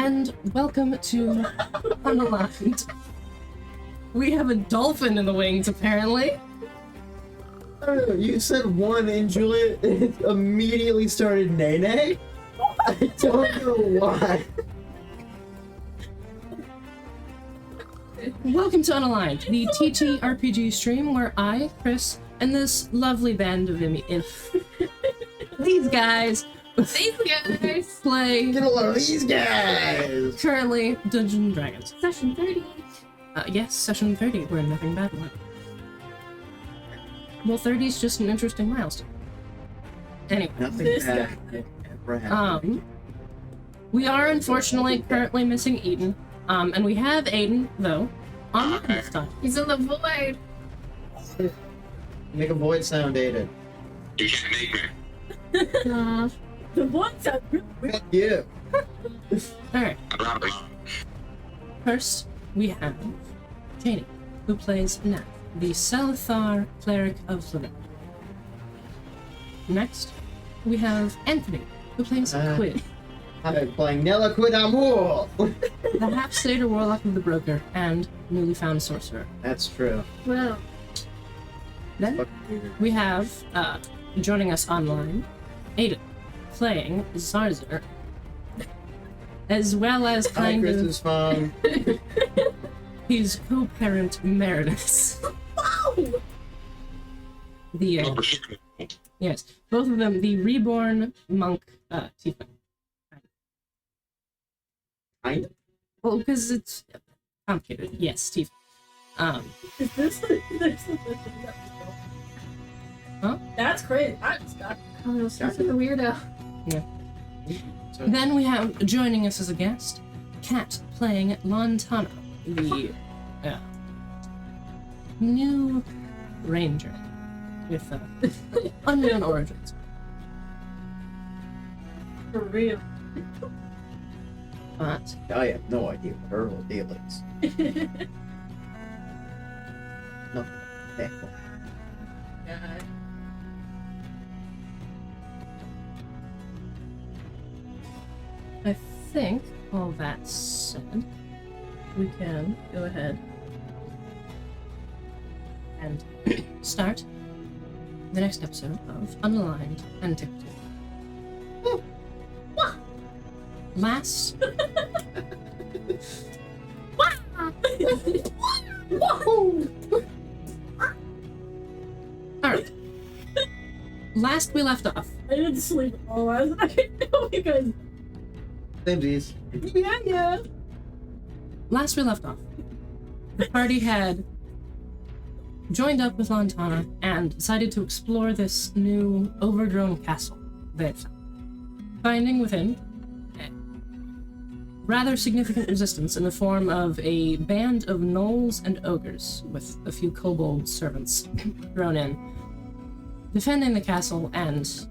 and welcome to Unalyned. We have a dolphin in the wings, apparently. I don't know, you said one and Juliet immediately started nay-nay? I don't know why. Welcome to Unalyned, the TTRPG stream where I, Chris, and this lovely band of these guys play. Get a load of these guys! Currently Dungeons & Dragons. Session 30. Yes, session 30. We're in nothing bad luck. Well, 30 is just an interesting milestone. Anyway. Nothing bad ever happened. We are unfortunately currently missing Aiden. And we have Aiden, though, on this time. He's in the void. Make a void sound, Aiden. You can't make me. The void sound really weird. Yeah. Alright, first we have Cheney, who plays Nat, the Salthar cleric of Florida. Next, we have Anthony, who plays Quid, I'm playing Nella Quid Amour! the half-satyr warlock of the Broker and newly found sorcerer. That's true. Well, Then we have, joining us online, Aiden, playing Zarzar, as well as Hi, kind of Chris's mom. his co-parent Meredith. The yes, both of them the reborn monk tiefling. Kind of. Well, because it's complicated. Yes, tiefling. is this the Huh? That's great. I just got such a weirdo. So, Then we have joining us as a guest, Kat playing Lantana, the new ranger with unknown origins. For real. But I have no idea what her whole deal is. No. Hey, well, Yeah. I think all that said, we can go ahead and start the next episode of Unalyned Antiquity. Last Alright. Last we left off. I didn't sleep at all last night. Oh, you guys. Samesies. Yeah. Last we left off, the party had joined up with Lantana and decided to explore this new overgrown castle they had found, finding within rather significant resistance in the form of a band of gnolls and ogres with a few kobold servants thrown in, defending the castle and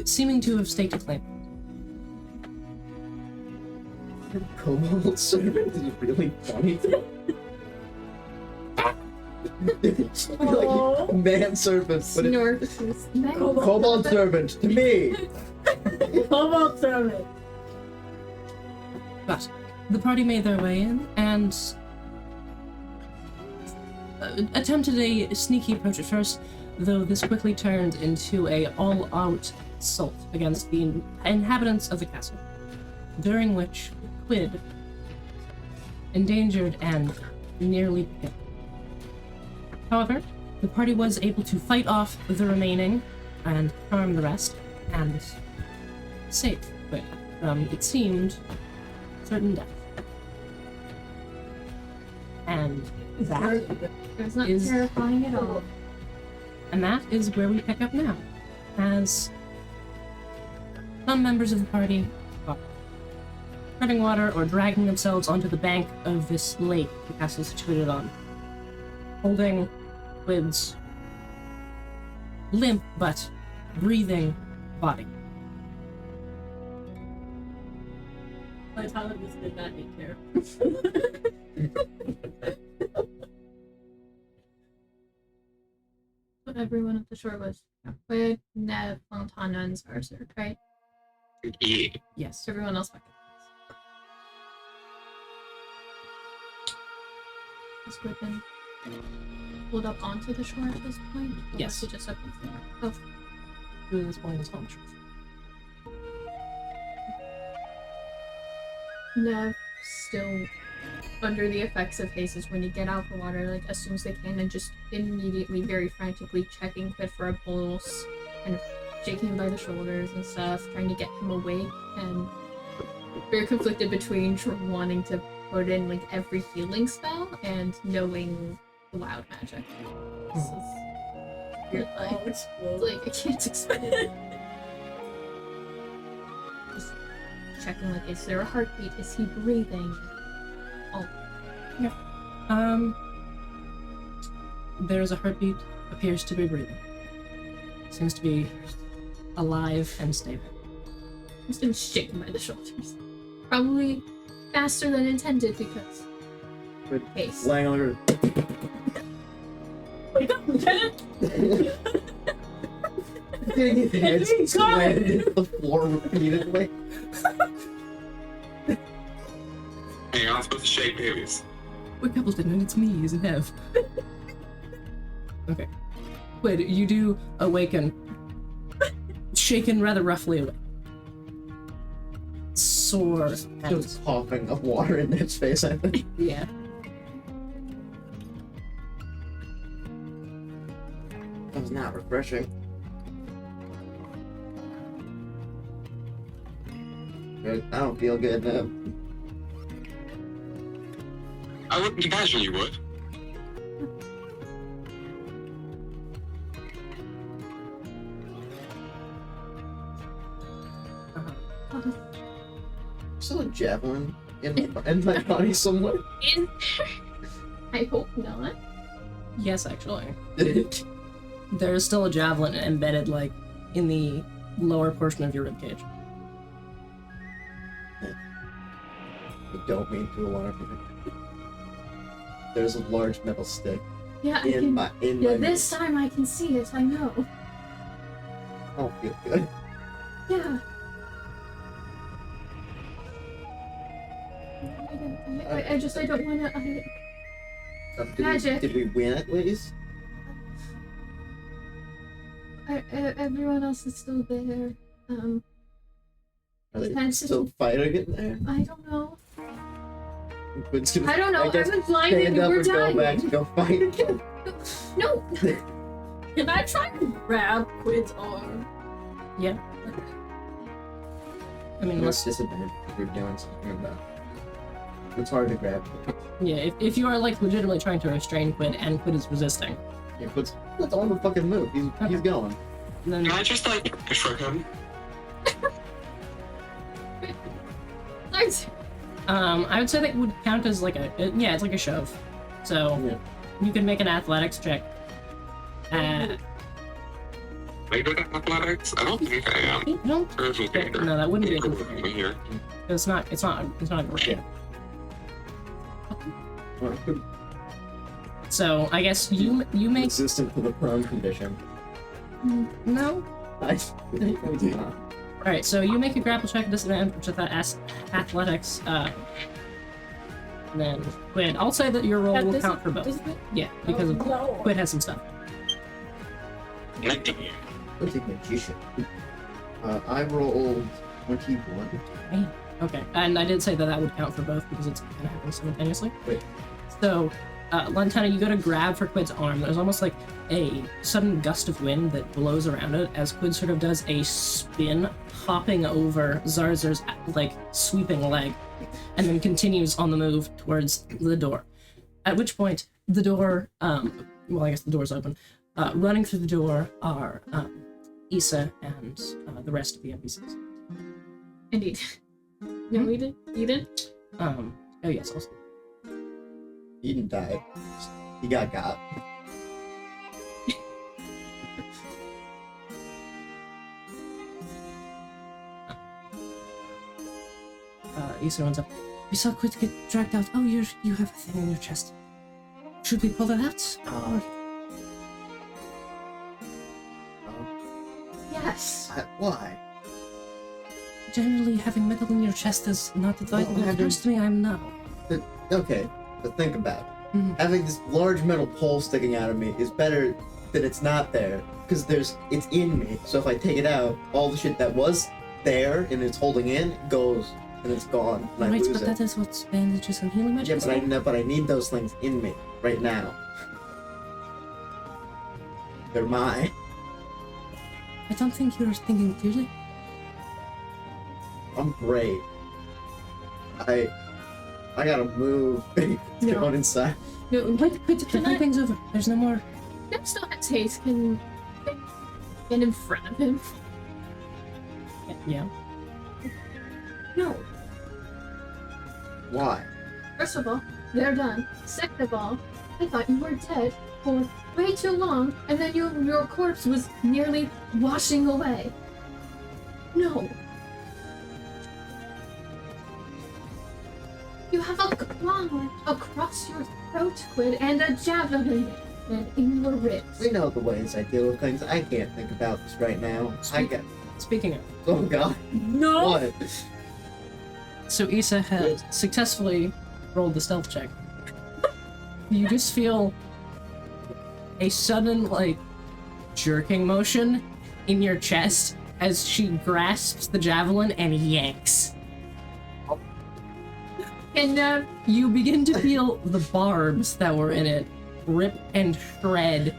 seeming to have staked a claim. Kobold servant is really funny. Like man servant, but it's kobold servant to me. Cobalt servant. But the party made their way in and attempted a sneaky approach at first, though this quickly turned into a all-out assault against the inhabitants of the castle, during which Quid endangered and nearly killed. However, the party was able to fight off the remaining and harm the rest, and save Quid from, it seemed, certain death. And that It's not is terrifying at all. And that is where we pick up now, as some members of the party are treading water or dragging themselves onto the bank of this lake the castle is situated on, holding Quid's limp but breathing body. My just did not need care. But everyone at the shore was Quid, Nev, Fontana, and Zarzar, right? Yeah. Yes. Everyone else fucking Has Quid been pulled up onto the shore at this point? Or Yes. was he just up there? Oh, To this point, it's on the shore. Nev still under the effects of hazes when you get out of the water, like as soon as they can, and just immediately, very frantically checking Quid for a pulse, and shaking him by the shoulders and stuff, trying to get him awake, and very conflicted between wanting to put in like every healing spell and knowing the loud magic. This is weird, like I can't explain it. Just checking, like, is there a heartbeat? Is he breathing? Oh, There's a heartbeat, appears to be breathing. Seems to be alive and stable. he's been shaken by the shoulders. Probably faster than intended because Quid haste. laying on her. Wake up, Lieutenant! Getting his head It's me, slammed into the floor repeatedly. Hey, I'm supposed to shake babies. Wake up, Lieutenant, it's me, is Nev. Okay. Quid, you do awaken, shaken rather roughly awake. Sore. Just coughing up water in his face, I think. Yeah. That was not refreshing. Good. I don't feel good now. I wouldn't imagine you would. Still a javelin in my body somewhere. In I hope not. Yes, actually. There's still a javelin embedded, like, in the lower portion of your ribcage. I don't mean to alarm you. There's a large metal stick Yeah, I in can. my Yeah, my this time I can see it. I know. I don't feel good. Yeah. I don't want to. Did Magic. Did we win at least? Everyone else is still there. Are they That's still fighting in there? I don't know. Quid's gonna, I don't know. guess, I was blinded. stand You up were and go dying. back and go fight again. No. Can I try to grab Quid's arm? Yeah. I mean, There's unless, disadvantage if you're doing something about it. It's hard to grab. yeah, if you are, like, legitimately trying to restrain Quid and Quid is resisting, Yeah, Quid's on the fucking move. He's going. then Can I just, like, push for him? Thanks. I would say that would count as like yeah, it's like a shove. So Yeah. you can make an athletics check. Maybe at athletics? I don't think I am. You don't. Or is it later? No, that wouldn't be a Over good thing. here. It's not a great. Yeah. So I guess you make Resistant to the prone condition. no. I think it's not. All right, so you make a grapple check disadvantage with that athletics. Then Quid, I'll say that your roll will count for both. Yeah, because of No. Quid has some stuff. 19. Let's take magician. I rolled 21. Okay, and I did say that that would count for both because it's kind of happening simultaneously. Wait. So, Lieutenant, you go to grab for Quid's arm. There's almost like a sudden gust of wind that blows around it as Quid sort of does a spin, hopping over Zarzar's like sweeping leg, and then continues on the move towards the door. At which point, the door, well, I guess the door's open. Running through the door are Issa and the rest of the NPCs. Indeed. No, we did. You did. Oh yes, also. Eden died. He got. Issa runs up. We saw Quid get dragged out. Oh, you have a thing in your chest. Should we pull it out? Yes. Why? Generally, having metal in your chest is not advisable. Well, I Trust me, I'm now. Okay, but think about it. Mhm. Having this large metal pole sticking out of me is better than it's not there, because it's in me. So if I take it out, all the shit that was there and it's holding in goes and it's gone, and I Right, lose but it. that is what bandages and healing Yeah, magic is. but I need those things in me right now. They're mine. I don't think you're thinking clearly. I'm great. I gotta move. No. Going inside. No, Wait, thing's over. There's no more. Next still has haste. Can they get in front of him? Yeah. No. Why? First of all, they're done. Second of all, I thought you were dead for way too long, and then your corpse was nearly washing away. No. You have a claw across your throat, Quid, and a javelin in your ribs. We know the ways I deal with things. I can't think about this right now. Speaking of, Oh god. no. What? So Issa has successfully rolled the stealth check. You just feel a sudden, like, jerking motion in your chest as she grasps the javelin and yanks. And You begin to feel the barbs that were in it rip and shred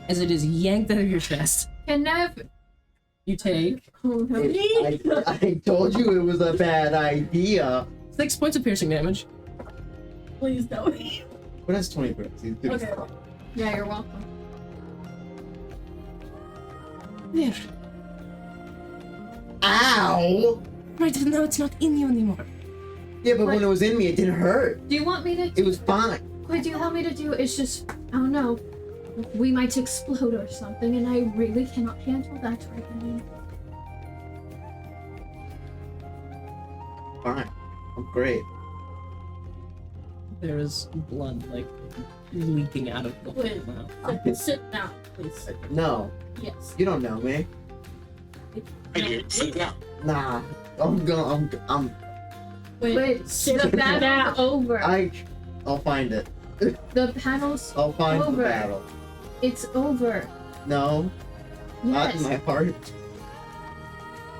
as it is yanked out of your chest. can Nev? You take Oh no. I told you it was a bad idea. 6 points of piercing damage. Please no. But that's 20 bricks. He's good. Okay. Yeah, you're welcome. There. Ow! Right, now it's not in you anymore. Yeah, but when it was in me, it didn't hurt. Do you want me to? It was fine. What do you want me to do? It's just, I don't know. We might explode or something, and I really cannot handle that right now. Fine. I'm great. There is blood, like, leaking out of the Wait. mouth. Sit down, please. No, Yes. you don't know me. I do. Sit down. Nah. I'm Wait, sit the battle's over. I'll find it. The panel's I'll find over. the battle. It's over. No, not in Yes. my heart.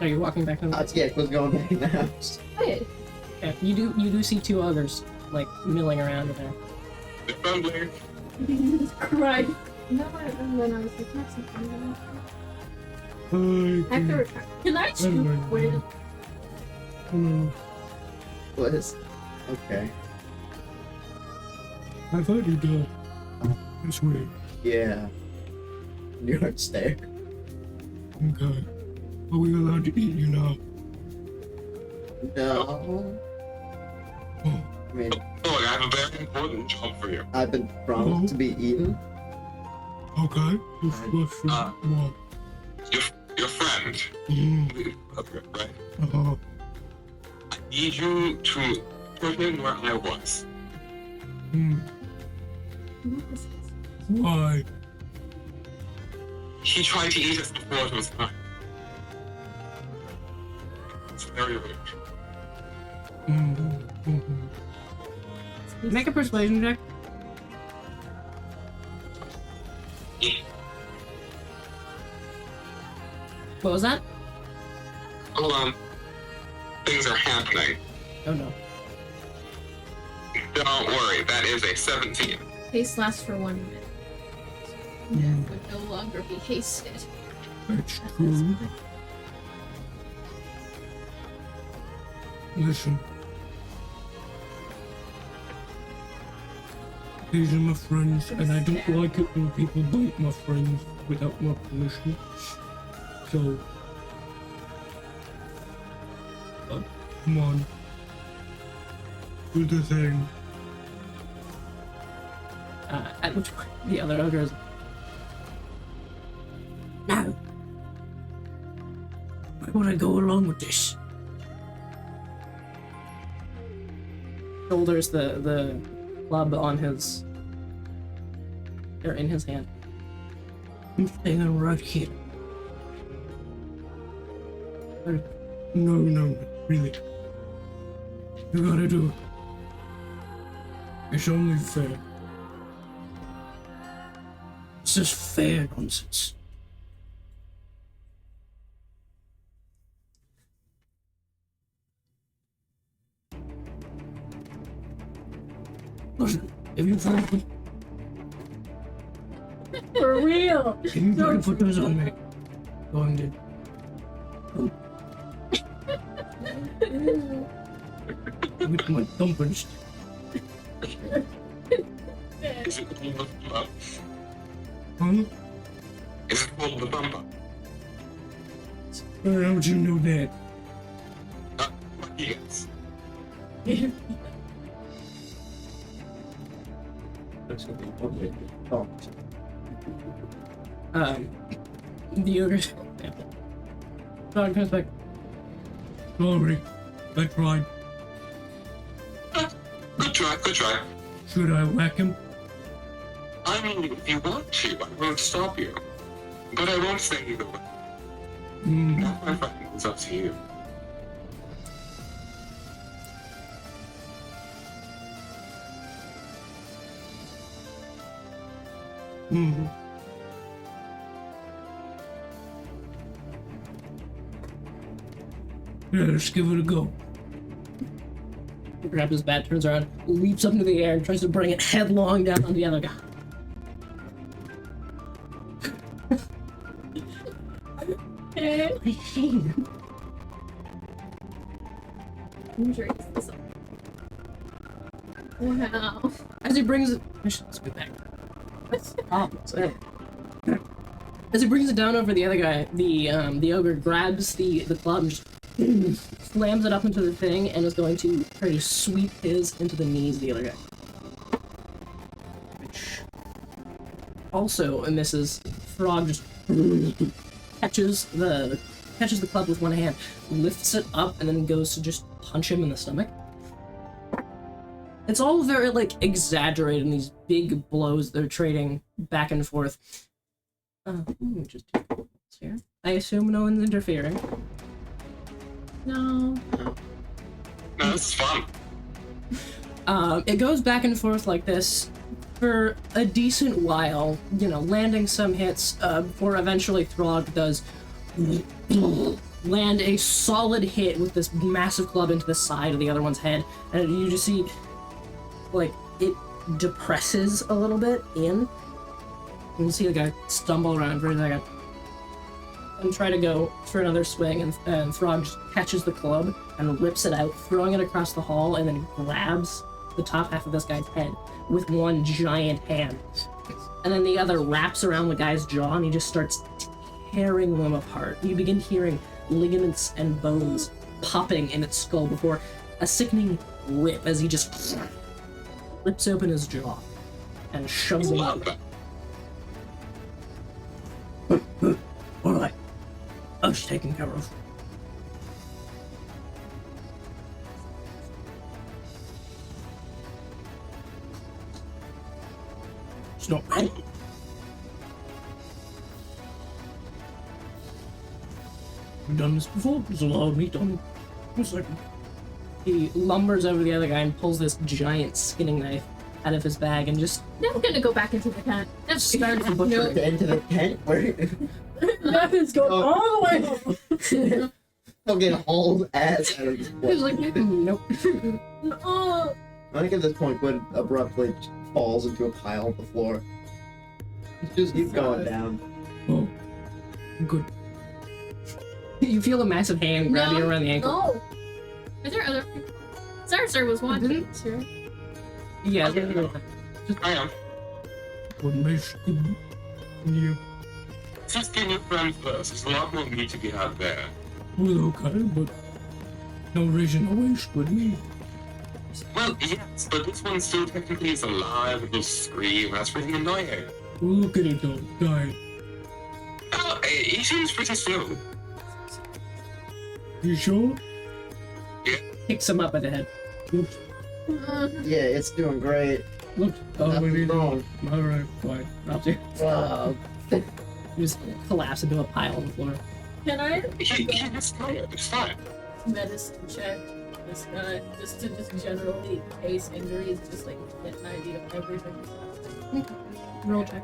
Are you walking back over? Yeah, was going back in the house. Wait. Yeah, you do see two others, like, milling around in there. Defender. Jesus Christ. No, when I was like, that's something. After Can I shoot Quid? What is? Okay. I thought you did. That's weird. Yeah. You aren't there. Okay. Are we allowed to eat you now? No. Oh, I mean, Look, I have a very important job for you. I've been promised to be eaten. okay. What's your mom? Your friend. Okay, right? I need you to put him where I was. Why? He tried to eat us before it was time. It's very rude. Make a persuasion check. What was that? Hold on. Things are happening. Oh no. Don't worry, that is a 17. haste lasts for 1 minute. Nev would no longer be hasted. That's true. Listen. These are my friends, and I don't like it when people bite my friends without my permission. So, come on. Do the thing. At which point the other ogre is, no. Why would I go along with this? Shoulders the club on his, or in his hand. I'm staying right here. No, really. You gotta do it. It's only fair. It's just fair nonsense. Listen, if you fucking For real. put those on me, going to. With my thumpers. Is it called the bumper? Huh? Is it called the bumper? How would you know that? Yes. That's gonna be okay. Oh. The ogre. Dog comes back. Sorry, I tried. Good try, good try. Should I whack him? I mean, if you want to, I won't stop you. But I won't say either way. Now, my friend, it's up to you. Yeah, let's give it a go. He grabs his bat, turns around, leaps up into the air, and tries to bring it headlong down on the other guy. I hate him. Drinks this up. Wow. As he brings it, let's go back. As he brings it down over the other guy, the ogre grabs the club and just slams it up into the thing and is going to try to sweep his into the knees of the other guy. Which also misses. Frog just catches the club with one hand, lifts it up, and then goes to just punch him in the stomach. It's all very, like, exaggerated in these big blows they're trading back and forth. Let me just do this here. I assume no one's interfering. No. No, this is fun. It goes back and forth like this for a decent while, you know, landing some hits, before eventually Throg does land a solid hit with this massive club into the side of the other one's head, and you just see, like, it depresses a little bit in. You see the guy stumble around for a second and try to go for another swing, and Throg just catches the club and rips it out, throwing it across the hall, and then grabs the top half of this guy's head with one giant hand. And then the other wraps around the guy's jaw, and he just starts tearing them apart. You begin hearing ligaments and bones popping in its skull before a sickening rip as he just rips open his jaw and shoves him out. Alright. Us taken care of. It's not right. We've done this before. There's a lot of meat on it. 1 second. He lumbers over the other guy and pulls this giant skinning knife out of his bag and just Never gonna go back into the tent. Never starts butchering. Into the tent where Nothing's going all the way up. fucking hauled ass out of this He's place. like, nope. Oh, I think at this point, Wood abruptly falls into a pile on the floor. Just keep going down. Oh. Good. You feel a massive hand grab you around the ankle. No. Is there other people? Sir was watching, sir. Yeah, I am. What makes good you? Just get your friend first. There's a lot more meat to be had there. Well, okay, but no reason to waste with me. Well, yes, but this one still technically is alive. It'll scream. That's pretty annoying. Well, look at it though, dying. Oh, he seems pretty slow. You sure? picks him up by the head. Oops. Yeah, it's doing great. Look. Oh, Nothing's maybe. wrong. Alright, fine. Drops you. Wow. You just collapse into a pile on the floor. can I He's tired. It's fine. medicine check this guy just to just generally case injuries, just like get an idea of everything that's happening? Roll check.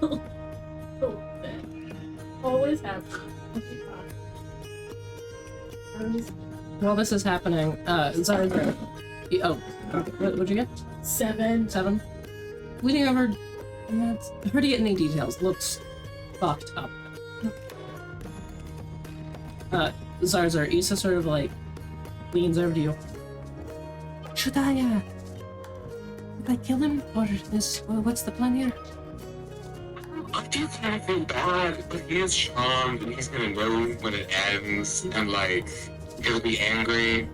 will. Oh, that always happens. While this is happening, Zarya. Oh, what'd you get? 7. 7. Leading over. It's hard to get any details. Looks fucked up. Zarzar, Issa sort of like leans over to you. Should I kill him? Or is, what's the plan here? I do kind of feel bad, but he is charmed and he's gonna know when it ends and like, he'll be angry.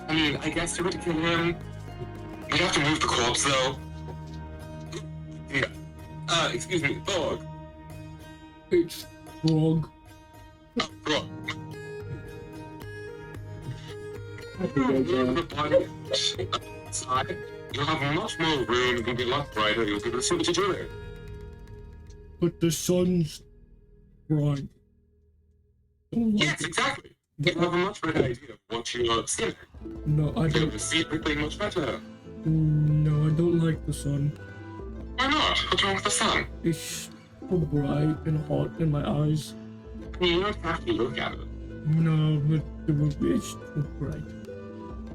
I mean, I guess you would kill him. You'd have to move the corpse though. Yeah. Excuse me, dog. It's frog. Frog. Yeah. The body outside, you'll have much more room, it will be a lot brighter, you'll be able to see what you're doing. But the sun's bright. Yes, exactly. You'll have a much better idea of what you are seeing. No, I You'll be able don't. to see everything much better. No, I don't like the sun. Why not? What's wrong with the sun? It's so bright and hot in my eyes. You don't have to look at it. No, but it's too bright.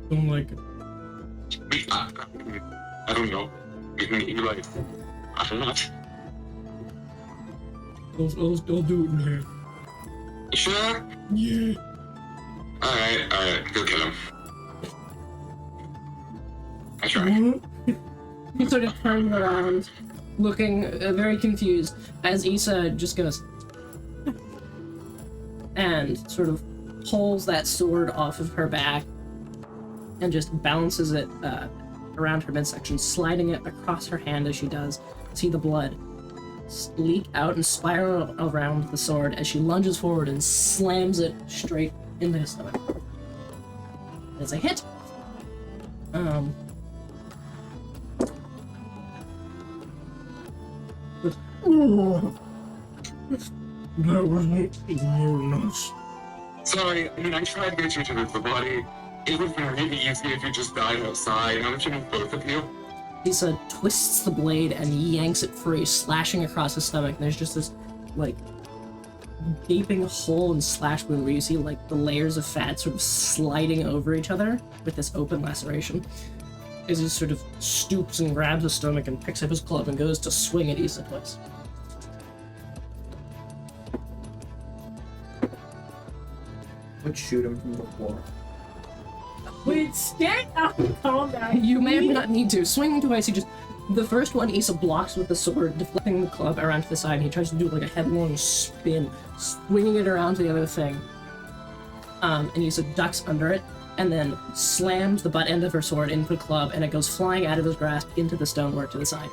Don't like it. I don't know. You like, I don't know. I'll do it in here. You sure? Yeah. Alright, go kill him. I try. He sort of turns around, looking very confused, as Issa just goes and sort of pulls that sword off of her back and just balances it around her midsection, sliding it across her hand as she does. See the blood leak out and spiral around the sword as she lunges forward and slams it straight into his stomach. It's a hit. That wasn't very nice. Sorry, I mean, I tried to get you to move the body. It would have been really easy if you just died outside. I'm to move both of you. Lisa twists the blade and yanks it free, slashing across his stomach. And there's just this, like, gaping hole and slash wound where you see, like, the layers of fat sort of sliding over each other with this open laceration. As he sort of stoops and grabs his stomach and picks up his club and goes to swing at Issa twice. Would shoot him from the floor. Wait, stay up. Calm down. You may or may not need to. Swing twice, he just... The first one, Issa blocks with the sword, deflecting the club around to the side, and he tries to do, like, a headlong spin, swinging it around to the other thing. And Issa ducks under it, and then slams the butt end of her sword into the club, and it goes flying out of his grasp into the stonework to the side.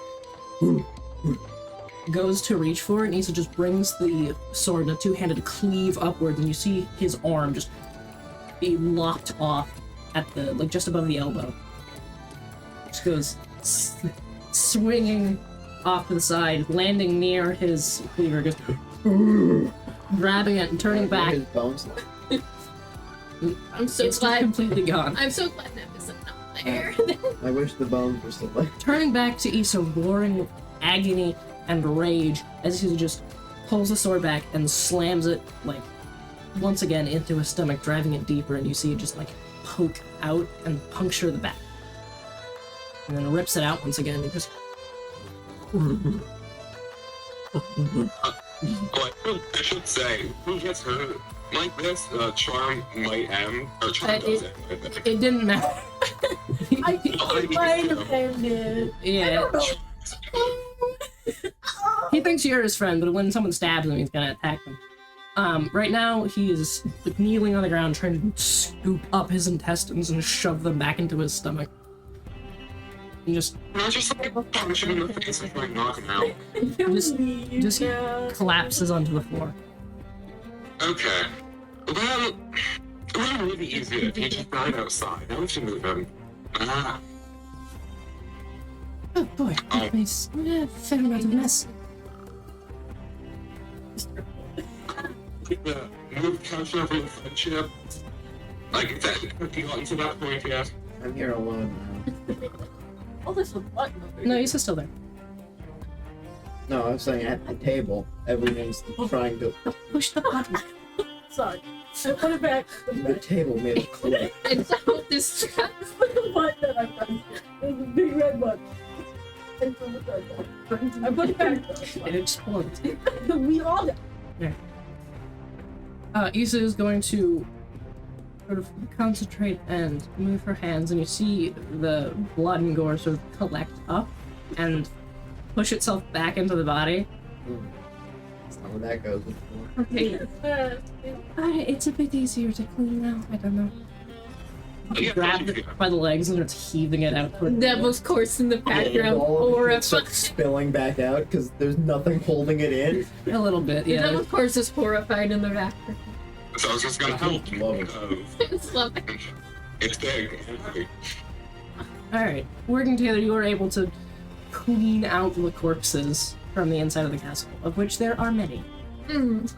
Goes to reach for it, and Issa just brings the sword in a two-handed cleave upward, and you see his arm just be locked off at the, like, just above the elbow. Just goes swinging off to the side, landing near his cleaver, goes grabbing it and turning back. His bones. I'm so It's just glad. completely gone. I'm so glad that was not there. I wish the bones were still there. Turning back to Issa, roaring with agony and rage as he just pulls the sword back and slams it, like, once again into his stomach, driving it deeper, and you see it just, like, poke out and puncture the back. And then rips it out once again, and just... I should say, who gets hurt like this, charm might end, or charm does end. It didn't matter. I think it might have ended. Yeah. He thinks you're his friend, but when someone stabs him, he's gonna attack them. Right now, he is, like, kneeling on the ground, trying to scoop up his intestines and shove them back into his stomach. And just Like punch him in the face and like knock him out. just collapses onto the floor. Okay. Well, it would have been really easier if he just died outside. Now we should move him. Ah. Oh boy, nice. Fair amount of mess. Move couch over the friendship. Like, have you gotten to that point yet? I'm here alone now. Oh, there's a button over No, here. he's still there. No, I was saying at the table, everyone's trying to. Push the button. Sorry. I put it back. The table made a click. And so this It's the button that I pressed. There's a big red button. It's a red button. I put it back. It explodes. We all got Issa is going to sort of concentrate and move her hands, and you see the blood and gore sort of collect up and push itself back into the body. That's not where that goes before. okay. It's a bit easier to clean now. I don't know. Yeah, Grab it by the legs and starts heaving it out. toward the Devil's course in the background. All of Or it a starts spilling back out because there's nothing holding it in. a little bit, yeah. Devil's course is horrified in the background. So I was just gonna help. Love it. It's lovely. It's big and heavy. Alright, working together, you are able to clean out the corpses from the inside of the castle, of which there are many. Mm.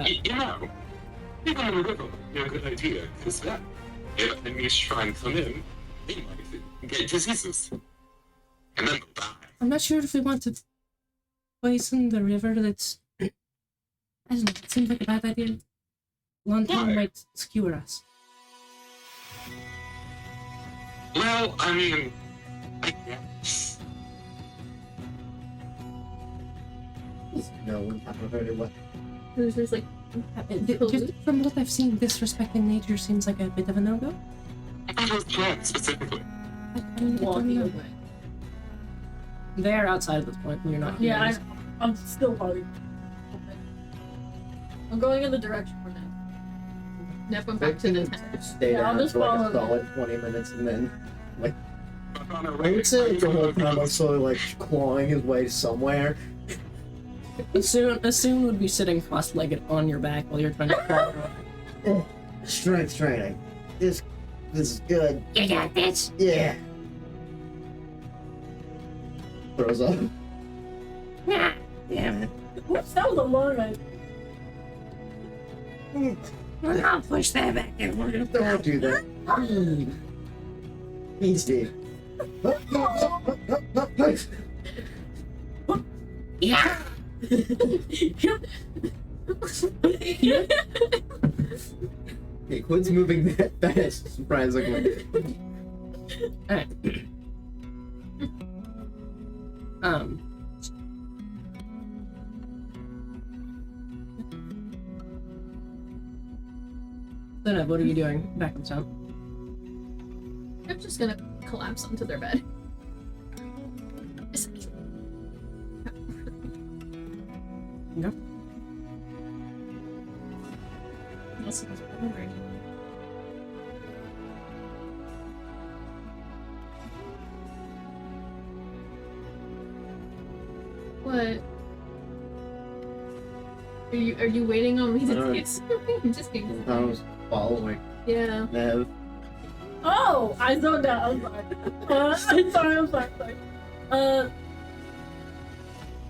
You know, people in the river would be a good idea, because then, if enemies try and come in, they might get diseases. And then they'll die. I'm not sure if we want to poison the river that's... I don't know, it seems like a bad idea. Lantern Why? might skewer us. Well, I mean, I guess. No, we haven't heard it. What? There's just like Just from what I've seen, disrespecting nature seems like a bit of a no-go. I thought it was planned specifically. I don't walking know. away. They're outside at this point, and you're not here. Yeah, I'm still hungry. I'm going in the direction we're in. Never went back to the tent. Stay Yeah, I'll down just for like a follow solid 20 minutes and then. But on our I way, would say like the whole time I'm slowly like clawing his way somewhere. Assume would be sitting cross-legged on your back while you're trying to crawl. Oh, strength training. This is good. You got this. Yeah. Throws up. Yeah. Oops, that was a long ride. I'll push that back and we're gonna Don't do that. Easy. Yeah. He quits moving that fast, surprisingly. Alright. Then what are you doing back in town? I'm just gonna collapse onto their bed. No. This is boring. What? Are you waiting on me to No. say something? I'm just kidding. I was following Yeah. Nev. Oh, I zoned out. I'm sorry. I'm sorry.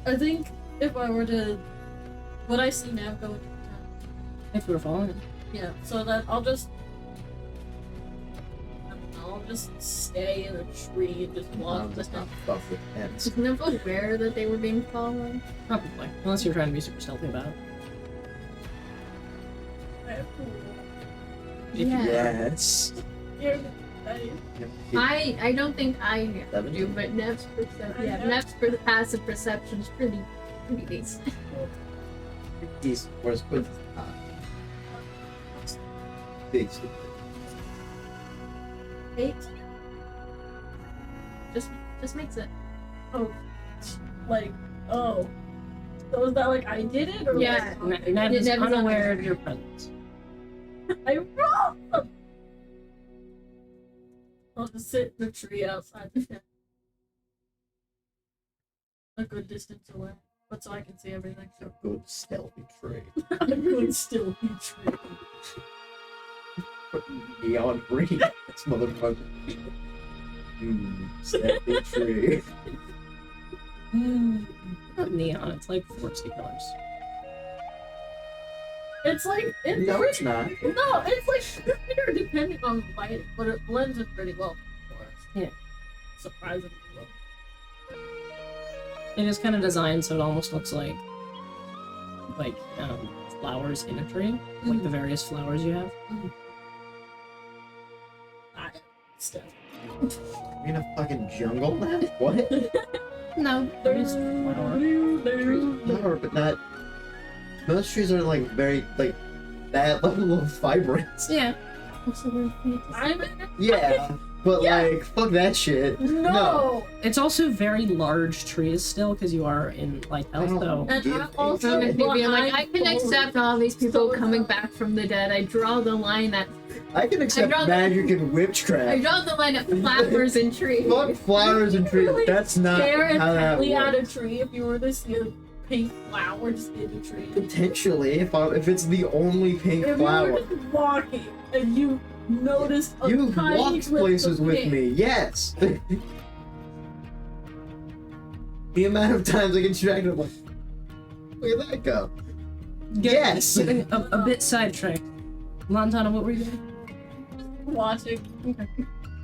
I think if I were to, would I see Nav go into town? If we were following him. Yeah. So then I'll just, I don't know, I'll just stay in a tree and just walk I'm the just not town. stuff with pens. Is Nev aware that they were being followed? Probably. Unless you're trying to be super stealthy about it. Yeah. Yes. I don't think I do, 17? but Nev's passive perception's pretty decent. He's where's Quincy's big stupid. 8. Just makes it. Oh, like, oh. So is that like I did it or Yeah. Ned is Nev's unaware unaware. of your presence. I rolled? I'll just sit in the tree outside the tent. A good distance away. But so I can see everything. A good stealthy tree. A good still be tree. Neon green. This motherfucker. Stealthy tree. Not neon, it's like foresty colors. It's like it's No, it's not. no, it's like prettier depending on the lighting, but it blends in pretty well for us. Yeah. Surprisingly well. It is kind of designed so it almost looks like flowers in a tree, like the various flowers you have. Stuff. We're in a fucking jungle now? What? No, there's flower. No, but not. Most trees are like very like that level of vibrance. Yeah. Yeah, but Yeah. like fuck that shit. No. It's also very large trees still because you are in light health, though. And Give I'm a also shit. Being like, I can blindfolded. accept all these people So coming hard. back from the dead. I draw the line at I can accept I'd rather- magic and I witchcraft. draw the line at flowers and trees. Fuck flowers and trees. Really That's not Stare how that intently at works. a tree if you were to see a pink flower just in a tree. Potentially, if it's the only pink If you flower. were just walking and you noticed a You've tiny walked glimpse places of with pink. me, yes. The amount of times I get distracted, I'm like, where'd that go? Yes! Getting a bit sidetracked. Lantana, what were you doing? Watching. Okay.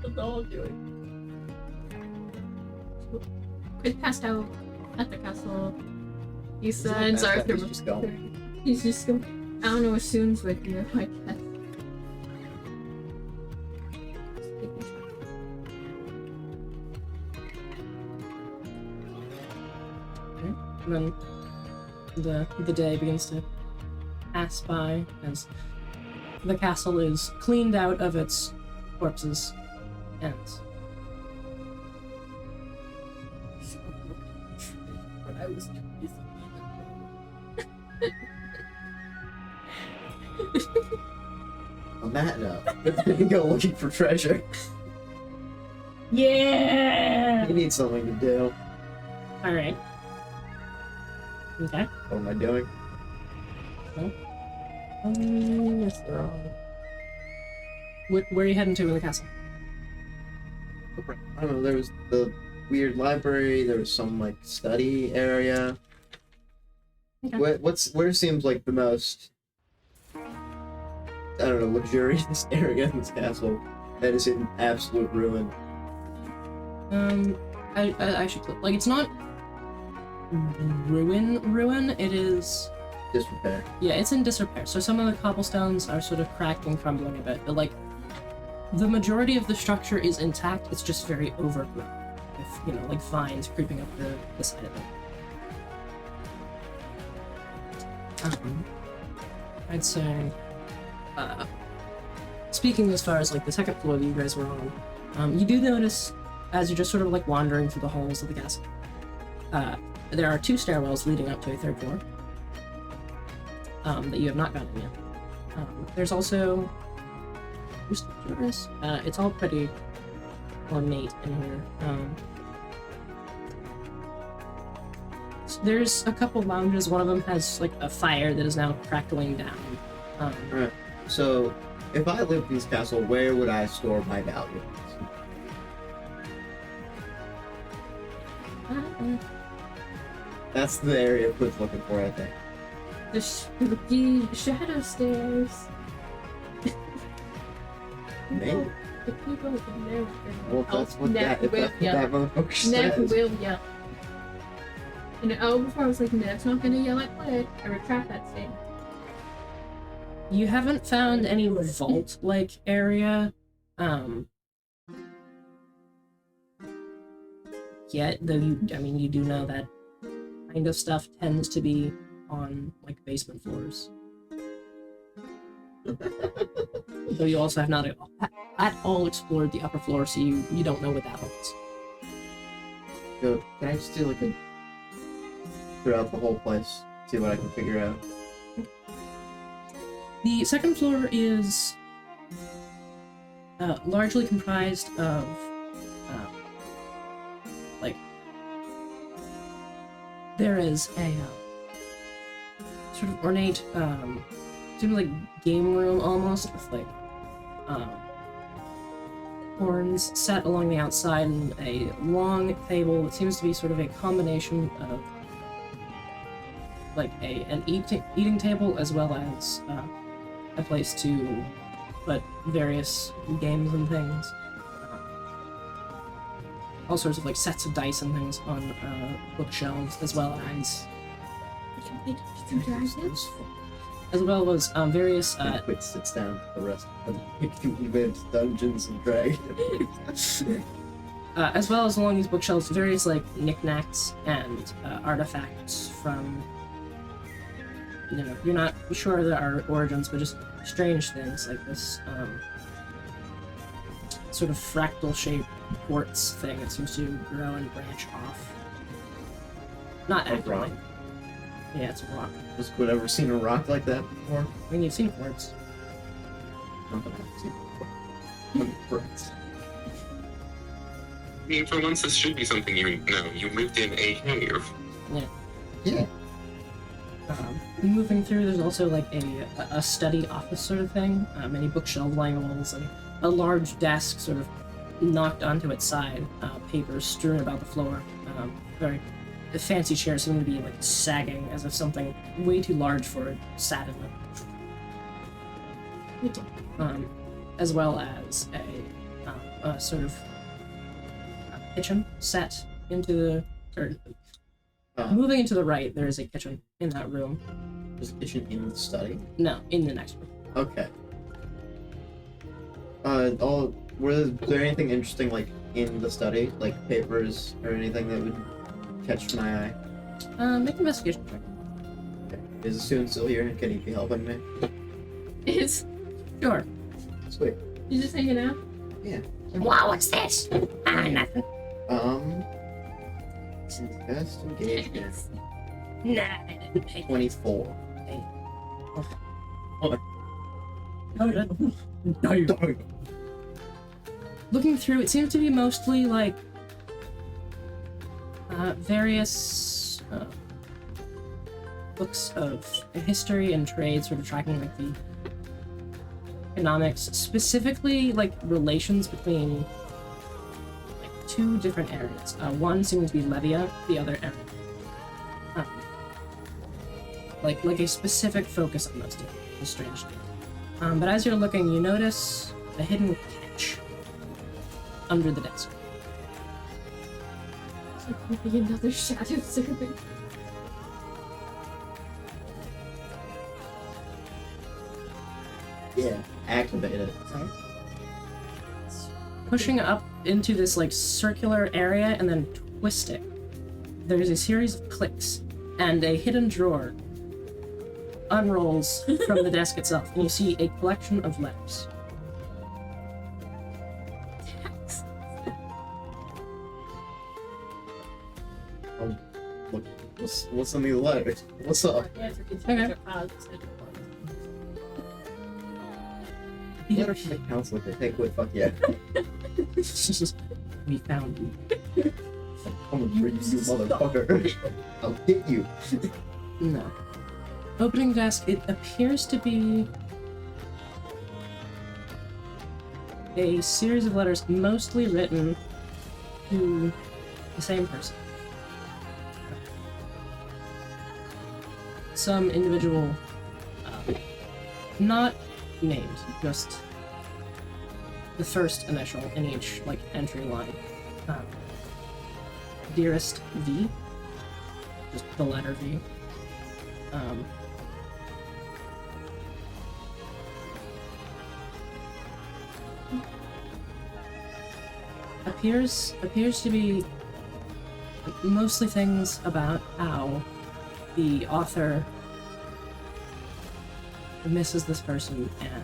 That's all I'm doing. Quick passed out at the castle. He He's not sends passed out, Arthur. he's just going. He's just going. I don't know what Soon's with you, I guess. And then the day begins to pass by as the castle is cleaned out of its corpses and But I was too busy. On that note, let's go looking for treasure. Yeah. You need something to do. all right. Okay. What am I doing? Yes, they're all. Where are you heading to in the castle? I don't know, there was the weird library, there was some like study area. Okay. Where seems like the most I don't know, luxurious area in this castle that is in absolute ruin. I should click. Like, it's not ruin. It is. Disrepair. Yeah, it's in disrepair. So some of the cobblestones are sort of cracked and crumbling a bit, but like the majority of the structure is intact. It's just very overgrown, with like vines creeping up the side of it. I'd say. Speaking as far as like the second floor that you guys were on, you do notice as you're just sort of like wandering through the halls of the castle. There are 2 stairwells leading up to a 3rd floor. That you have not gotten yet. There's also it's all pretty ornate in here. So there's a couple lounges. One of them has like a fire that is now crackling down. Right. So if I lived in this castle, where would I store my valuables? That's the area Cliff's looking for, I think. The spooky shadow stairs. Maybe. The people in there. Well, that's what Nev that, will if that's what yell. that motherfucker Nev says. will yell. And before I was like, Nev's not gonna yell at Cliff. I retract that statement. You haven't found any vault-like area, yet, though you do know that kind of stuff tends to be on, like, basement floors. Though you also have not at all explored the upper floor, so you don't know what that holds. Yo, can I just do like a throughout the whole place, see what I can figure out? The second floor is largely comprised of, like, there is a sort of ornate, sort of like game room almost, with like horns set along the outside and a long table that seems to be sort of a combination of like an eating table as well as a place to put various games and things. All sorts of like sets of dice and things on bookshelves, as well as various Quit sits down for the rest of the event, Dungeons and Dragons. as well as along these bookshelves, various like knickknacks and artifacts from, you're not sure of their origins, but just strange things like this sort of fractal shaped quartz thing that seems to grow and branch off. Not A actively. rock. Yeah, it's a rock. Has Quid ever seen a rock like that before? I mean, you've seen quartz. Not that I've seen before. Quartz. I mean, for once, this should be something you know. You lived in a cave. Yeah. Moving through, there's also like a study office sort of thing. Many bookshelf lining walls, and a large desk sort of knocked onto its side. Papers strewn about the floor. Very fancy chairs seem to be like sagging as if something way too large for it sat in them. As well as a sort of kitchen set into the. Moving into the right, there is a kitchen in that room. There's a kitchen in the study? No, in the next room. Okay. Was there anything interesting, like, in the study? Like, papers or anything that would catch my eye? Make an investigation check. Okay. Is the student still here? Can he be helping me? Is Sure. Sweet. you just hanging out? Wow, what's this? Nothing. Best engagement. Nah, I didn't pay. 24. Looking through, it seems to be mostly like various books of history and trade, sort of tracking like the economics, specifically like relations between like two different areas. One seems to be Levia, the other area. Like a specific focus on those two. It's strange. But as you're looking, you notice a hidden catch under the desk. So it could be another shadow servant. Yeah, activate it. Pushing up into this like circular area and then twisting, there's a series of clicks, and a hidden drawer unrolls from the desk itself, and you see a collection of letters. Look, what's in the letters? What's up? Okay. Letter from the council. Hey, quit, fuck yeah. We found you. I'm coming for you, you motherfucker. I'll hit you. No. Opening desk, it appears to be a series of letters mostly written to the same person. Some individual, not named, just the first initial in each like entry line. Dearest V, just the letter V. Appears to be mostly things about how the author misses this person and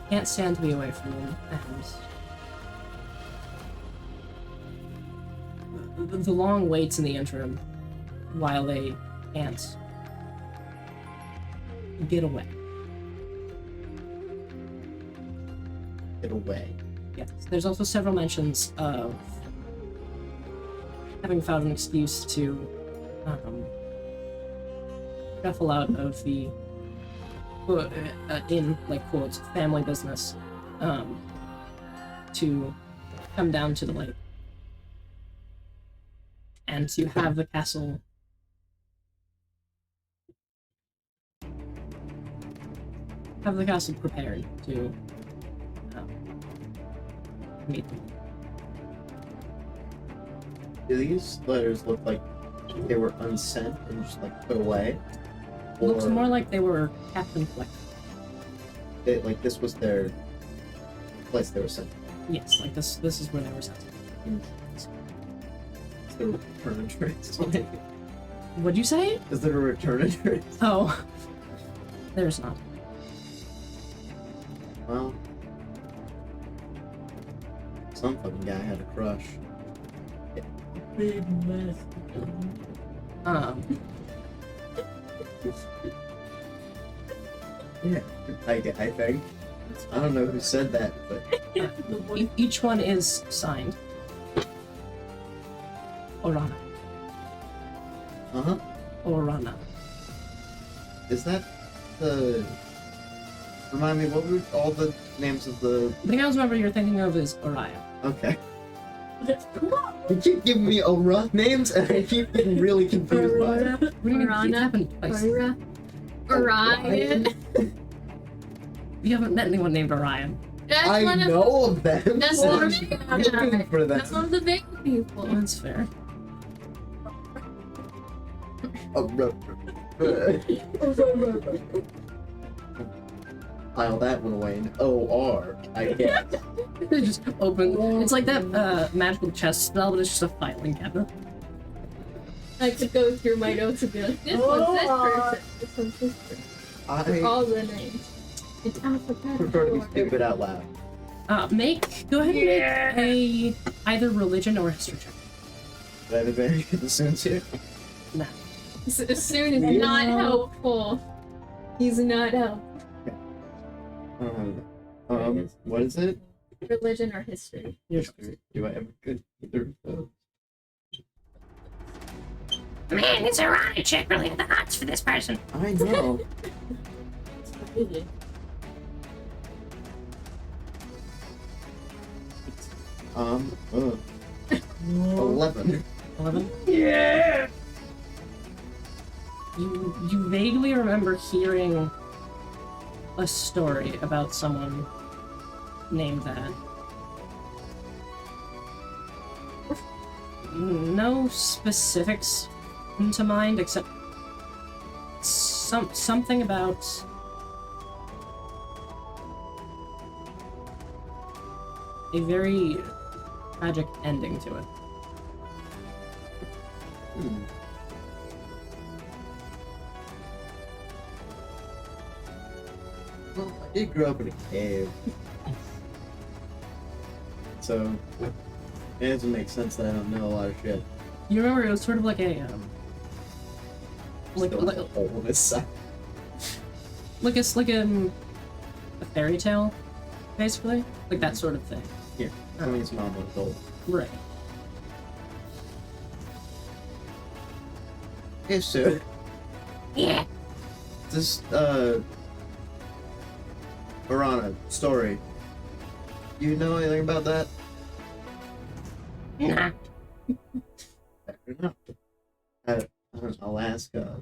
can't stand to be away from him, and the long waits in the interim while they can't get away. Get away. Yes. There's also several mentions of having found an excuse to shuffle out of the in like quotes family business to come down to the lake and to have the castle have the castle prepared to meet them. Do these letters look like they were unsent and just like put away? Looks Or more like they were kept and collected. like this was their place they were sent. Yes, like this is where they were sent. Is there a return address? What'd you say? Is there a return address? Oh. There's not. Well, some fucking guy had a crush. Um, Yeah, I think. I don't know who said that, but each one is signed. Orana. Orana. Is that the? Remind me, what were all the names of the? The house member you're thinking of is Oriah. Okay. You keep giving me Aura names, and I keep getting really confused by it. What do you mean? It Orana. happened twice. Orion. You haven't met anyone named Orion. That's I one of know of them. that's so one I'm of looking for them. that's one of the big people. That's fair. File that one away in OR, I guess. They just open. It's like that magical chest spell, but it's just a filing cabinet. I could go through my notes and be like, this one's this person, this one's this person. I All the names. It's alphabetical. prefer to be order. stupid out loud. Go ahead and make a either religion or history check. Do I have advantage of the sins here? Nah. Soon is not helpful. He's not helpful. What is it? Religion or history. History. Do I have a good either of those? Man, it's ironic. Check really the odds for this person. I know. ugh. 11. 11? Yeah! You vaguely remember hearing a story about someone named that. No specifics come to mind except something about a very tragic ending to it. Well, I did grow up in a cave. So, it doesn't make sense that I don't know a lot of shit. You remember it was sort of like a like Still have a hole in his side. like a fairy tale, basically, like that sort of thing. Here, somebody's mom was old. Right. Yes, sir. Yeah. This, Verona story. You know anything about that? Nah. Fair enough. I'll ask, yeah.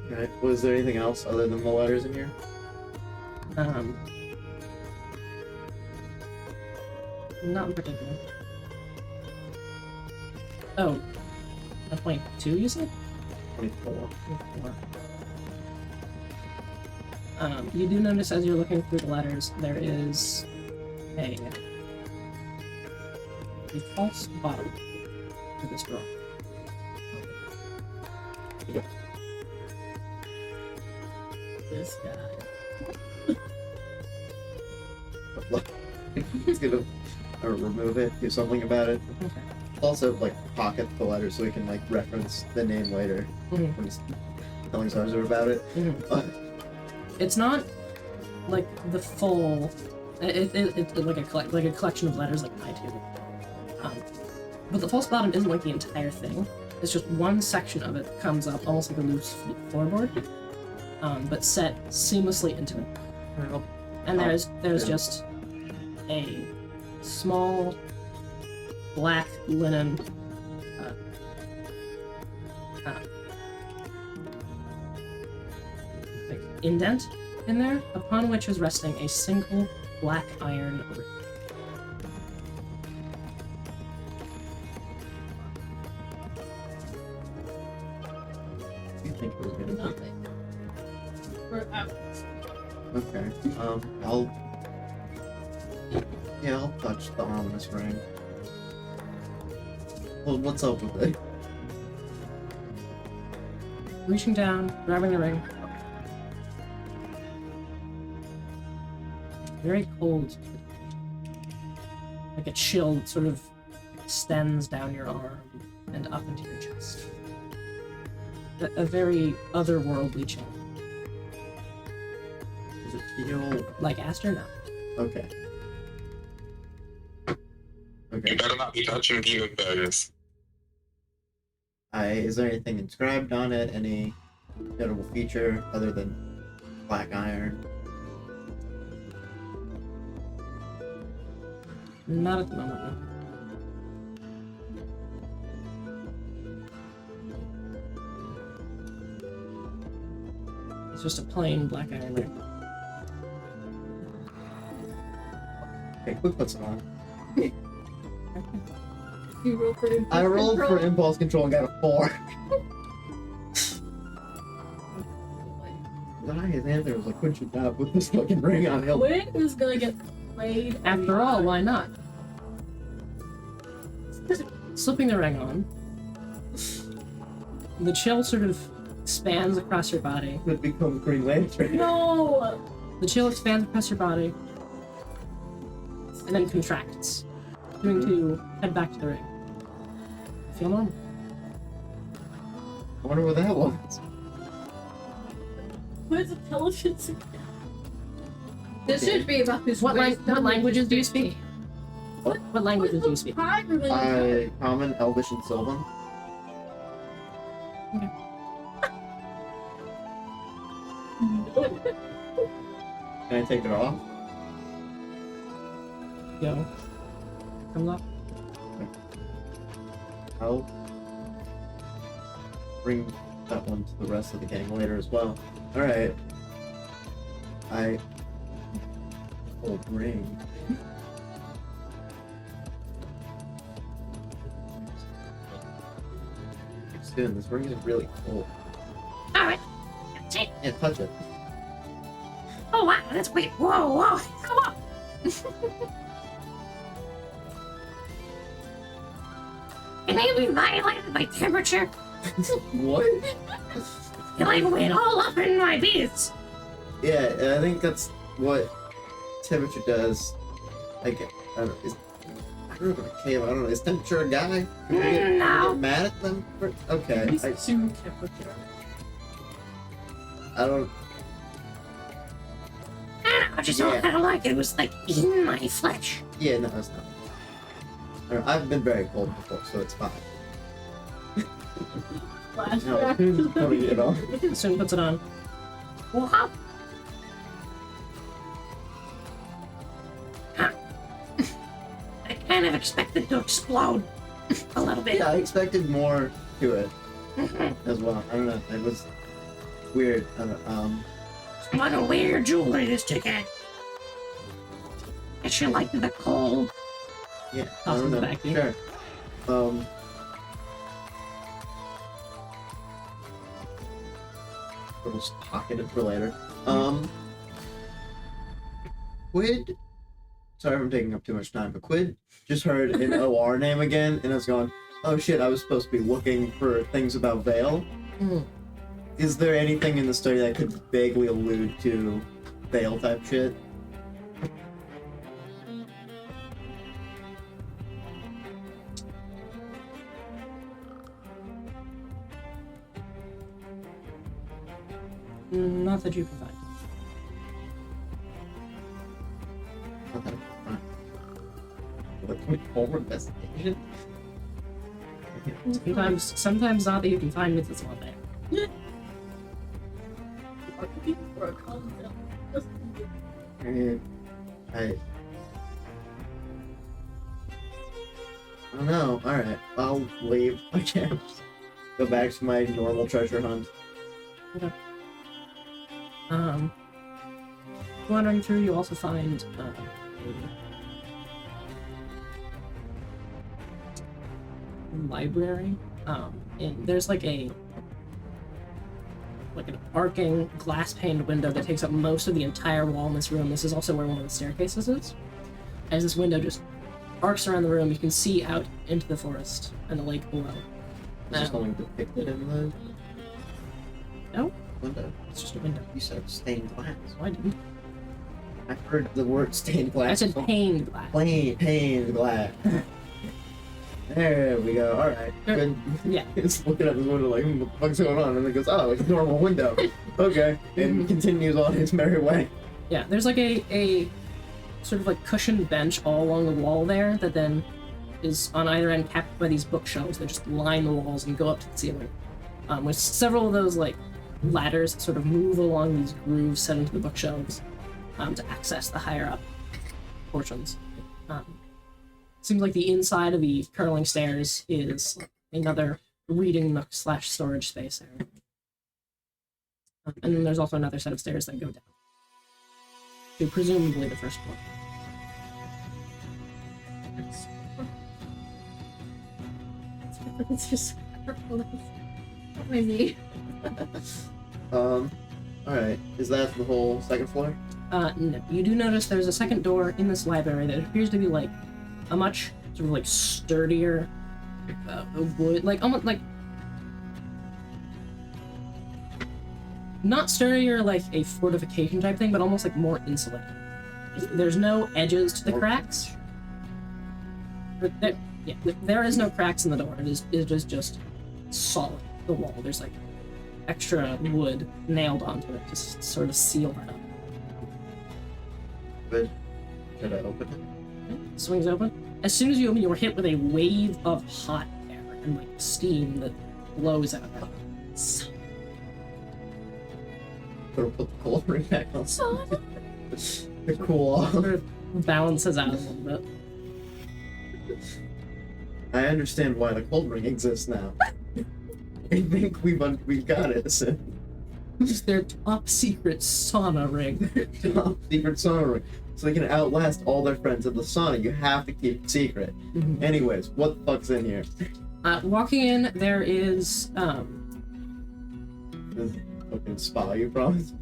Right. Was there anything else other than the letters in here? Not in particular. Oh, a 22, you said? 24. 24. You do notice as you're looking through the letters, there is a false bottom to this drawer. This guy. It's gonna remove it, do something about it. Okay. Also, like, pocket the letter so we can, like, reference the name later Mhm. when he's telling Zarzur about it. It's not like the full. It's like a collection of letters like I do. But the false bottom isn't like the entire thing. It's just one section of it comes up almost like a loose floorboard, but set seamlessly into it. And Oh, there's yeah. just a small black linen like indent in there, upon which is resting a single black iron ring. You think it was gonna Nothing. We're out. be? Okay. I'll touch the ominous ring. Well, what's up with it? Reaching down, grabbing the ring. Very cold. Like a chill sort of extends down your arm and up into your chest. A very otherworldly chill. Does it feel Like Aster? No. okay? You Okay. better not be touching demon burgers. Is there anything inscribed on it? Any notable feature other than black iron? Not at the moment, no. It's just a plain black iron ring. Okay, quick puts it on. You roll for impulse I rolled control. for impulse control and got a 4. His answer was like, couldn't you not put this fucking ring on him? When is gonna get played? After all, why not? Slipping the ring on, the chill sort of expands across your body. It becomes Green Lantern. No! The chill expands across your body, and then contracts, going to head back to the ring. You feel normal. I wonder what that was. Where's intelligence again? This should be about his What wisdom. languages do you speak? What languages do you speak? Common, Elvish, and Sylvan. Can I take it off? Yo. Comes up. I'll bring that one to the rest of the gang later as well. Alright. Ring. Soon, this ring is really cool. Alright. That's it. Yeah, touch it. Oh wow, that's weird. Whoa, whoa. Come on. And then we violated my temperature. What? It like went all up in my beads. Yeah, I think that's what temperature does. Like, I don't know, I don't know if it came, I don't know, is temperature a guy? Can we No. get mad at them? Okay, I Assume temperature. don't, I don't know, I just Yeah. kind of like it was like in my flesh. yeah, no, it's not. I don't know, I've been very cold before, so it's fine. Flashback. You know? Soon puts it on. Wow. Huh. I kind of expected to explode a little bit. Yeah, I expected more to it Mhm. as well. I don't know, it was weird. I don't, What a weird jewelry this chick had. And she liked the cold. yeah, I Toss don't it know. back to you. Sure. We'll just pocket it for later. Quid. Sorry if I'm taking up too much time, but Quid just heard an OR name again, and I was going, oh shit, I was supposed to be looking for things about Vale. Mhm. Is there anything in the story that could vaguely allude to Vale type shit? Not that you can find. Okay, fine. Like, can we forward investigation? Sometimes not that you can find myths on there. For a calm down. Yeah. mean, I don't know. Alright, I'll leave, I guess. Go back to my normal treasure hunt. Okay. Wandering through, you also find a library. And there's like an arcing glass-paned window that takes up most of the entire wall in this room. This is also where one of the staircases is. As this window just arcs around the room, you can see out into the forest and the lake below. Is there something depicted in the No, window? it's just a window. You said stained glass. So I didn't. I heard the word stained I glass. said paned glass. Plain glass. There we go. Alright. Good. Yeah. It's looking at this window like, what the fuck's going on? And it goes, oh, it's a normal window. Okay. And continues on its merry way. Yeah, there's like a sort of like cushioned bench all along the wall there that then is on either end capped by these bookshelves that just line the walls and go up to the ceiling. With several of those like ladders that sort of move along these grooves set into the bookshelves to access the higher up portions. Seems like the inside of the curling stairs is another reading nook / storage space area. And then there's also another set of stairs that go down to presumably the first floor. It's just my knee. Alright. Is that the whole second floor? No. You do notice there's a second door in this library that appears to be like a much sort of like sturdier wood, like almost like not sturdier like a fortification type thing, but almost like more insulated. There's no edges to the cracks. There is no cracks in the door. It is just solid. The wall. There's like extra wood nailed onto it, just sort of seal that up. Good. Should I open it? Swings open. As soon as you open, you are hit with a wave of hot air and like steam that blows out of it. Gotta put the cold ring back on. To cool off. Sort of balances out a little bit. I understand why the cold ring exists now. I think we've got it. So. It's their top secret sauna ring. Top secret sauna ring. So they can outlast all their friends in the sauna. You have to keep it secret. Mhm. Anyways, what the fuck's in here? Walking in, there is This fucking spa, you promise?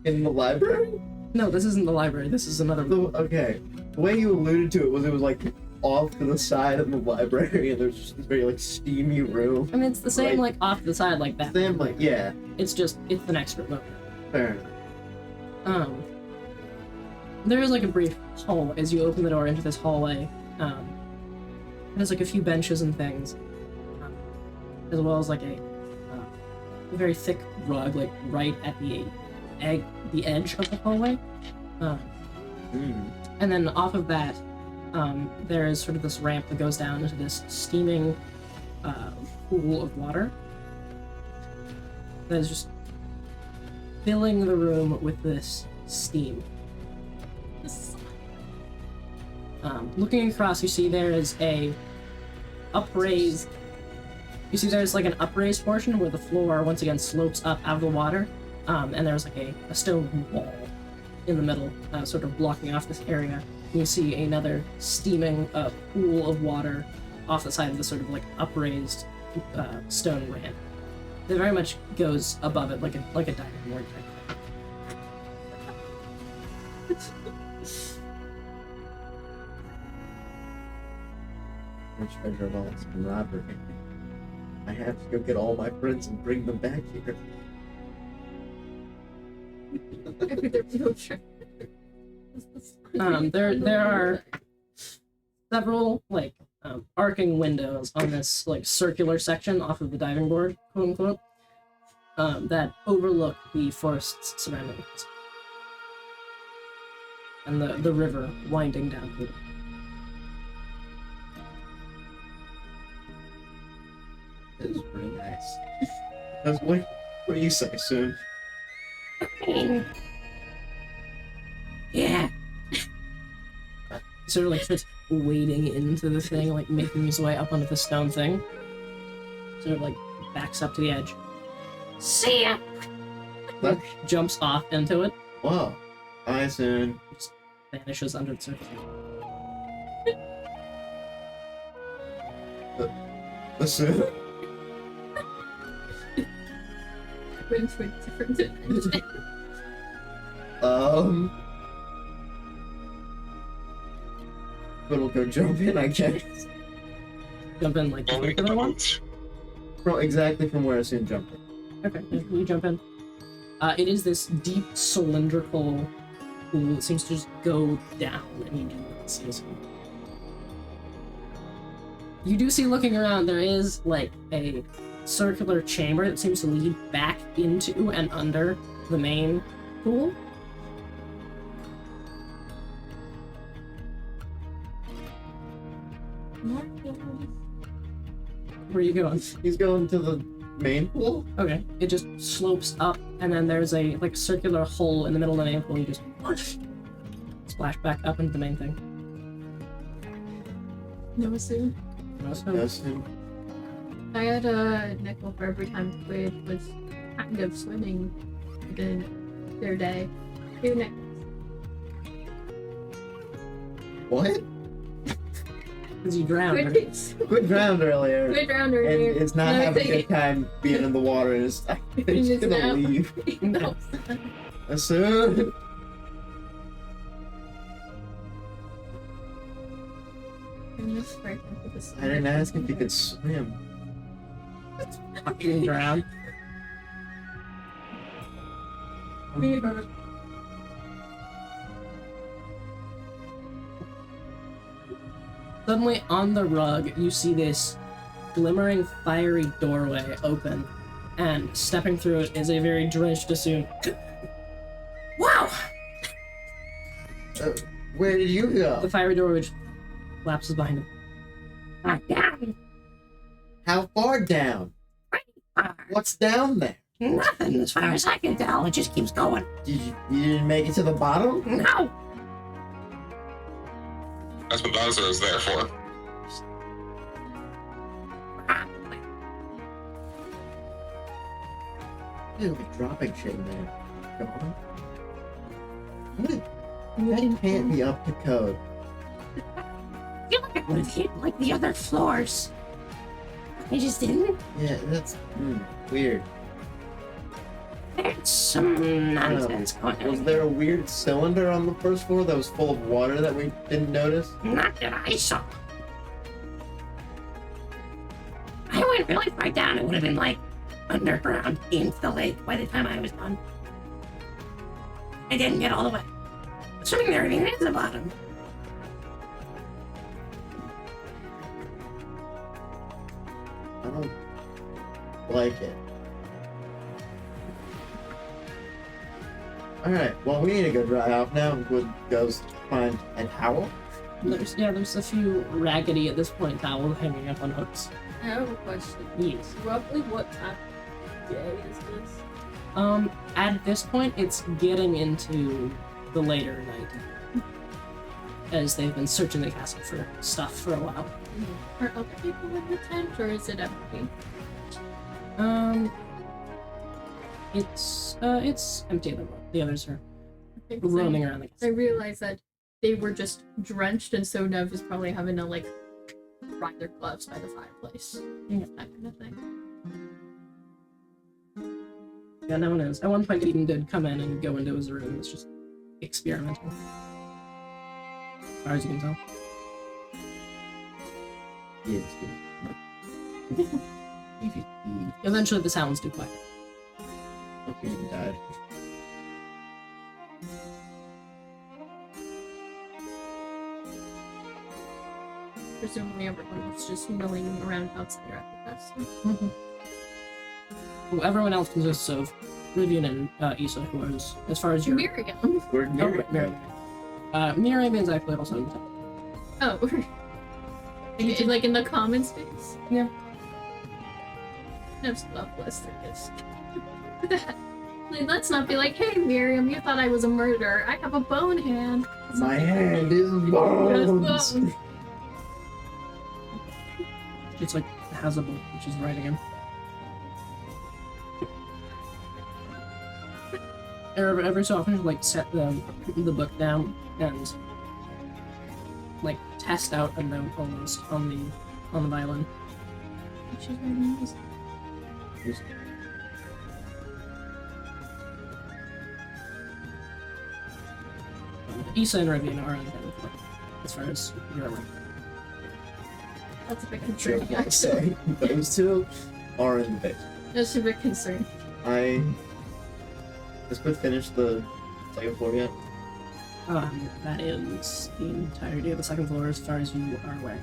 In the library? no, this isn't the library. This is another. Okay. The way you alluded to it was like off to the side of the library, and there's just this very like steamy room. I mean, it's the same like off to the side like that. Same like yeah. It's the next room over. Fair enough. There is like a brief hallway as you open the door into this hallway. There's like a few benches and things, as well as like a very thick rug, like right at the edge of the hallway. And then off of that, there is sort of this ramp that goes down into this steaming pool of water that is just filling the room with this steam. Looking across, you see there is a upraised. You see there's like an upraised portion where the floor once again slopes up out of the water, and there's like a stone wall in the middle, sort of blocking off this area. You see another steaming pool of water off the side of the sort of like upraised stone ramp. It very much goes above it like a diving board type. Much treasure of all this camaraderie. I have to go get all my friends and bring them back here. There are several like arcing windows on this like circular section off of the diving board, quote unquote, that overlook the forests surrounding it and the river winding down through. It is pretty nice. What do you say, Soon? Yeah, Sort of like starts wading into the thing, like making his way up onto the stone thing. Sort of like backs up to the edge. See ya. What? Jumps off into it. Whoa. I soon. Vanishes under the surface. Listen. Went to a different dimension. But we'll go jump in, I guess. Jump in like the Only regular one? From exactly from where I soon jumped in. Okay, you jump in. It is this deep cylindrical pool that seems to just go down, and you do not see this one. You do see, looking around, there is like a circular chamber that seems to lead back into and under the main pool. Where are you going? He's going to the main pool? Okay, it just slopes up, and then there's a like circular hole in the middle of the main pool. You just splash back up into the main thing. No, soon. Yes, him. I had a nickel for every time Quid was kind of swimming within their day. 2 nickels. What? Because you drowned. Right? Quid drowned earlier. Quid drowned And earlier. it's not No, having a thinking- good time being in the water, and it's It's just gonna now. leave. No. As soon. I'm just frightened for this. I didn't ask if he could swim. Fucking drowned. Suddenly, on the rug, you see this glimmering, fiery doorway open, and stepping through it is a very drenched Assume. Wow. Where did you The go? fiery doorway just collapses behind him. Back down. How far down? What's down there? Nothing as far as I can tell. It just keeps going. You didn't make it to the bottom? No. That's what Bowser is there for. Probably. It'll be dropping shit in there. Come on. That can't be up to code. I feel like I would have hit like the other floors. I just didn't. Yeah, that's weird. There's some nonsense going Was on. there a weird cylinder on the first floor that was full of water that we didn't notice? Not that I saw. I went really far down. It would have been like underground into the lake by the time I was done. I didn't get all the way. Assuming there even is a bottom. I don't like it. Alright, well, we need to go dry off now. Wood goes to find a towel. There's a few raggedy at this point towels hanging up on hooks. I have a question. Yes. Roughly what time of day is this? At this point, it's getting into the later night. As they've been searching the castle for stuff for a while. Are other people in the tent, or is it empty? It's empty at the moment. The others are Because roaming around the I castle. realized that they were just drenched, and so Nev is probably having to like dry their gloves by the fireplace. Yeah. That kind of thing. Yeah, no one knows. At one point, Aiden did come in and go into his room. It was just experimental. As far as you can tell. Yes. Eventually, the sounds do quiet. Okay, he died. Presumably everyone was just milling around outside or at the castle. Well, everyone else consists of Rivian and Issa, who is, as far as your... Miriam. We're Oh, near right, Miriam. Miriam is actually also in the temple. Oh. Like in the common space? Yeah. Nev's love list, I guess. Like, let's not be like, hey, Miriam, you thought I was a murderer. I have a bone hand. My hand is Just bones. bones. It's like has a book which is writing in. Every so often, like set the book down and like test out a note almost on the violin. She's writing this. Issa and Ravina are unaccounted for, as far as you're aware. That's a bit Sure, concerning, I actually. say those two are in the base. That's a bit concerning. Let's go finish the second floor yet. That is the entirety of the second floor, as far as you are aware.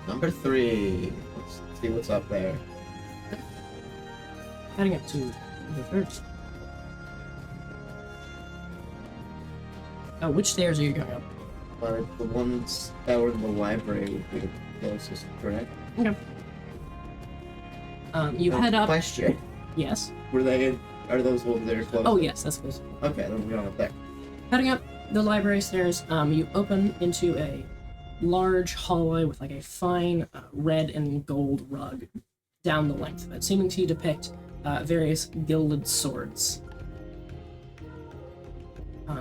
Number 3. Let's see what's up there. Heading up to the third. Oh, which stairs are you going up? The ones that were in the library would be the closest, correct? You head up. Question. Yes. Are those ones that are close? Oh, yes, that's close. Okay, then we're going up there. Heading up the library stairs, you open into a large hallway with like a fine red and gold rug down the length of it, seeming to depict various gilded swords.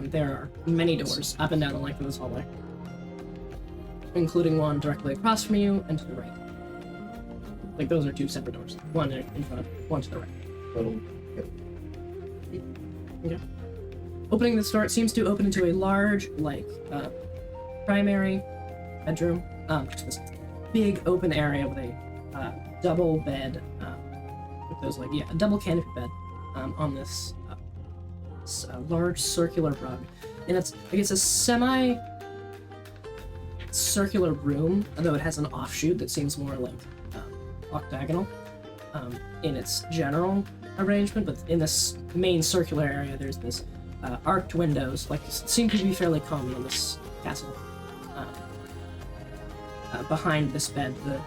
There are many doors up and down the length of this hallway, including one directly across from you and to the right. Like those are two separate doors. One in front, one to the right. Little. Okay. Opening this door, it seems to open into a large, like, primary bedroom. Just this big open area with a double bed, with those, like, a double canopy bed on this large circular rug. And it's a semi-circular room, although it has an offshoot that seems more like octagonal in its general arrangement, but in this main circular area, there's this arched windows, like seem to be fairly common in this castle. Behind this bed, the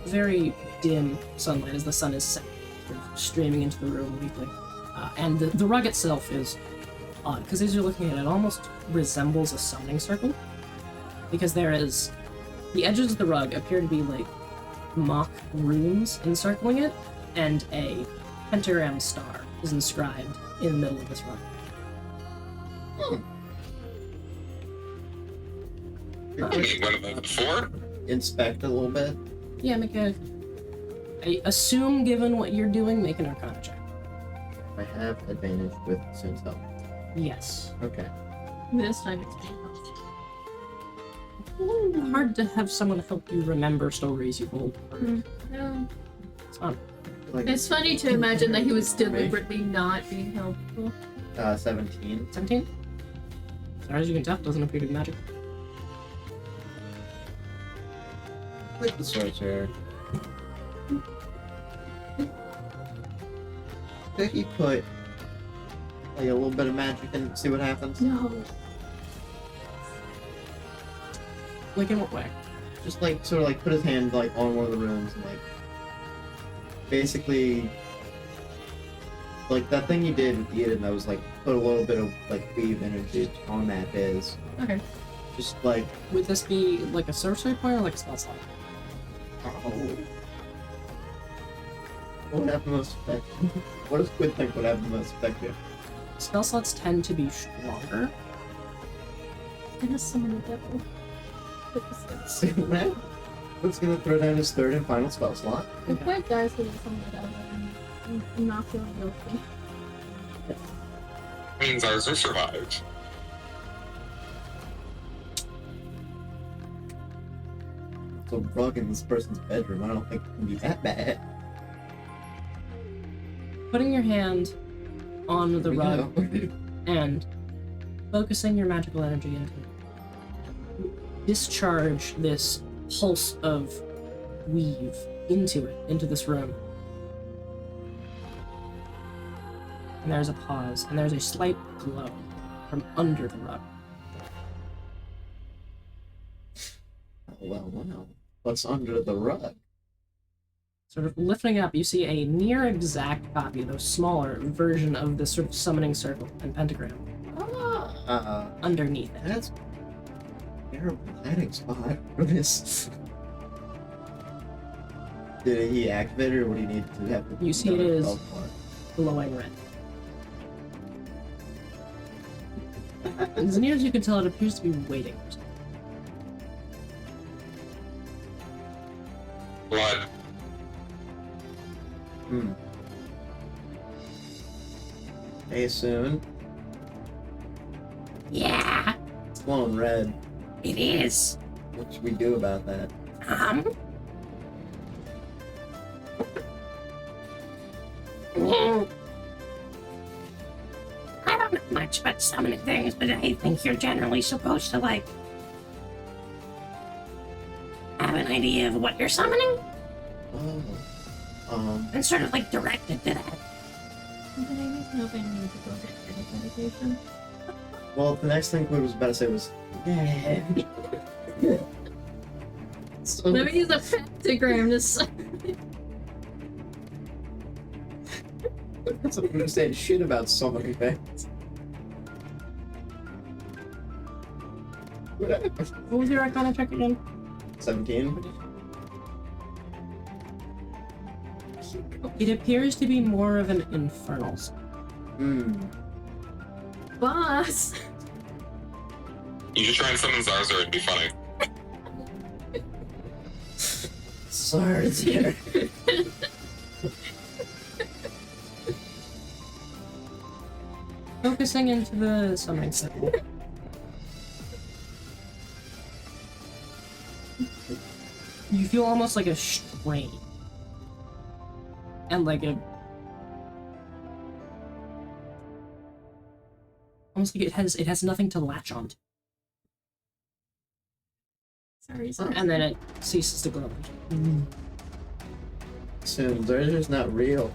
very dim sunlight as the sun is set, sort of streaming into the room weakly. And the rug itself is odd, because as you're looking at it, it almost resembles a summoning circle, because the edges of the rug appear to be like mock runes encircling it, and a pentagram star is inscribed in the middle of this rug. I mean, one of the 4? Inspect a little bit. Yeah, I assume, given what you're doing, make an Arcana check. I have advantage with Sin's help. Yes. Okay. This time it's being helped. Hard to have someone help you remember stories you've told. No. It's fun. Like, It's funny to imagine that he was deliberately not being helpful. 17. 17? As far as you can tell, doesn't appear to be magic. Like the sorcerer. Could he put like a little bit of magic in and see what happens? No. Like in what way? Just like sort of like put his hand like on one of the rooms and like basically like that thing you did with Aiden that was like put a little bit of like weave energy on that biz. Okay. Just like Would this be like a sorcery point or like a spell slot? what would have the most effect? What does Quid think would have the most effect here? Spell slots tend to be stronger. I just summoned the devil. See what happens? What's gonna throw down his third and final spell slot? If Quid dies because of summon the devil, I'm not feeling guilty. Means ours are survived. It's a rug in this person's bedroom. I don't think it can be that bad. Putting your hand on the Here we rug go. and focusing your magical energy into discharge this pulse of weave into this room. And there's a pause, and there's a slight glow from under the rug. Well. What's under the rug? Sort of lifting up, you see a near exact copy, though smaller, version of this sort of summoning circle and pentagram underneath it. That's a terrible hiding spot for this. Did he activate it, or would he need to have to? You see it is glowing red. As near as you can tell, it appears to be waiting for something. Blood. Hey, soon. Yeah, It's glowing red. it is. What should we do about that? Mm, I don't know much about summoning things, but I think you're generally supposed to, like, have an idea of what you're summoning Oh. and sort of, like, direct it to that. Did I need to know if I need to go get any medication? Well, the next thing we was about to say was, yeah. So, Let me use a pentagram to summon. that's what I'm saying shit about so many things. What was your Arcana check again? 17. It appears to be more of an infernal spell. Boss! You should try and summon Zarzar, it'd be funny. Sorry, dear. Focusing into the summoning circle. You feel almost like a strain. And like a... Almost like it has nothing to latch onto. Sorry. And then it ceases to glow. Soon, Zarzar's not real.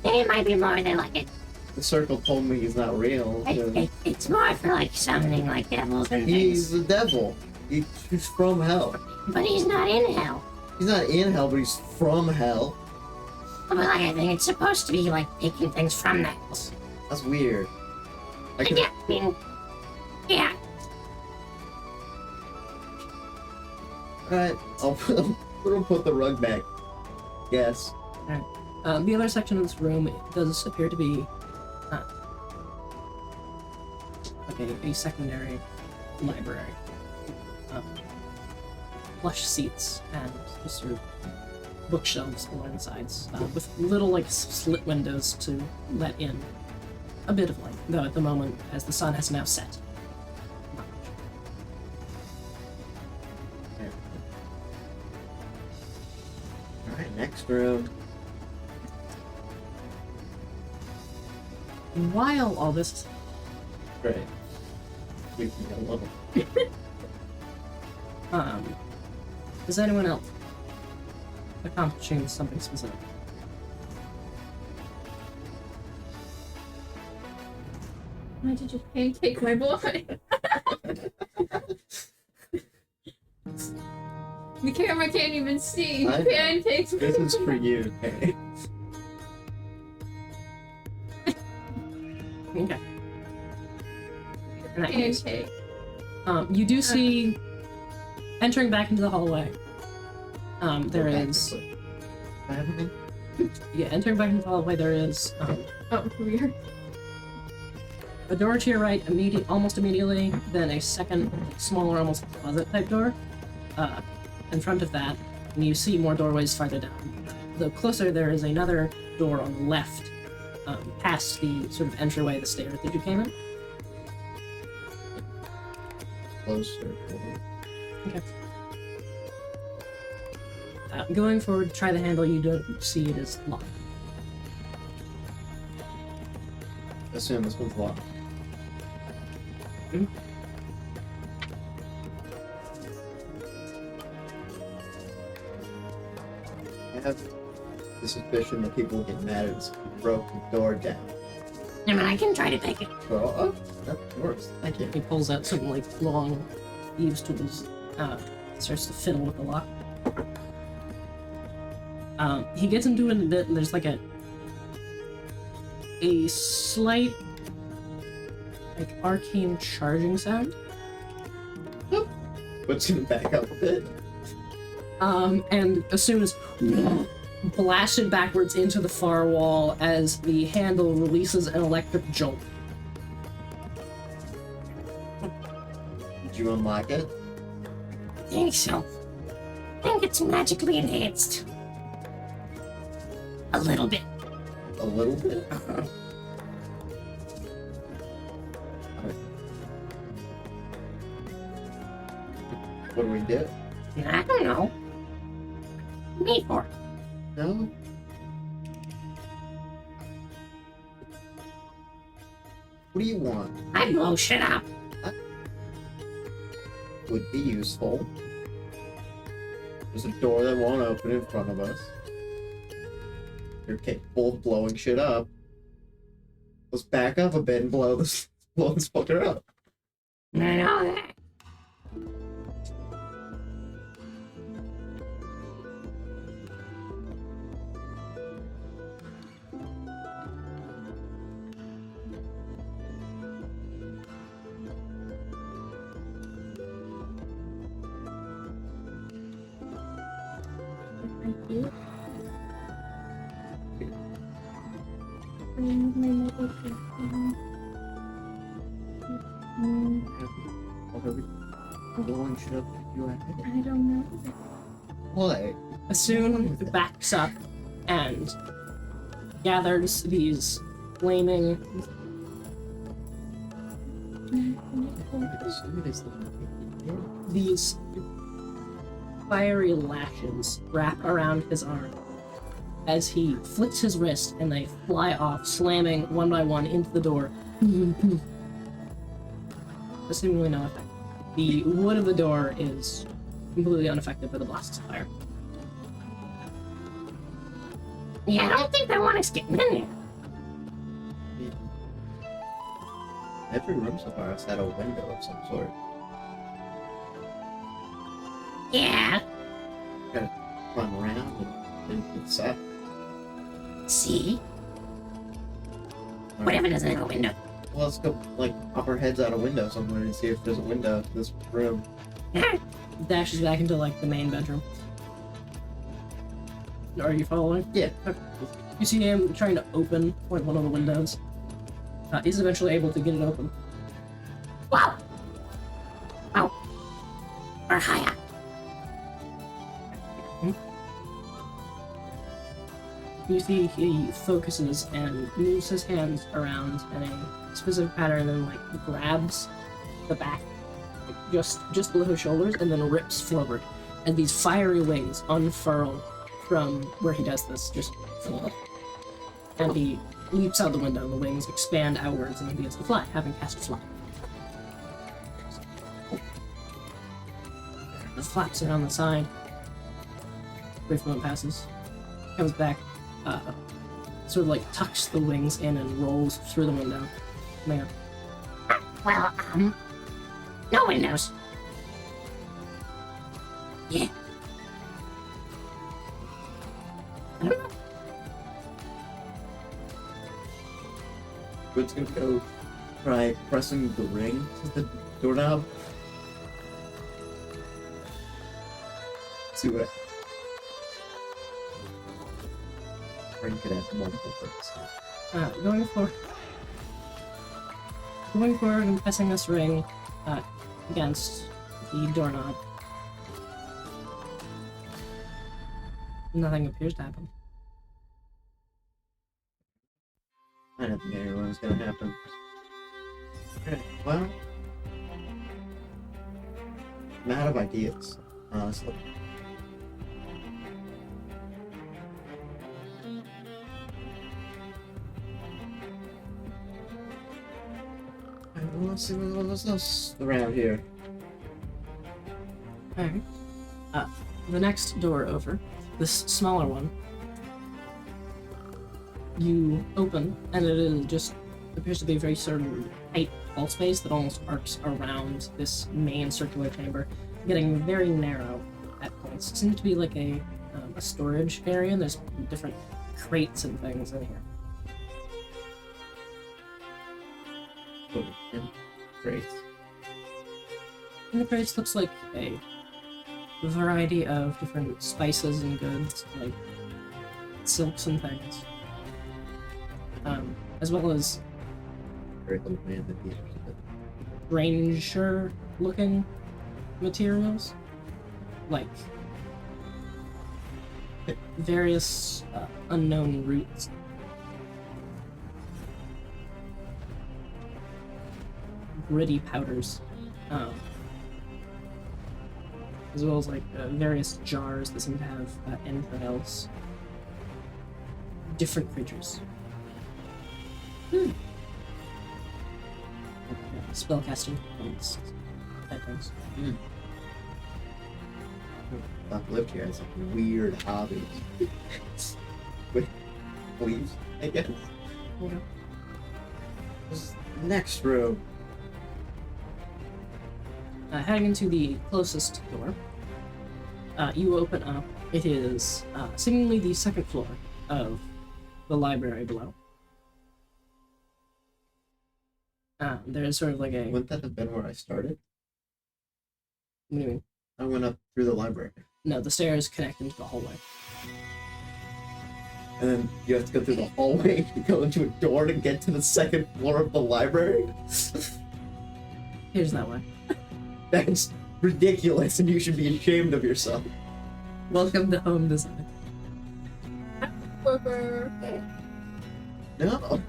It might be more than, like, The circle told me he's not real. So it's more for, like, summoning, like, devils and he's things. the devil. He's from hell. But he's not in hell. He's not in hell, but he's from hell. But, like, I think it's supposed to be, like, taking things from the hells. That's weird. I And could, yeah, I mean, yeah. Alright, we'll put the rug back. Yes. The other section of this room does appear to be like a secondary library. Plush seats and just sort of bookshelves along the sides, with little like slit windows to let in a bit of light. Though at the moment, as the sun has now set. not much. Alright, next room. While all this is Great. Leave me alone. is anyone else accomplishing something specific? Why did you pancake my boy? The camera can't even see. I know. Pancakes. This is for you, okay? Okay. In that case, Pancake. you do see entering back into the hallway. There is entering back into the hallway. There is Oh, weird. a door to your right, almost immediately. Then a second, smaller, almost closet type door. In front of that, and you see more doorways farther down. The closer there is another door on the left, past the sort of entryway, the stairs that you came in. Closer. Okay. Going forward, try the handle. You don't see it as locked. Assume this one's locked. I have the suspicion that people will get mad at us if we broke the door down. I mean, I can try to pick it. Oh, that works. Thank you. He pulls out some like long thieves' tools, Starts to fiddle with the lock. He gets into it a bit, and there's like a slight, like, arcane charging sound. Puts him back up a bit. And as soon as blasted backwards into the far wall as the handle releases an electric jolt. Did you unlock it? I think so. I think it's magically enhanced. A little bit. A little bit? What do we do? I don't know. Me for. No? What do you want? I blow shit up. Would be useful. There's a door that won't open in front of us. You're capable of blowing shit up. Let's back up a bit and blow this fucker up. I know that. Thank you. My notebook is, What are we blowing shit up to you at? I don't know. What? Assume backs up and gathers these flaming these fiery lashes wrap around his arm as he flicks his wrist and they fly off, slamming one by one into the door. Seemingly no effect. The wood of the door is completely unaffected by the blasts of fire. Yeah, I don't think they want us getting in there. Every room so far has had a window of some sort. Yeah. Gotta run around and it's up. See? What if it doesn't have a window? Well, let's go, like, pop our heads out a window somewhere and see if there's a window to this room. Dashes back into, like, the main bedroom. Are you following? Yeah. Okay. You see him trying to open, like, one of the windows. He's eventually able to get it open. Wow. Oh. Or higher. You see he focuses and moves his hands around in a specific pattern and then, like, grabs the back, like, just below his shoulders, and then rips forward. And these fiery wings unfurl from where he does this, just... And he leaps out the window, and the wings expand outwards, and he begins to fly, having cast fly. The flaps around the side. Brief moment passes. Comes back, sort of like tucks the wings in and rolls through the window. Coming up. Well, no windows. Yeah. I don't know. We're gonna go try pressing the ring to the doorknob. See what happens. Ring could have multiple purposes. Going forward and pressing this ring against the doorknob. Nothing appears to happen. I don't think anyone's gonna happen. Okay, well, I'm out of ideas, honestly. Let's see what's else around here. Alright. The next door over, this smaller one, you open, and it is just appears to be a very sort of tight wall space that almost arcs around this main circular chamber. getting very narrow at points. It seems to be like a storage area, and there's different crates and things in here. Great. In the crates looks like a variety of different spices and goods, like silks and things. As well as Very little man that he ranger-looking materials, like various unknown roots. Gritty powders. As well as like various jars that seem to have entrails. Different creatures. Spellcasting points. Type things. I've lived here has like weird hobbies. With leaves, I guess. Okay. This next room. Heading into the closest door, you open up. It is seemingly the second floor of the library below. There's sort of like a... Wouldn't that have been where I started? What do you mean? I went up through the library. No, the stairs connect into the hallway. And then you have to go through the hallway to go into a door to get to the second floor of the library? Here's that way. That's ridiculous and you should be ashamed of yourself. Welcome to home design. No.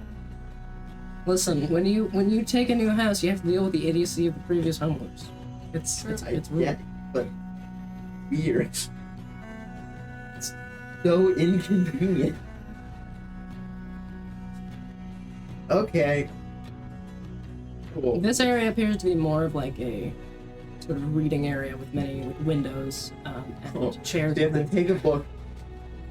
Listen, when you take a new house, you have to deal with the idiocy of the previous homeowners. It's rude. Yeah, but weird. It's so inconvenient. Okay. Cool. This area appears to be more of like a sort of reading area with many windows and chairs. So you have to take a book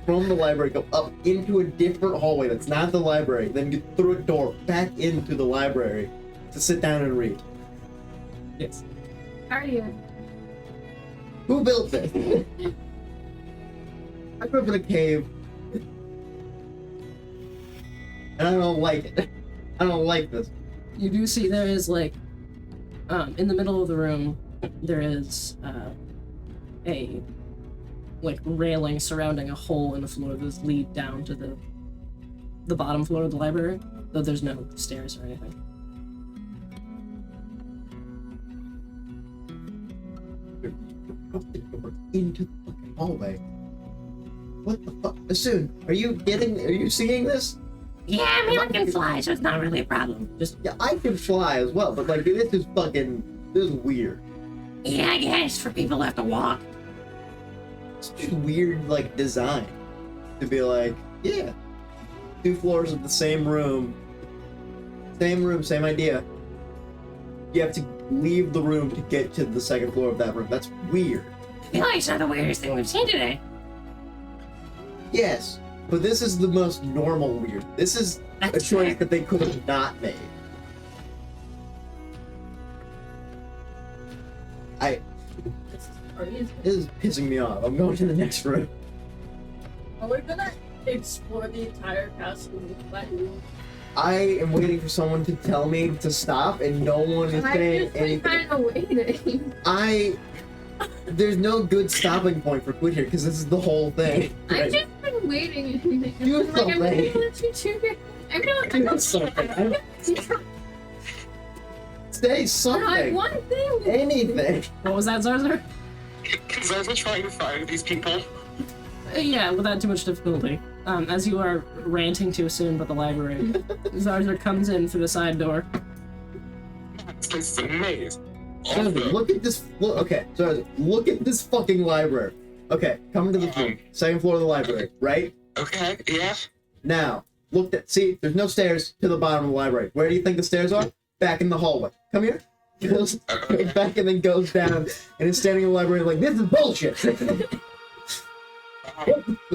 from the library, go up into a different hallway that's not the library, then get through a door back into the library to sit down and read. Yes. How are you? Who built this? I grew up in a cave. And I don't like it. I don't like this. You do see there is like, in the middle of the room, there is a like railing surrounding a hole in the floor that lead down to the bottom floor of the library, though there's no stairs or anything. Into the fucking hallway. What the fuck? Asun, are you seeing this? Yeah, I mean, I can fly, so it's not really a problem. Yeah, I can fly as well, but like this is weird. Yeah, I guess, for people who have to walk. It's just weird, like, design. To be like, yeah, 2 floors of the same room, same idea. You have to leave the room to get to the second floor of that room. That's weird. I feel like it's not the weirdest thing we've seen today. Yes, but this is the most normal weird. This is a That's choice fair. that they could have not made. This is pissing me off. I'm going to the next room. Are we gonna explore the entire castle like I am waiting for someone to tell me to stop, and no one is saying anything. kind of waiting. There's no good stopping point for quit here, because this is the whole thing. I've Right? just been waiting. Do Like, I'm something. gonna let you do it. I'm Do not something. Say something. one thing. Anything. What was that, Zarzar? Because I was trying to find these people. Yeah, without too much difficulty. As you are ranting to Asun about the library, Zarzar comes in through the side door. This place is a maze. Seriously, look at this. Look at this fucking library. Okay, come into the room. Second floor of the library, right? Okay, yeah. Now, see, there's no stairs to the bottom of the library. Where do you think the stairs are? Back in the hallway. Come here. Goes back and then goes down and is standing in the library like, this is bullshit.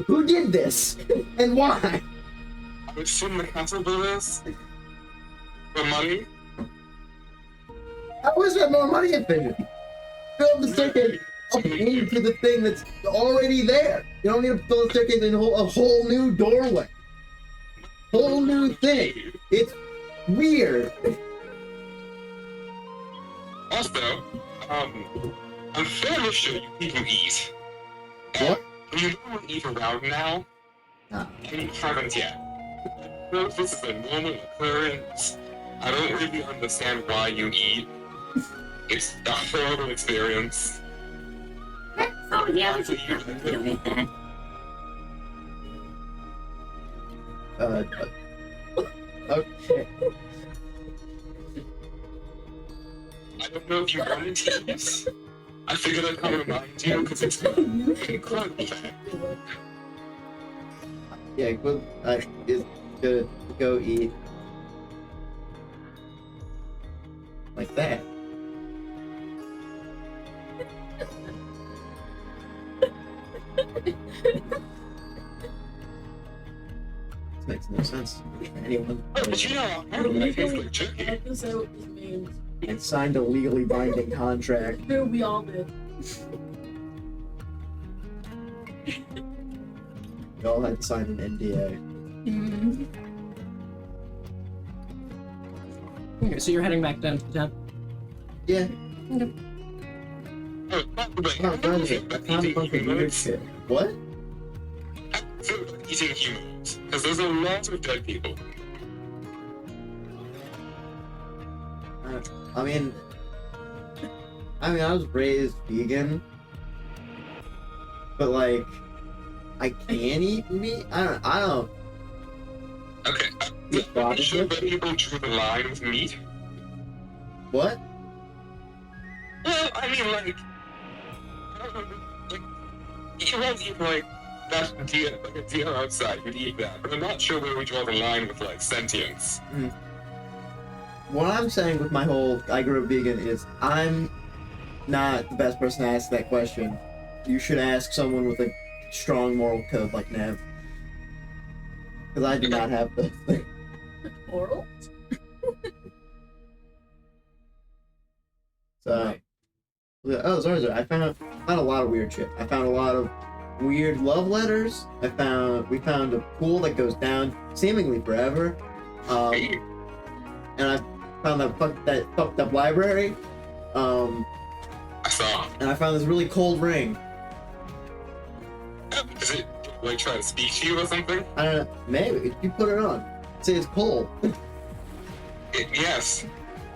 Who did this? And why? I would assume the castle builders. For money. How is that more money efficient? build the staircase up into the thing that's already there. You don't need to build a staircase in a whole new doorway. Whole new thing. It's weird. Also, I'm fairly sure you people eat. What? You don't eat around now, Nah. and you haven't yet. So if this is a normal occurrence, I don't really understand why you eat. It's a horrible experience. So yeah, we should definitely do with that. Okay. I don't know if you wanted to eat. I figured I'd come remind you because it's incredible. Yeah, good. Is good to go eat like that. This makes no sense to anyone. Oh, but you know, I don't like things like chicken. I can say what this means. And signed a legally binding contract. Dude, we all did. We all had to sign an NDA. Okay, so you're heading back down to the town. Yeah. Oh, by the way, Oh, I don't I think found a bunch of weird shit. What? eating humans, because there's a lot of dead people. I mean, I was raised vegan, but like, I can eat meat. I don't. Okay, It's I'm body sure that shit. people drew the line with meat. What? Well, I mean, like, I don't know, like, you won't eat, like, that deer, like a deer outside, you'd eat that, but I'm not sure where we draw the line with, like, sentience. What I'm saying with my whole I grew up vegan is I'm not the best person to ask that question. You should ask someone with a strong moral code like Nev. Because I do not have those things. Oral? So, oh, sorry. I found a lot of weird shit. I found a lot of weird love letters. We found a pool that goes down seemingly forever. And I found that fucked up library. I saw. And I found this really cold ring. Does it, like, try to speak to you or something? I don't know. Maybe you put it on. Say it's cold. Yes.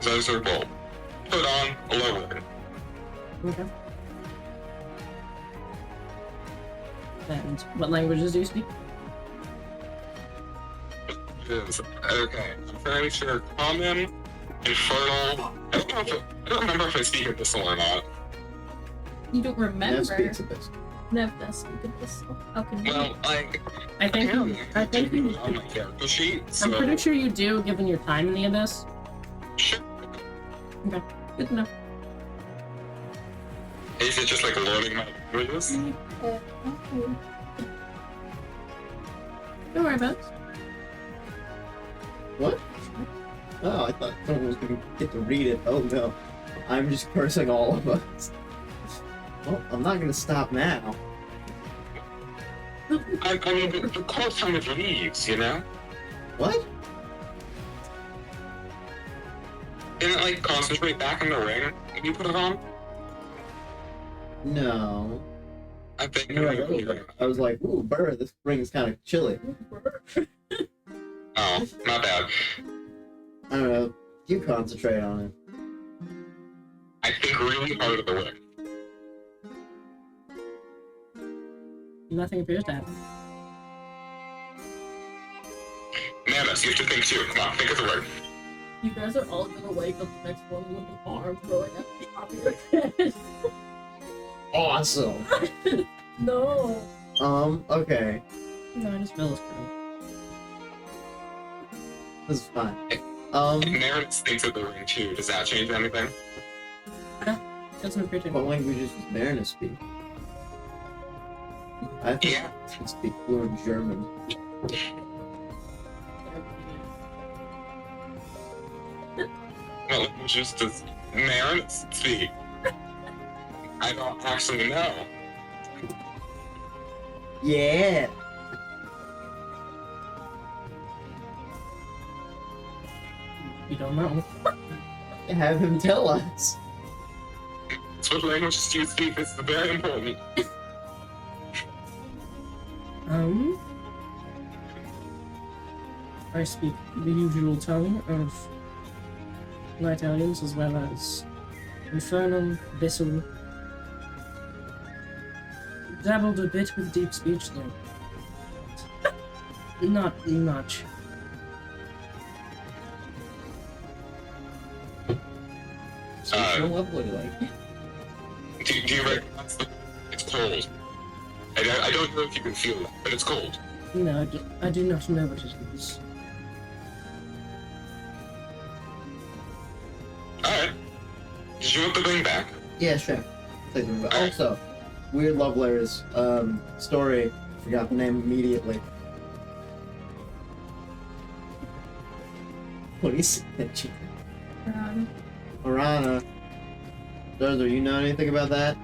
Those are bold. Put on a lower. Okay. And what languages do you speak? Is okay. I'm fairly sure common, infernal. I don't remember if I speak abyssal or not. You don't remember. Nev speaks of this. Nev does speak of this. How can you? Well, like, I think you, on my character sheet. So I'm pretty sure you do, given your time in the Abyss. Sure. Okay, good to know. Is it just like learning my languages? Don't worry about it. What? Oh, I thought someone was gonna get to read it. Oh no. I'm just cursing all of us. Well, I'm not gonna stop now. I mean, the course kind of leaves, you know? What? Didn't it, like, concentrate back in the ring when you put it on? No. I think You're right. I was like, ooh, burr, this ring is kind of chilly. Oh, not bad. I don't know. You concentrate on it. I think really hard at the work. Nothing appears to happen. Nanas, you have to think too. Come on, think of the word. You guys are all gonna wake up the next morning with an arm growing at the top of your head. Awesome. No. Okay. No, I just feel this girl. This is fine. Marinus thinks of the ring too. Does that change anything? Doesn't appear to. What languages does Marinus speak? I think Yeah. he can speak fluent German. What languages does Marinus speak? I don't actually know. Yeah. You don't know. Have him tell us. It's what languages do you speak? It's very important. I speak the usual tongue of Night Aliens as well as Infernal, Abyssal. Dabbled a bit with deep speech though. Not much. So what level are you like? Do you recognize that it's cold? I don't know if you can feel that, but it's cold. No, I do not know what it is. Alright. Did you want the ring back? Yeah, sure. But also, Weird Love Letters, story, forgot the name immediately. What do you say? Marana. Zozo, you know anything about that?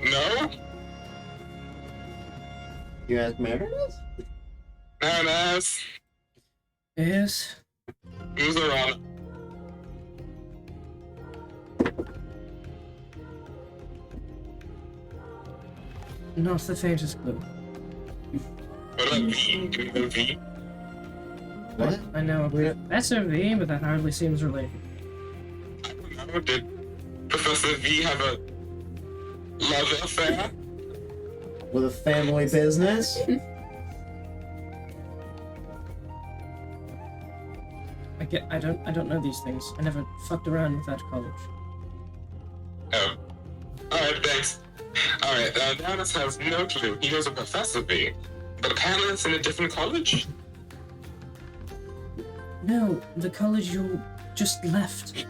No? You asked Meredith? Ananas. Yes. Who's around? Not the faintest clue. What about V? Give me the V. What? I know that's a V, but that hardly seems related. I don't know. Did Professor V have a love affair? With a family business? I don't know these things. I never fucked around with that college. Oh. Alright, thanks. Alright, Dennis has no clue. He knows a Professor V, but apparently it's in a different college? No, the college you just left.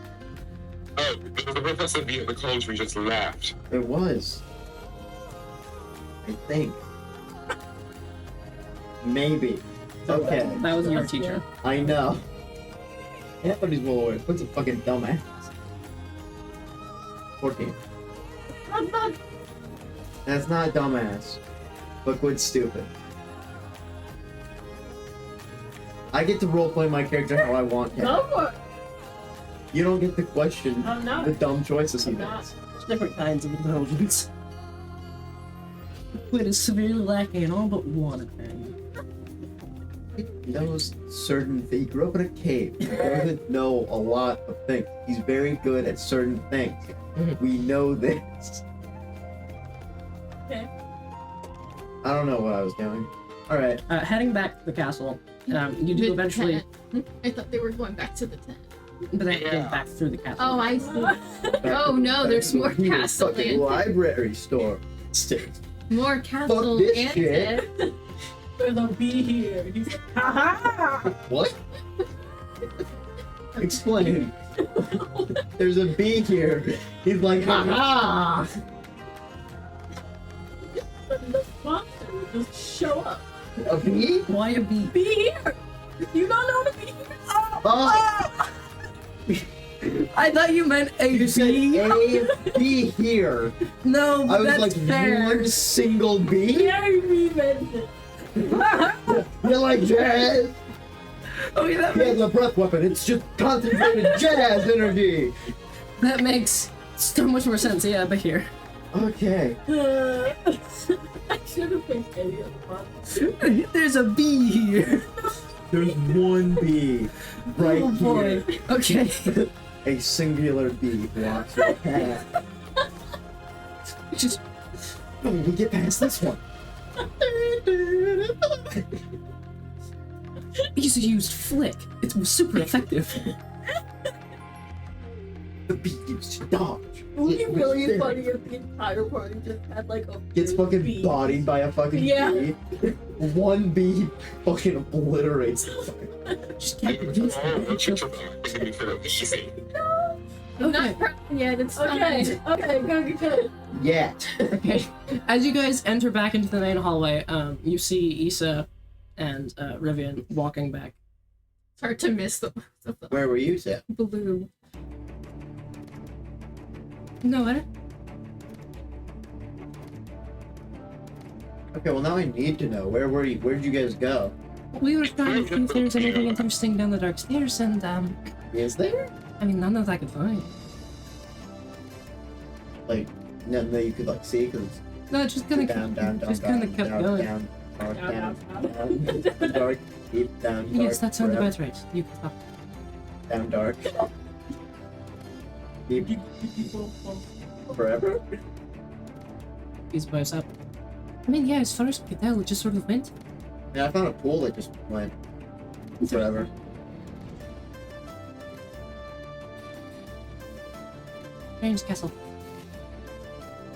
Oh, there was a Professor V at the college we just left. It was. I think. Maybe. Okay. That was your teacher. I know. Anthony's Woolworth. What's a fucking dumbass? 14. That's not dumbass, but good stupid. I get to roleplay my character how I want to. Go for it. You don't get to question I'm not. the dumb choices he I'm not. makes. There's different kinds of intelligence. Quid is severely lacking in all but one, apparently. He knows certain things. He grew up in a cave. He doesn't know a lot of things. He's very good at certain things. We know this. Okay. I don't know what I was doing. Alright. Heading back to the castle, you do With eventually, tent. I thought they were going back to the tent. but then Yeah. get back through the castle. Oh, I see. Back Oh to- no, back there's to more the castle fucking and library store. Stick. more castle this and shit. tent. There's a bee here. He's like, ha ha! What? Explain. There's a bee here. He's like, ha ha! But the monster will just show up. A bee? Why a bee? Be here! You don't know the bee here? Oh! I thought you meant a You said bee. a bee here. No, I was that's like, fair. one single bee? Gary reinvented it. You're like jazz. Okay, that He has a breath weapon. It's just concentrated jazz energy. makes so much more sense. Yeah, but here. Okay. I should have picked any of the monsters. There's a bee here. There's one bee right Oh boy. here. Okay. A singular bee walks right past. Just Oh, we get past this one. he's used flick. It's super effective. The bee used to dodge. It would be It was really there. funny if the entire party just had like a Gets big fucking bee. bodied by a fucking Yeah. bee. One bee fucking obliterates the fucking. Just I get don't know. Don't you trouble. It's gonna be fairly easy. I'm Okay. not pregnant yet. It's Okay, fine. okay, good. Yet. Okay. As you guys enter back into the main hallway, you see Issa and Rivian walking back. It's hard to miss the Where were you, Seth? blue. No, what? Okay, well now I need to know. Where were you? Where did you guys go? We were trying to see if there's anything interesting down the dark stairs, and Is there? I mean, none that I could find. Like, nothing that you could like see because No, it just kind of just kind of kept going. down, dark, down, dark, deep, down, dark. Yes, that sounds forever, about right. You can stop. Down, dark. Deep, forever. He's bows up. I mean, yeah, as far as we could tell, it just sort of went. Yeah, I found a pool that just went forever. Strange castle.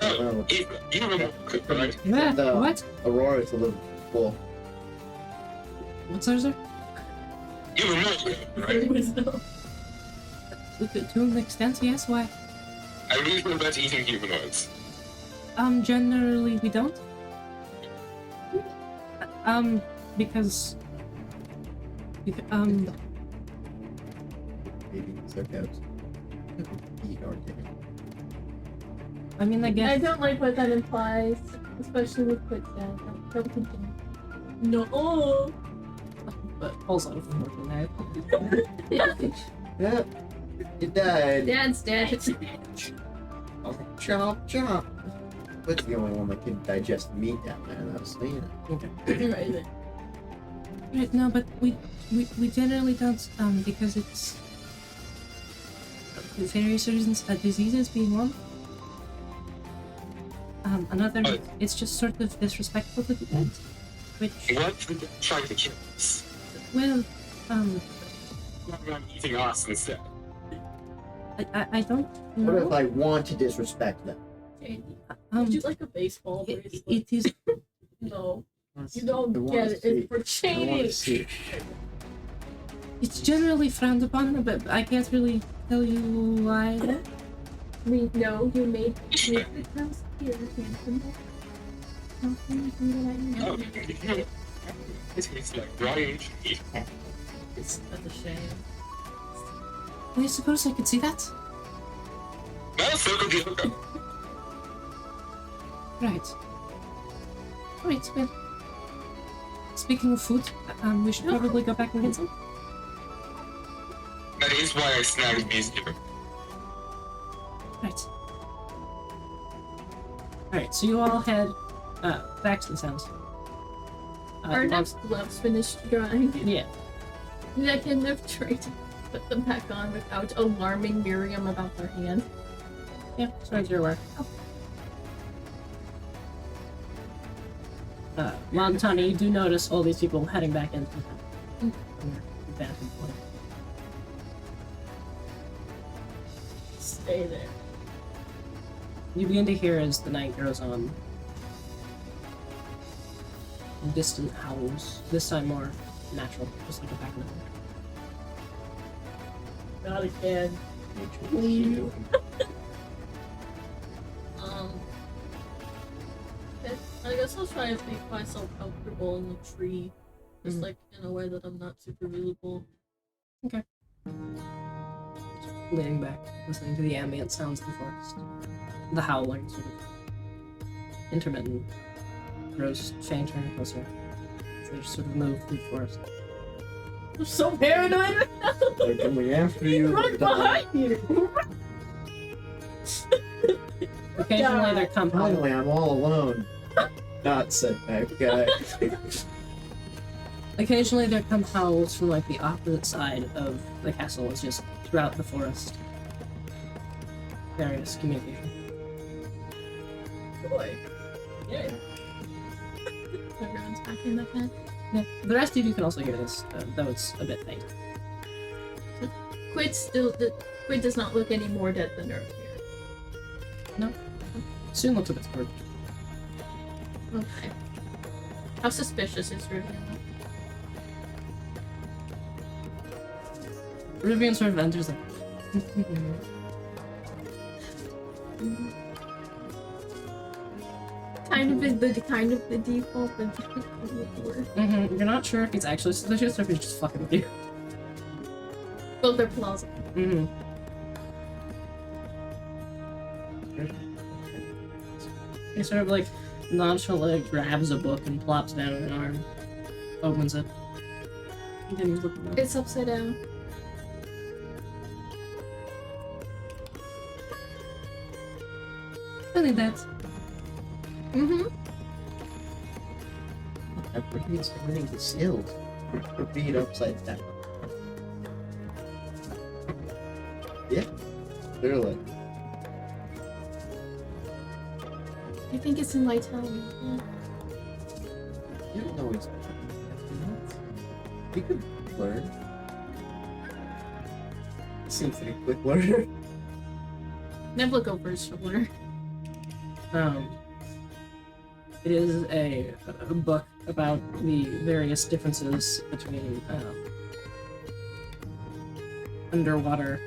Oh, You remember, right? Yeah, The- what? Aurora's a little pool. What's ours there? You remember, right? To an extent, yes. Why? I read about eating humanoids. Generally we don't. Because... Maybe circos. Eat or take it. I mean, I I guess... don't like what that implies, especially with quicksand. Don't continue. No. But pulls out a fork now. Yeah, it died. Dad's dead. Chomp, chomp. What's the only one that can digest meat down there? That was saying it. You're right there. Right, no, but we generally don't, because it's... For various reasons, diseases being one. Another, Oh. it's just sort of disrespectful to the dead. Which, What if we try to kill us? well, I'm eating us instead. I don't know. What if I want to disrespect them? Would you like a baseball it, bracelet? it is, No. Let's- You I don't wanna get it. see. It's for I want Cheney. to see. it's generally frowned upon, but I can't really tell you why. We know you made the house here, handsome. Nothing that I Oh, know. it tastes like dry meat. That's a shame. I suppose I could see that. No, so could you. Right. Right, well. Speaking of food, we should probably go back and get some. That is why I snagged these here. Right. Alright, so you all head back to the sounds. Our Mom- gloves finished drying. Yeah. I can have tried to put them back on without alarming Miriam about their hand. Yeah, so as you're aware. Montani, you do notice all these people heading back into the town. Vantage point. Stay there. You begin to hear as the night goes on distant howls, this time more natural, just like a back in the Not again. Please. I guess I'll try and make myself comfortable in the tree. Just like in a way that I'm not super visible. leaning back, listening to the ambient sounds of the forest. The howling sort of intermittent grows fainter and closer. They just sort of move through the forest. I'm so paranoid. They're coming after you. Run behind you. Occasionally there come Finally, I'm all alone. Not said that guy. Occasionally there come howls from like the opposite side of the castle. It's just throughout the forest. Various communication. Boy. Yeah. Everyone's back in the pen. Yeah. The rest of you can also hear this, though it's a bit faint. Quid does not look any more dead than Earth here. Soon looks a bit scared. Okay. How suspicious is Rivian? Rivian sort of enters like Kind of the default, but You're not sure if he's actually suspicious or if he's just fucking with you. both are plausible. He sort of like nonchalantly grabs a book and plops down on an arm, opens it, continues looking up. It's upside down. I think that. Mm-hmm. Everything's the skills. Read upside down. Yeah, clearly. I think it's in Lightown. You don't know he's. He could learn. Seems like a quick learner. Never look over his shoulder. It is a book about the various differences between underwater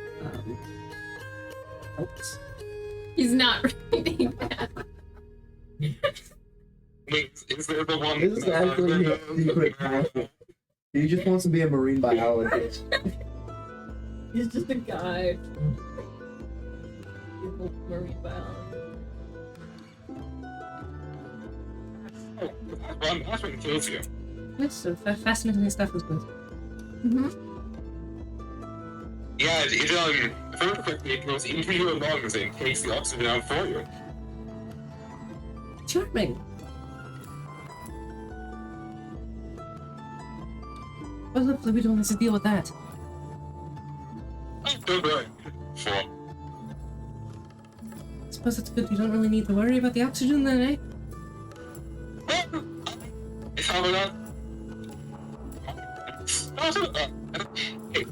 helps. He's not reading that. Wait, is there the one? This is actually his secret passion. He just wants to be a marine biologist. He's just a guy. Marine biology. Well, that's what kills you. Yes, so fascinating stuff is good. Mm-hmm. Yeah, if I remember correctly, it goes into your lungs and takes the oxygen out for you. Charming. Well, hopefully we don't have to deal with that. Oh, don't worry. Sure. I suppose it's good we don't really need to worry about the oxygen then, eh? It's how about hey.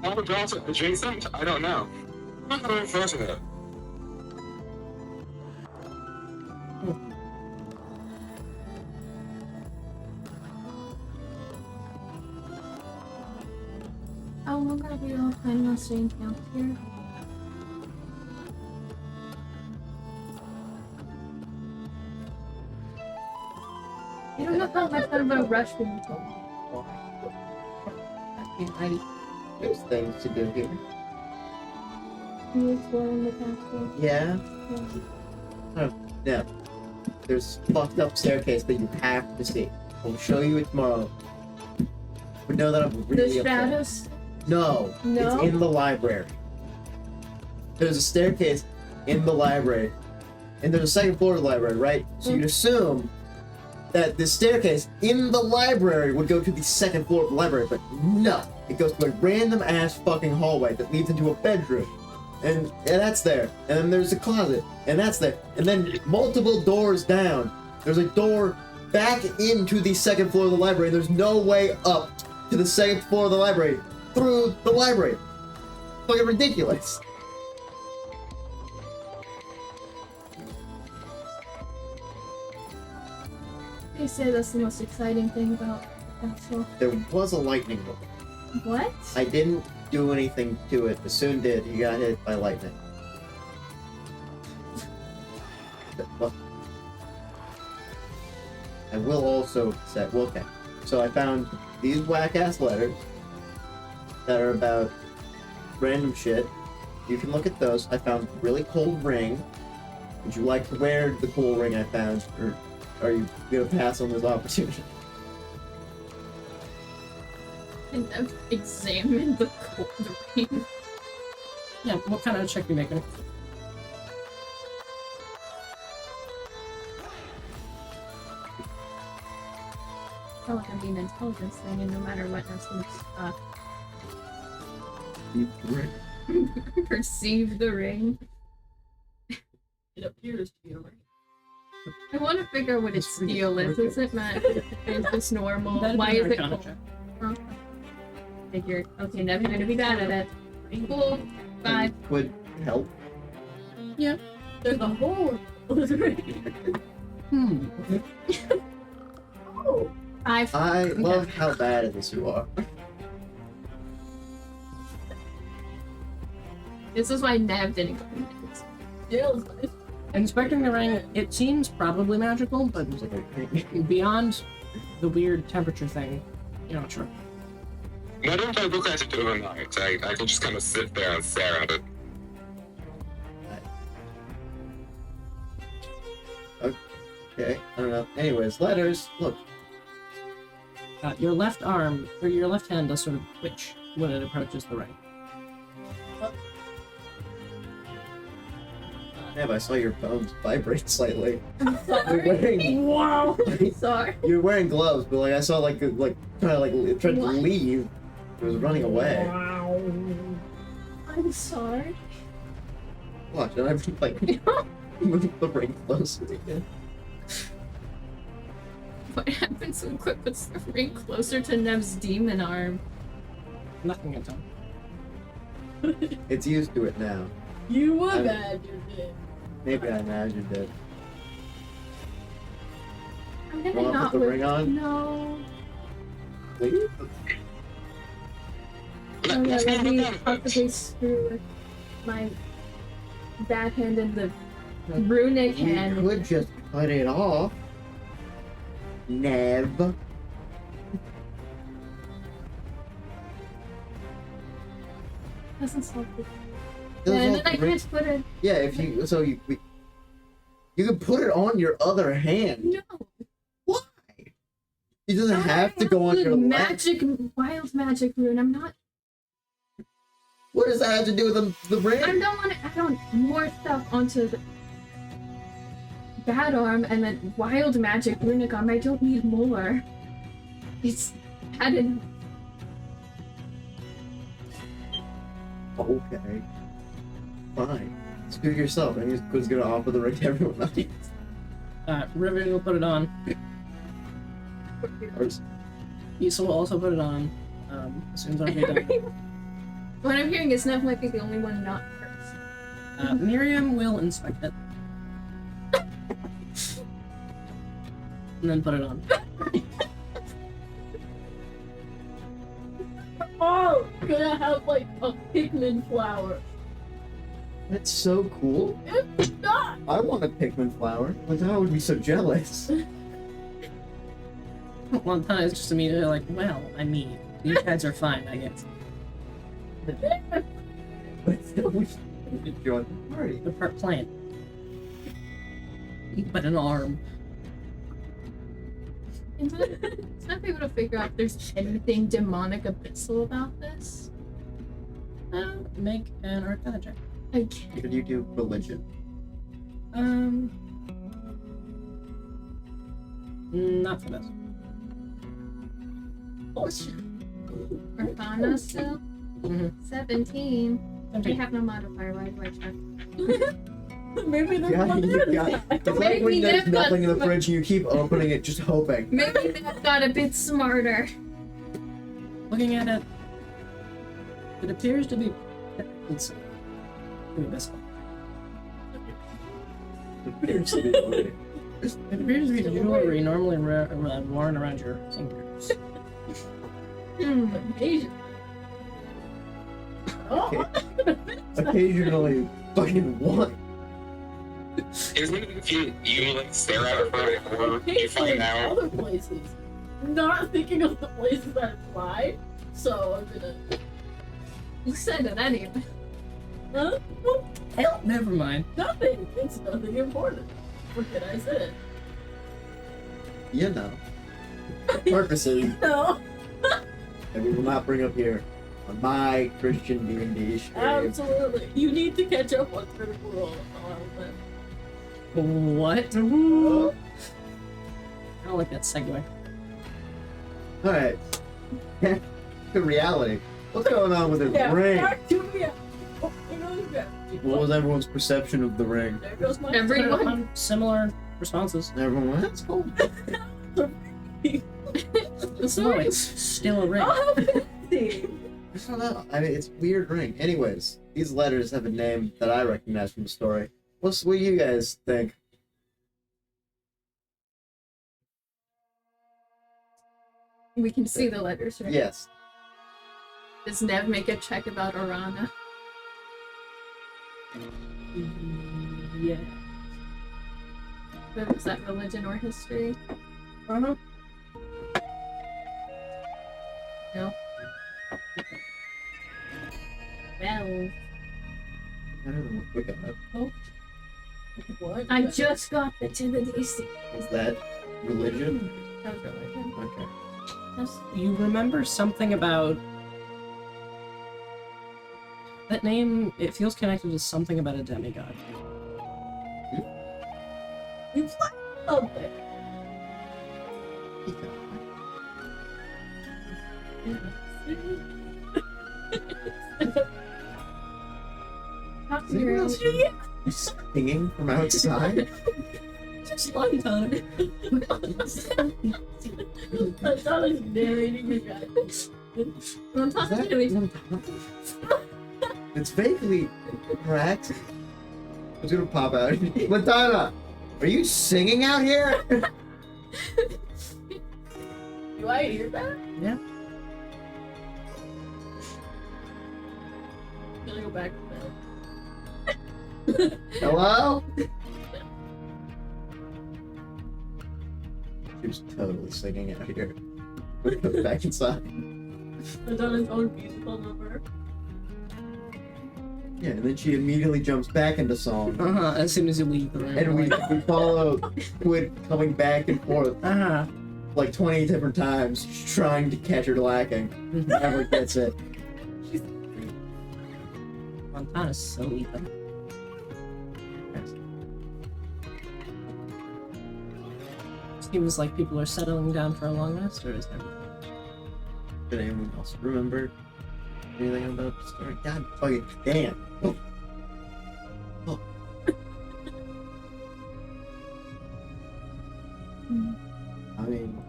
Overgrown adjacent? I don't know. I'm not very close to that. How long are we all planning on staying camped here? I don't know how much of a rush we need to. There's things to do here. Can you explore in the castle? Yeah. Yeah. There's a fucked up staircase that you have to see. I'll show you it tomorrow. But know that I'm really The upset. shadows? No, No? it's in the library. There's a staircase in the library, and there's a second floor of the library, right? So you'd assume that the staircase in the library would go to the second floor of the library, but no. It goes to a random ass fucking hallway that leads into a bedroom. And that's there. And then there's a closet, and that's there. And then multiple doors down, there's a door back into the second floor of the library, and there's no way up to the second floor of the library through the library. Fucking ridiculous. They say that's the most exciting thing about the castle. There was a lightning bolt. What? I didn't do anything to it, but soon did. He got hit by lightning. Well, I will also say, well, okay. So I found these whack-ass letters that are about random shit. You can look at those. I found a really cool ring. Would you like to wear the cool ring I found, or are you gonna pass on this opportunity? And I've examined the ring. Yeah, what kind of check are you making? Oh, it can be an intelligence thing, and no matter what, that's perceive the ring. It appears to be a ring. I want to figure out what its deal is. Is it not? Is this normal? That'd Why be is an it Arcana cool? check. Huh? Figured. Okay, never gonna be bad at it. Cool. 5. Would help. Yeah. There's a hole in the ring. Oh! 5. I love how bad at this you are. This is why Nev didn't go in it. Jail's nice. Inspecting the ring, it seems probably magical, but beyond the weird temperature thing, you're not sure. Why don't I look at it overnight? I can just kind of sit there and stare at it. I don't know. Anyways, letters. Look. Your left arm, or your left hand does sort of twitch when it approaches the ring. Neb, I saw your bones vibrate slightly. I'm You're sorry. wearing, Wow. Sorry. you're wearing gloves, but like I saw like trying to it tried to What? leave. It was running away. Wow. I'm sorry. Watch, and I like move the ring closer again. What happens when Quick puts the ring closer to Nev's demon arm? Nothing gets done. It's used to it now. You I'm- imagined it. Maybe I imagined it. I'm gonna Wanna not put the with- ring on? No. Please? Oh yeah, let me possibly screw my bad hand in the runic You hand. could just cut it off. Neb. Doesn't solve it. Those And all then I rings- can't put it. Yeah, if you you could put it on your other hand. No. Why? It doesn't have to go on the your left. magic, wild magic rune. I'm not. What does that have to do with the I ring? don't want to add on more stuff onto the bad arm and then wild magic runic arm. I don't need more. It's bad enough. Okay. Fine. Just do it yourself. And he's gonna offer the ring to everyone else. Riven will put it on. Or- Issa will also put it on. As soon as I'm done. What I'm hearing is Nev might be the only one not first. Miriam will inspect it. And then put it on. Oh, gonna have like a Pikmin flower. That's so cool. It's not. I want a Pikmin flower. Montana would be so jealous. Montana is just immediately like, well, I mean, these guys are fine, I guess. But still, we should join the party. The part plant. But an arm. It's not able to figure out if there's anything demonic abyssal about this. Make an arcana check. I can't. Could you do religion? Not for this. Arcana still? Mhm. 17. They 17. have no modifier, why do I check? Maybe there's Yeah, one you there. got, it's like Maybe when there's they've got nothing in the some- fridge and you keep opening it just hoping. Maybe that got a bit smarter. Looking at it, it appears to be. It's. Abyssal. It appears to be jewelry normally worn around your fingers. Asian. Oh, Occasionally, fucking what? Isn't it if you like stare at it for it, or you find out? other places. Not thinking of the places that apply. So I'm gonna. You said it anyway. Huh? Hell, never mind. Nothing. It's nothing important. What can I say? You know. Purposely, No. that we will not bring up here on my Christian D&D stream. Absolutely. You need to catch up on Critical Role. What? I don't like that segue. Alright. The reality. What's going on with this Yeah, ring? back to me. Oh, there goes that. What was everyone's perception of the ring? There goes my Everyone. Similar responses. Everyone went, that's cool. No, it's still a ring. Oh, fancy. I don't know. I mean, it's a weird ring. Anyways, these letters have a name that I recognize from the story. What do you guys think? We can see the letters, right? Yes. Does Nev make a check about Orana? Yeah. Was that religion or history? Uh-huh. No. Well, Better than what we got. What? I just got the to the DC. Is that religion? That was religion. Okay. You remember something about that name? It feels connected to something about a demigod. You fly up there. Talk Is to anyone your else singing from outside? Just one time. I thought I was narrating the guy. I'm Is talking that to each It's vaguely correct. It's gonna pop out. Madonna, are you singing out here? Do I hear that? Yeah. I'm gonna go back to Hello? She was totally singing out here. Go back inside. bed. Madonna's own musical number. Yeah, and then she immediately jumps back into song. As soon as you leave the room. And we follow Quid coming back and forth like 20 different times, trying to catch her lacking. Never gets it. Montana's so evil. Seems like people are settling down for a long rest, or is there? Did anyone else remember anything about the story? God fucking damn. Oh. Oh. I mean,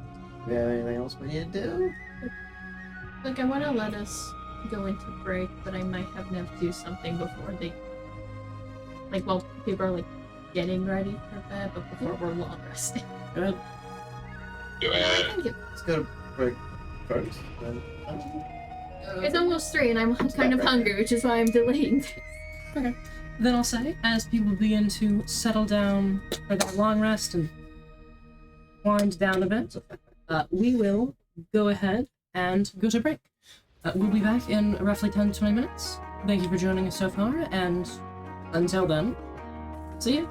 we have anything else we need to do? Like, I want to let us go into break, but I might have them do something before they. Like, well, people are, like, getting ready for bed, but before we're long resting. Good. Do I it. can get. Let's go to break first. Then. It's almost 3 and I'm kind of right. hungry, which is why I'm delaying this. Then I'll say, as people begin to settle down for their long rest and wind down a bit, we will go ahead and go to break. We'll be back in roughly 10 to 20 minutes. Thank you for joining us so far, and until then, see you.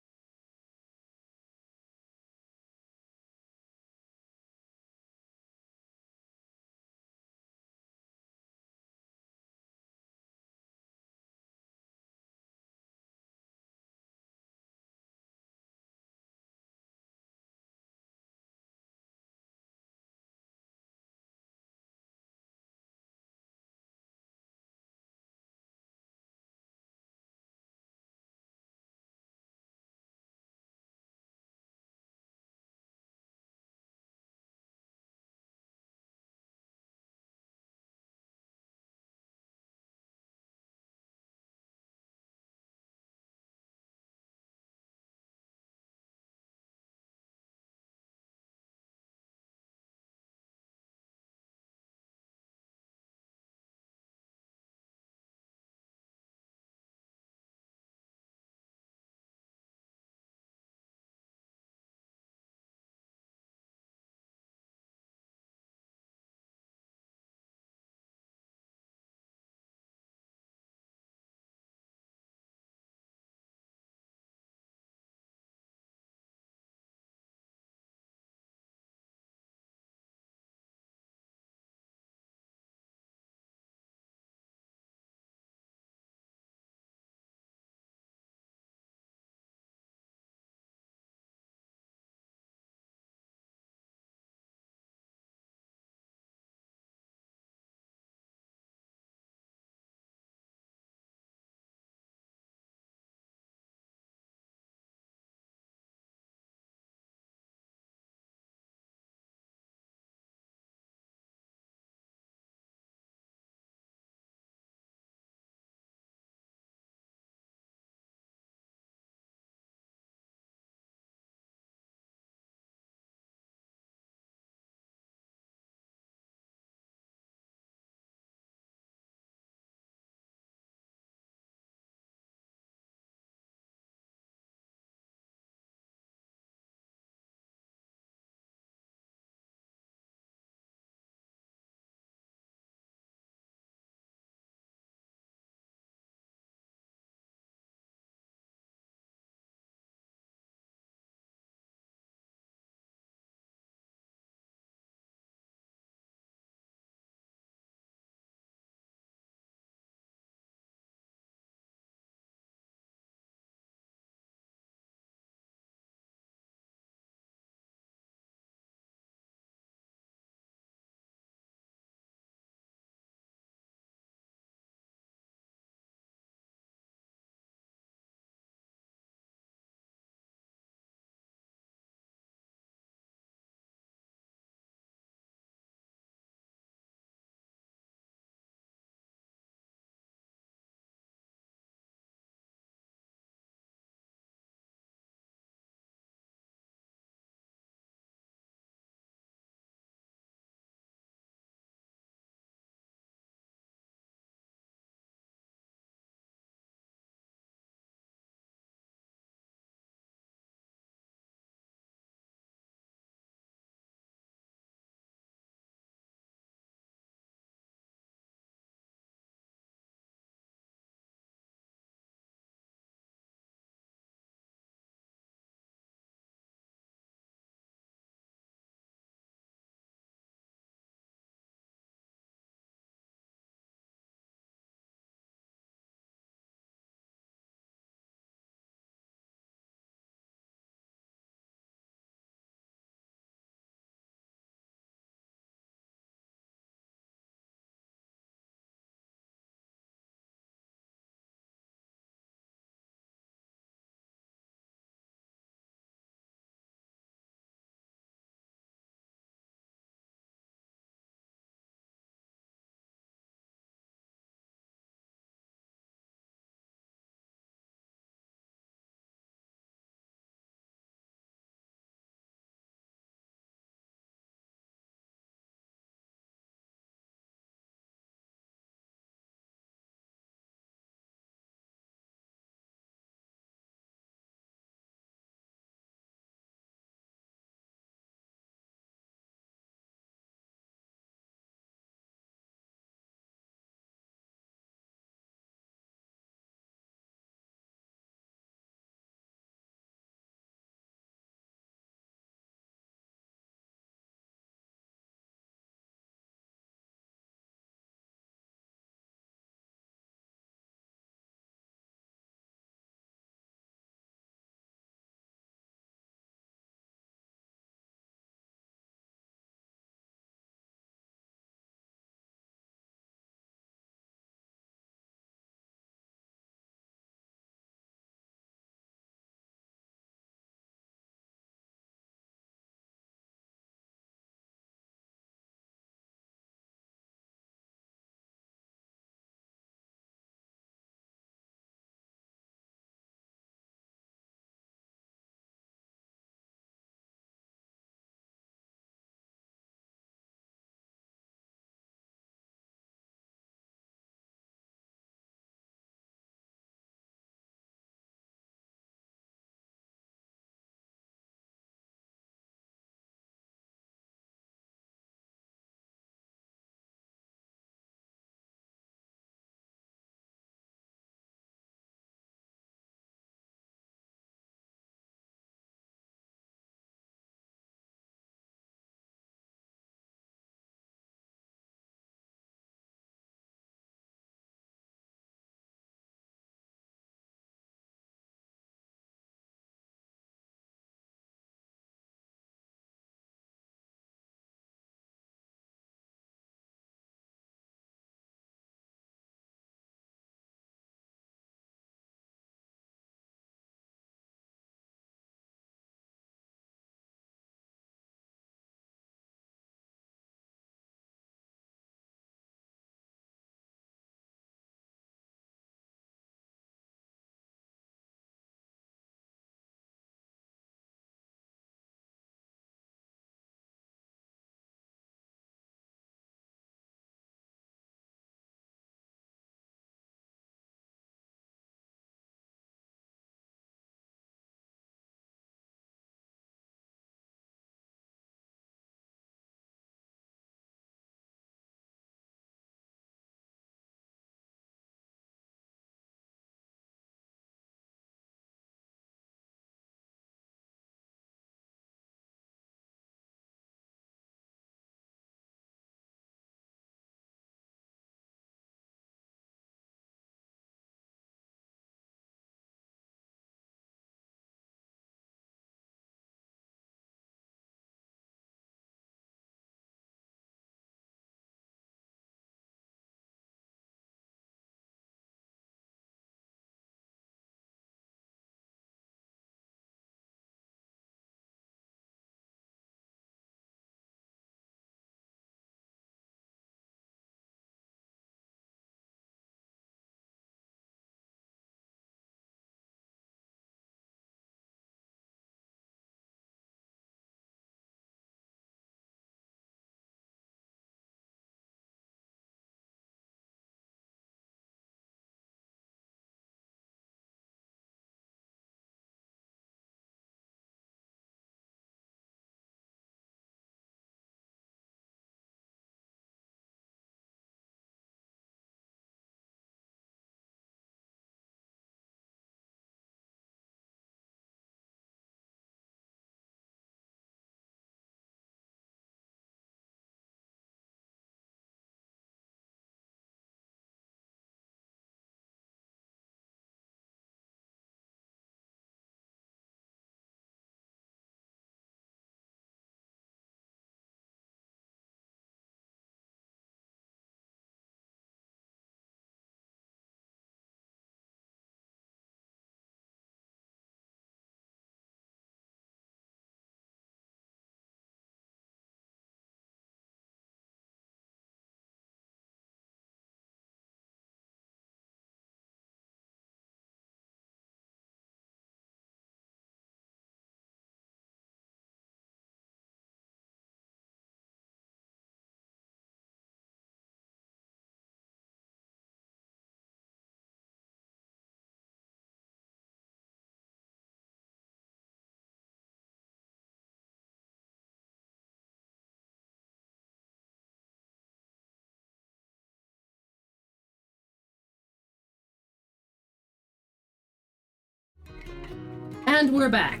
And we're back.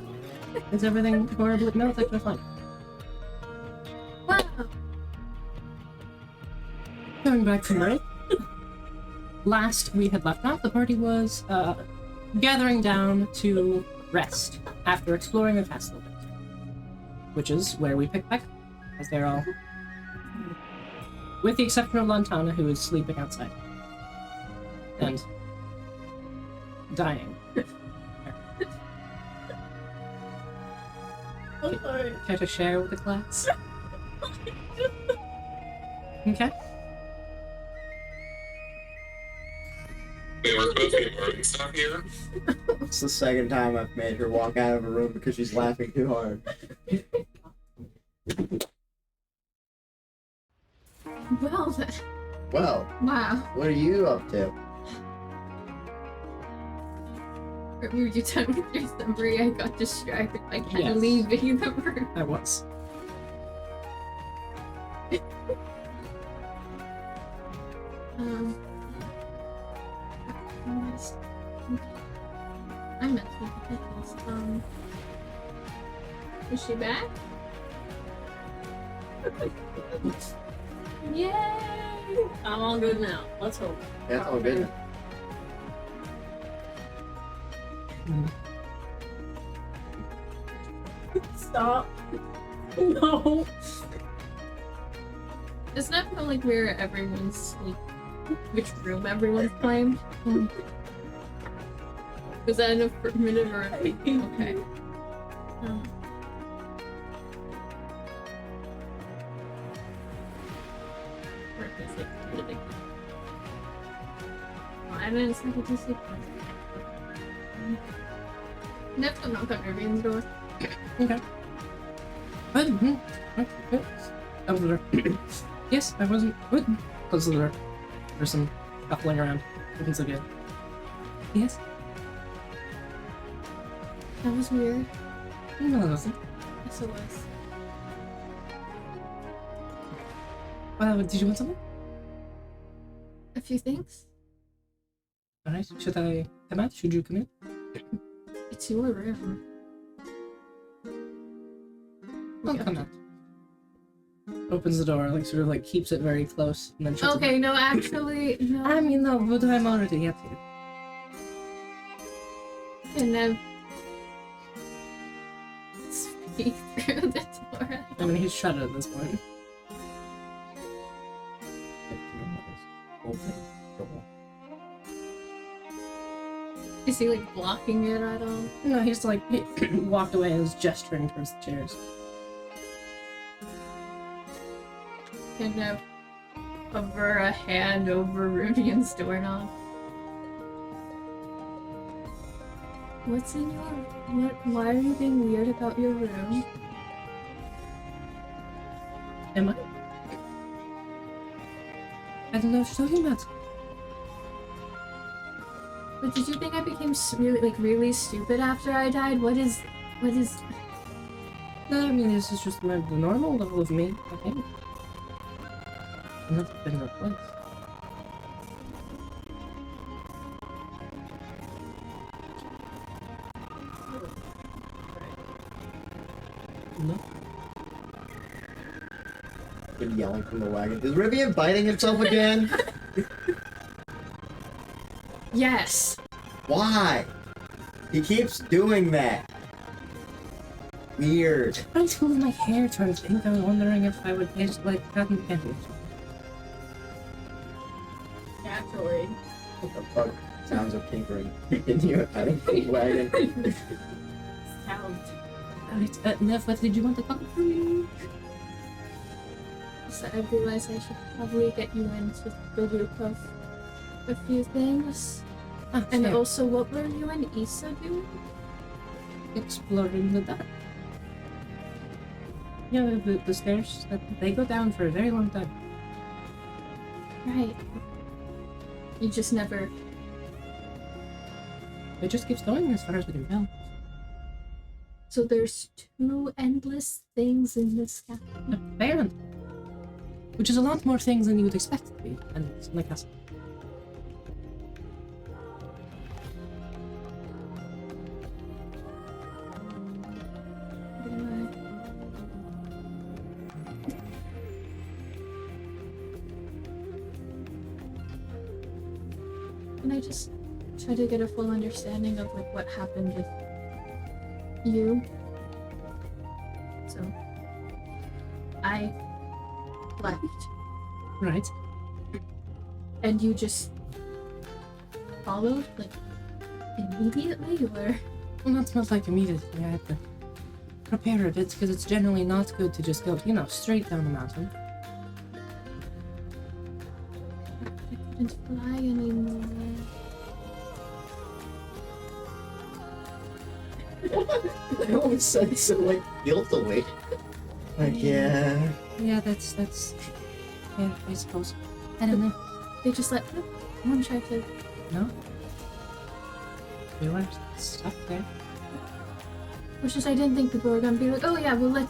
Is everything horribly? No, it's actually fine. Wow. Coming back from break. Last we had left off, the party was gathering down to rest after exploring the castle, which is where we pick back up, as they're all, with the exception of Lantana, who is sleeping outside and dying. I'm sorry. Care to share with the class? Okay. They were supposed to be learning stuff here. It's the second time I've made her walk out of a room because she's laughing too hard. Well then. Well, Wow. what are you up to? Were you done with your summary? I got distracted by Ken Yes. leaving the room. I was. I meant to get this. Is she back? Yay! I'm all good now. Let's hope. That's all good. Stop. No. Doesn't that feel like where everyone's like, which room everyone's playing? Was that an affirmative or okay? I didn't expect it to say. Next, I'll knock on Irving's door. Okay. Close the door. Yes, I wasn't. Good. Close the door. There's some shuffling around. Opens again. Yes? That was weird. No, it wasn't. Yes, it was. Did you want something? A few things. Alright, should I come out? Should you come in? It's your room. I'll come out. Opens the door, like sort of like keeps it very close, and then shuts Okay, no, actually, no. it. I mean, no, but I'm already up here. And then speak through the door. I mean, he's shut at this point. Is he like blocking it at all? No, he's like, he walked away and is gesturing towards the chairs. Kind of hover a hand over Rubian's doorknob. What's in your... Why are you being weird about your room? Am I? I don't know what you're talking about. But did you think I became really stupid after I died? What is... No, I mean, this is just the normal level of me, I think. I'm not been replaced. No. Been yelling from the wagon. Is Rivian biting himself again? Yes! Why? He keeps doing that. Weird. I'm pulling my hair towards the ink. I was wondering if I would taste like cotton candy. Naturally. What the fuck? Sounds of tinkering. Continue out of the wagon. Sound. Alright, Nev, what did you want to talk to me? So I realized I should probably get you into the loop of a few things. Ah, And fair. also, what were you and Issa doing? Exploring the dark. Yeah, the stairs, they go down for a very long time. Right. You just never... It just keeps going as far as we can tell. So there's 2 endless things in this castle. Apparently. Which is a lot more things than you would expect it to be, and it's in the castle. Can I just try to get a full understanding of like what happened with you? So I left, Right. and you just followed like immediately, or Well, not smells like immediately. I had to prepare a bit because it's generally not good to just go, straight down the mountain. I couldn't fly anymore. I always said so, like, guiltily. Like, yeah. Yeah, that's. Yeah, I suppose. I don't know. They just let one try to. No? We were stuck there. Which is, I didn't think people were gonna be like, oh yeah, we'll let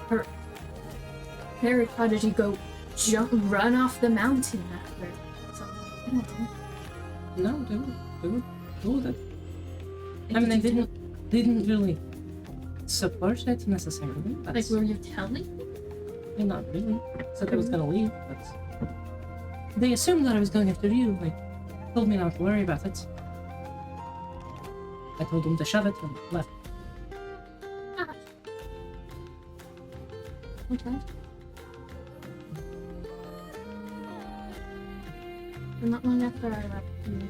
her fairy prodigy go run off the mountain after something. I don't know. No, they were cool with it. I mean, they didn't really support it necessarily. But Like, were you telling? not really. Said I was gonna leave, but they assumed that I was going after you. Like, told me not to worry about it. I told them to shove it and left. Okay. And not long after I left, you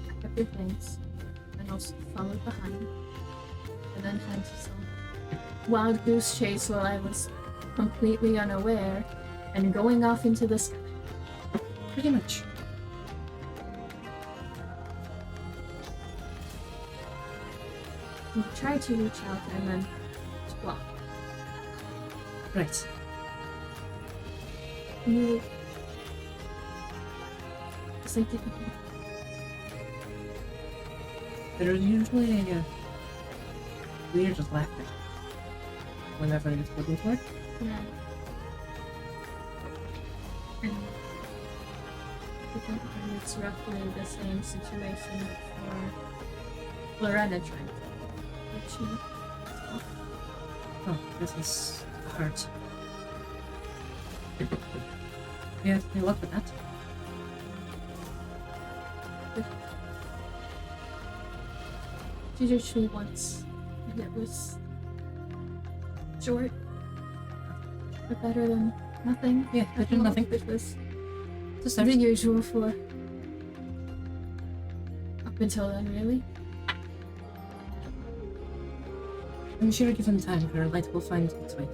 packed up your things and also followed behind. And then had some wild goose chase while I was completely unaware and going off into the sky. Pretty much. You tried to reach out and then blocked. Right. You. It's like didn't. There's usually a weird laughter whenever it wouldn't work. Yeah. And I think it's roughly the same situation for Lorena trying to reach you. Oh, this is hard. Yeah, any luck with that? She reached me once, and it was short, but better than nothing. Yeah, better than nothing. Which was Just the usual for up until then, really. I'm sure given time, her light will find its way.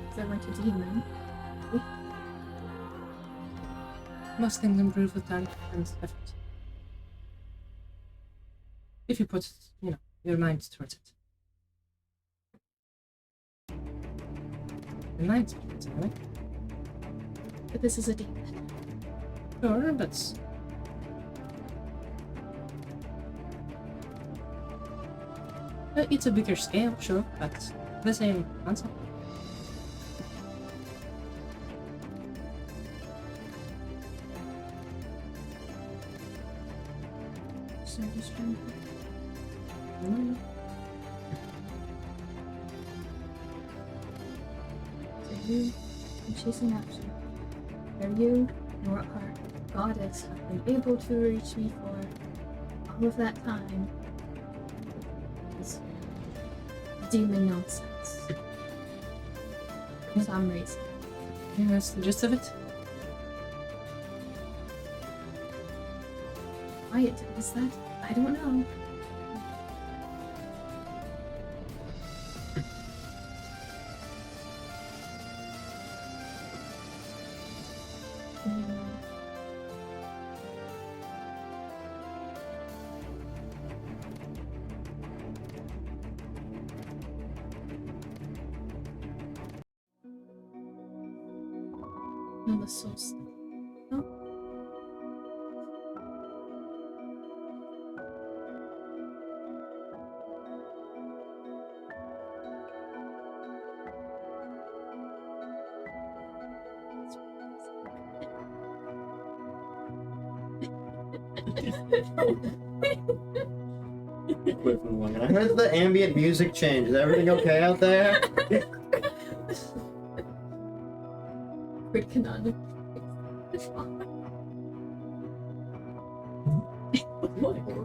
Because I went to demon. Most things improve with time and effort. If you put, your mind towards it. Your mind towards it, right? But this is a demon. Sure, but it's a bigger scale, sure, but the same concept. So I'm just trying to. So you and chasing after. Neither you nor our goddess have been able to reach me for all of that time. This demon nonsense. For some reason. Yeah, that's the gist of it. Why it does that, I don't know. No, the soul stuff. No. I heard the ambient music change. Is everything okay out there? Quick canonic. What?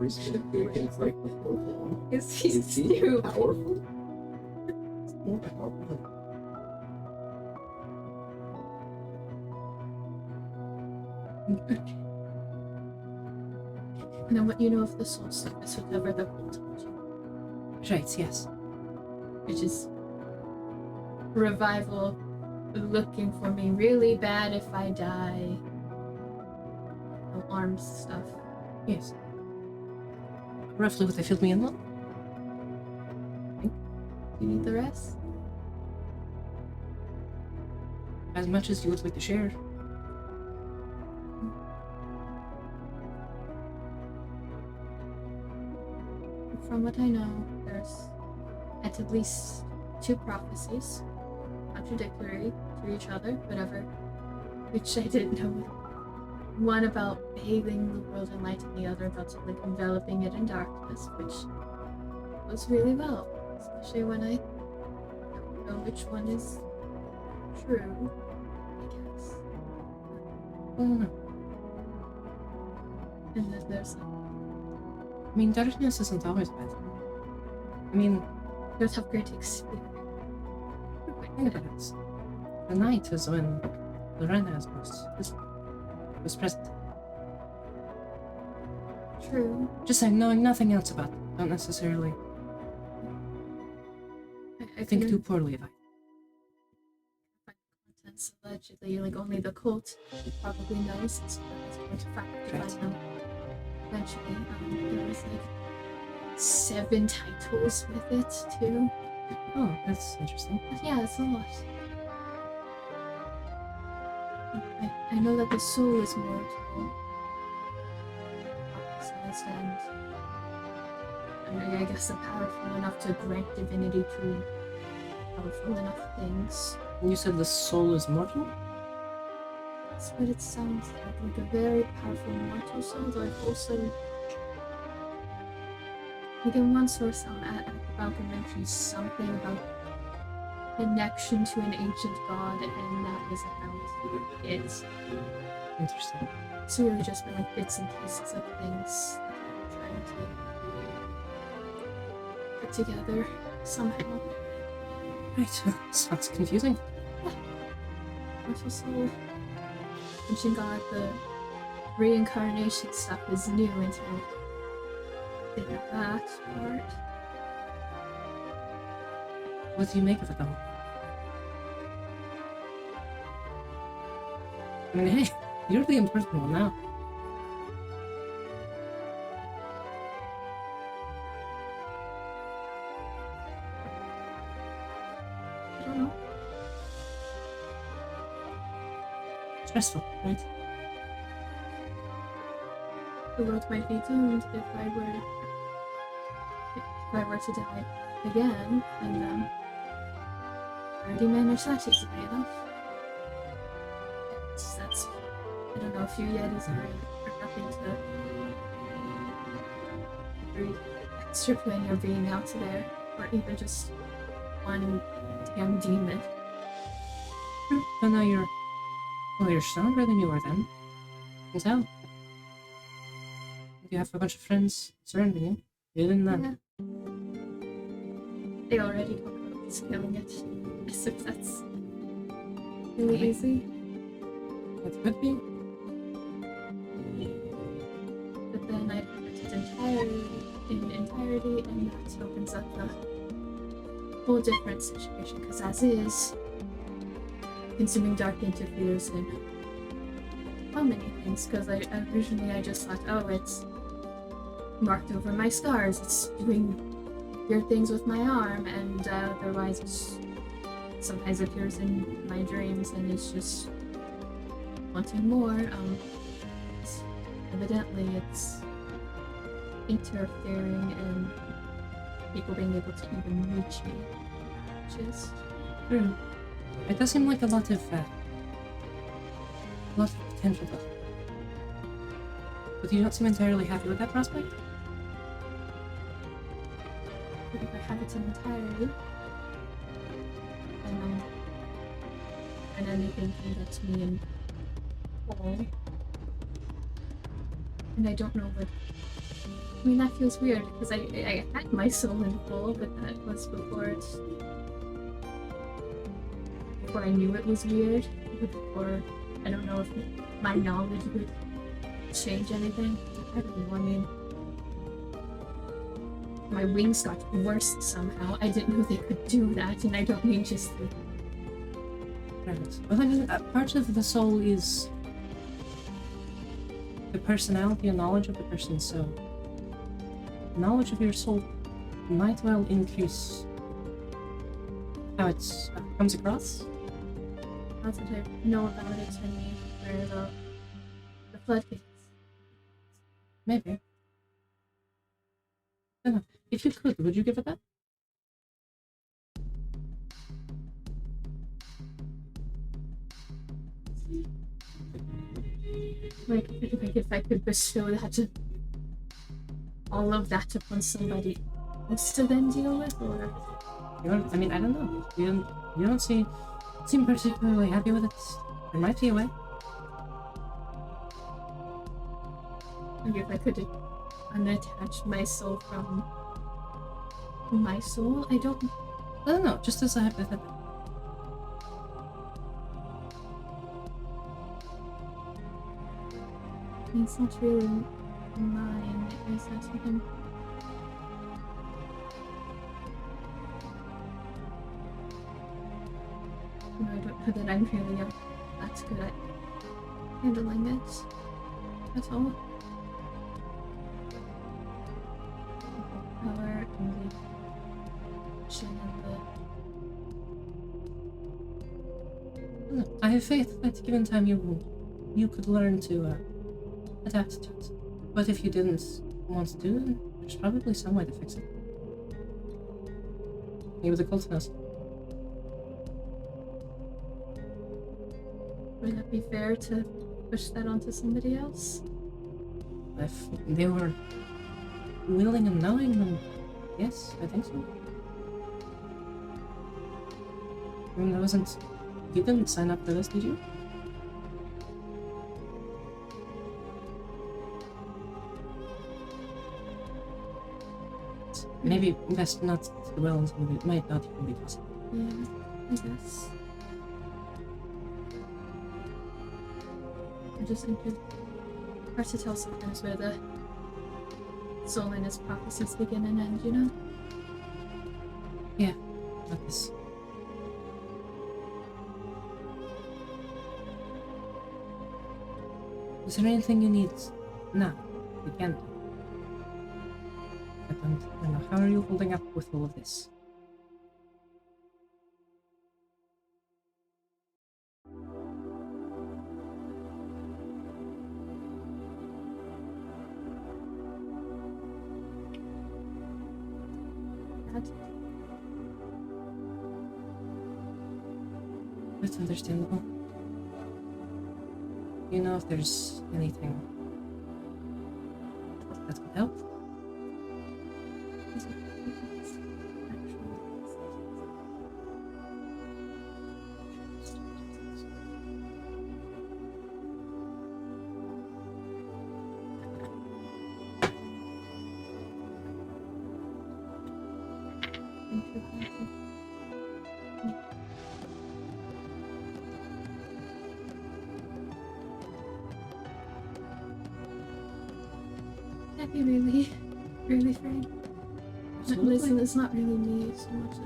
It's like Is he is he stupid? powerful? It's more powerful. And then what you know of the soul stuff is whatever the cult told you, Right, yes. which is revival looking for me really bad if I die. No arms stuff. Yes. Roughly what they filled me in on. You need the rest? As much as you would like to share. From what I know, there's at least 2 prophecies, contradictory to each other, whatever, which I didn't know. One about bathing the world in light, and the other about like enveloping it in darkness, which goes really well, especially when I don't know which one is true, I guess. Mm. And then there's like, I mean, darkness isn't always bad. I mean, you don't have great experience. think about it. The night is when Lorena was present. True. Just saying, knowing nothing else about them, don't necessarily I think couldn't too poorly of it. find contents allegedly, like only the cult probably knows. It's going to find them eventually. There was like 7 titles with it too. Oh, that's interesting. But yeah, it's a lot. I know that the soul is mortal, prophesized, and I guess powerful enough to grant divinity to powerful enough things. You said the soul is mortal? That's what it sounds like a very powerful mortal soul. Though I've also, like in one source on Falcon mentions something about connection to an ancient god, and that was about it. Interesting. It's really just been like bits and pieces of things that I'm trying to put together somehow. Right, sounds confusing. Mortal soul. Ancient god, the reincarnation stuff is new until I did that part. What do you make of it, though? I mean, hey, you're the important one now. I don't know. Stressful, right? The world might be doomed if I were to die again, and I already managed that easily enough. That's I don't know, a few Yetis are nothing to every extra when you're being out there, or even just one damn demon. So now you're stronger than you were then. I can tell. You have a bunch of friends surrounding you. You didn't then. Yeah. They already talk about just killing it. As if that's really easy. That could be. But then I'd have it in entirety, and that opens up a whole different situation, because as is, consuming dark interferes in how many things, because originally I just thought, oh, it's marked over my scars, it's doing weird things with my arm, and otherwise it sometimes appears in my dreams, and it's just wanting more. Evidently it's interfering in people being able to even reach me, which is True. It does seem like a lot of potential, though. But you don't seem entirely happy with that prospect? if I have it in entirety, and anything can get to me in whole. And I don't know what. I mean, that feels weird because I had my soul in full, but that was before I knew it was weird. Before I don't know if my knowledge would change anything. I don't know. I mean, my wings got worse somehow. I didn't know they could do that, and I don't mean just the. Right. Well, I mean, part of the soul is the personality and knowledge of the person, so knowledge of your soul might well increase how it comes across. That's what I know about it, Cheney, where the floodgates. Maybe. I don't know. If you could, would you give it that? Like if I could bestow that, all of that upon somebody else to then deal with, or I mean, I don't know. You don't seem particularly happy with it. There might be a way. maybe if I could unattach my soul from my soul. I don't know. Just as a hypothetical. It's not really mine. Is that something? No, I don't know that I'm really that good at handling it. That's all. Power and the action and the. I have faith that given time you could learn to adapt to it. But if you didn't want to do it, there's probably some way to fix it. Maybe the cult knows. Would that be fair to push that onto somebody else? If they were willing and knowing, then yes, I think so. I mean, you didn't sign up for this, did you? Maybe best not to dwell on something that might not even be possible. Yeah, I guess. I just think it's hard to tell sometimes where the soul and its prophecies begin and end, you know? Yeah, not this. Is there anything you need now? You can't do. I don't know. How are you holding up with all of this? That's understandable. Do you know if there's anything that could help? That'd be really, really frank. Absolutely. Listen, it's not really me so much as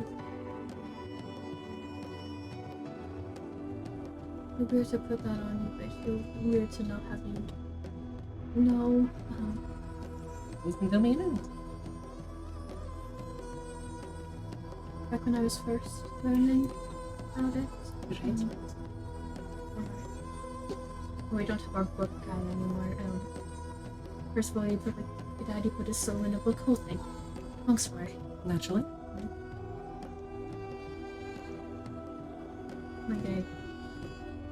it's weird to put that on you, but I feel weird to not have you know. You can tell me anything. Back when I was first learning about it. Right. We don't have our book guy anymore. First of all, your daddy put his soul in a book. Whole thing. Long story. Naturally. One day,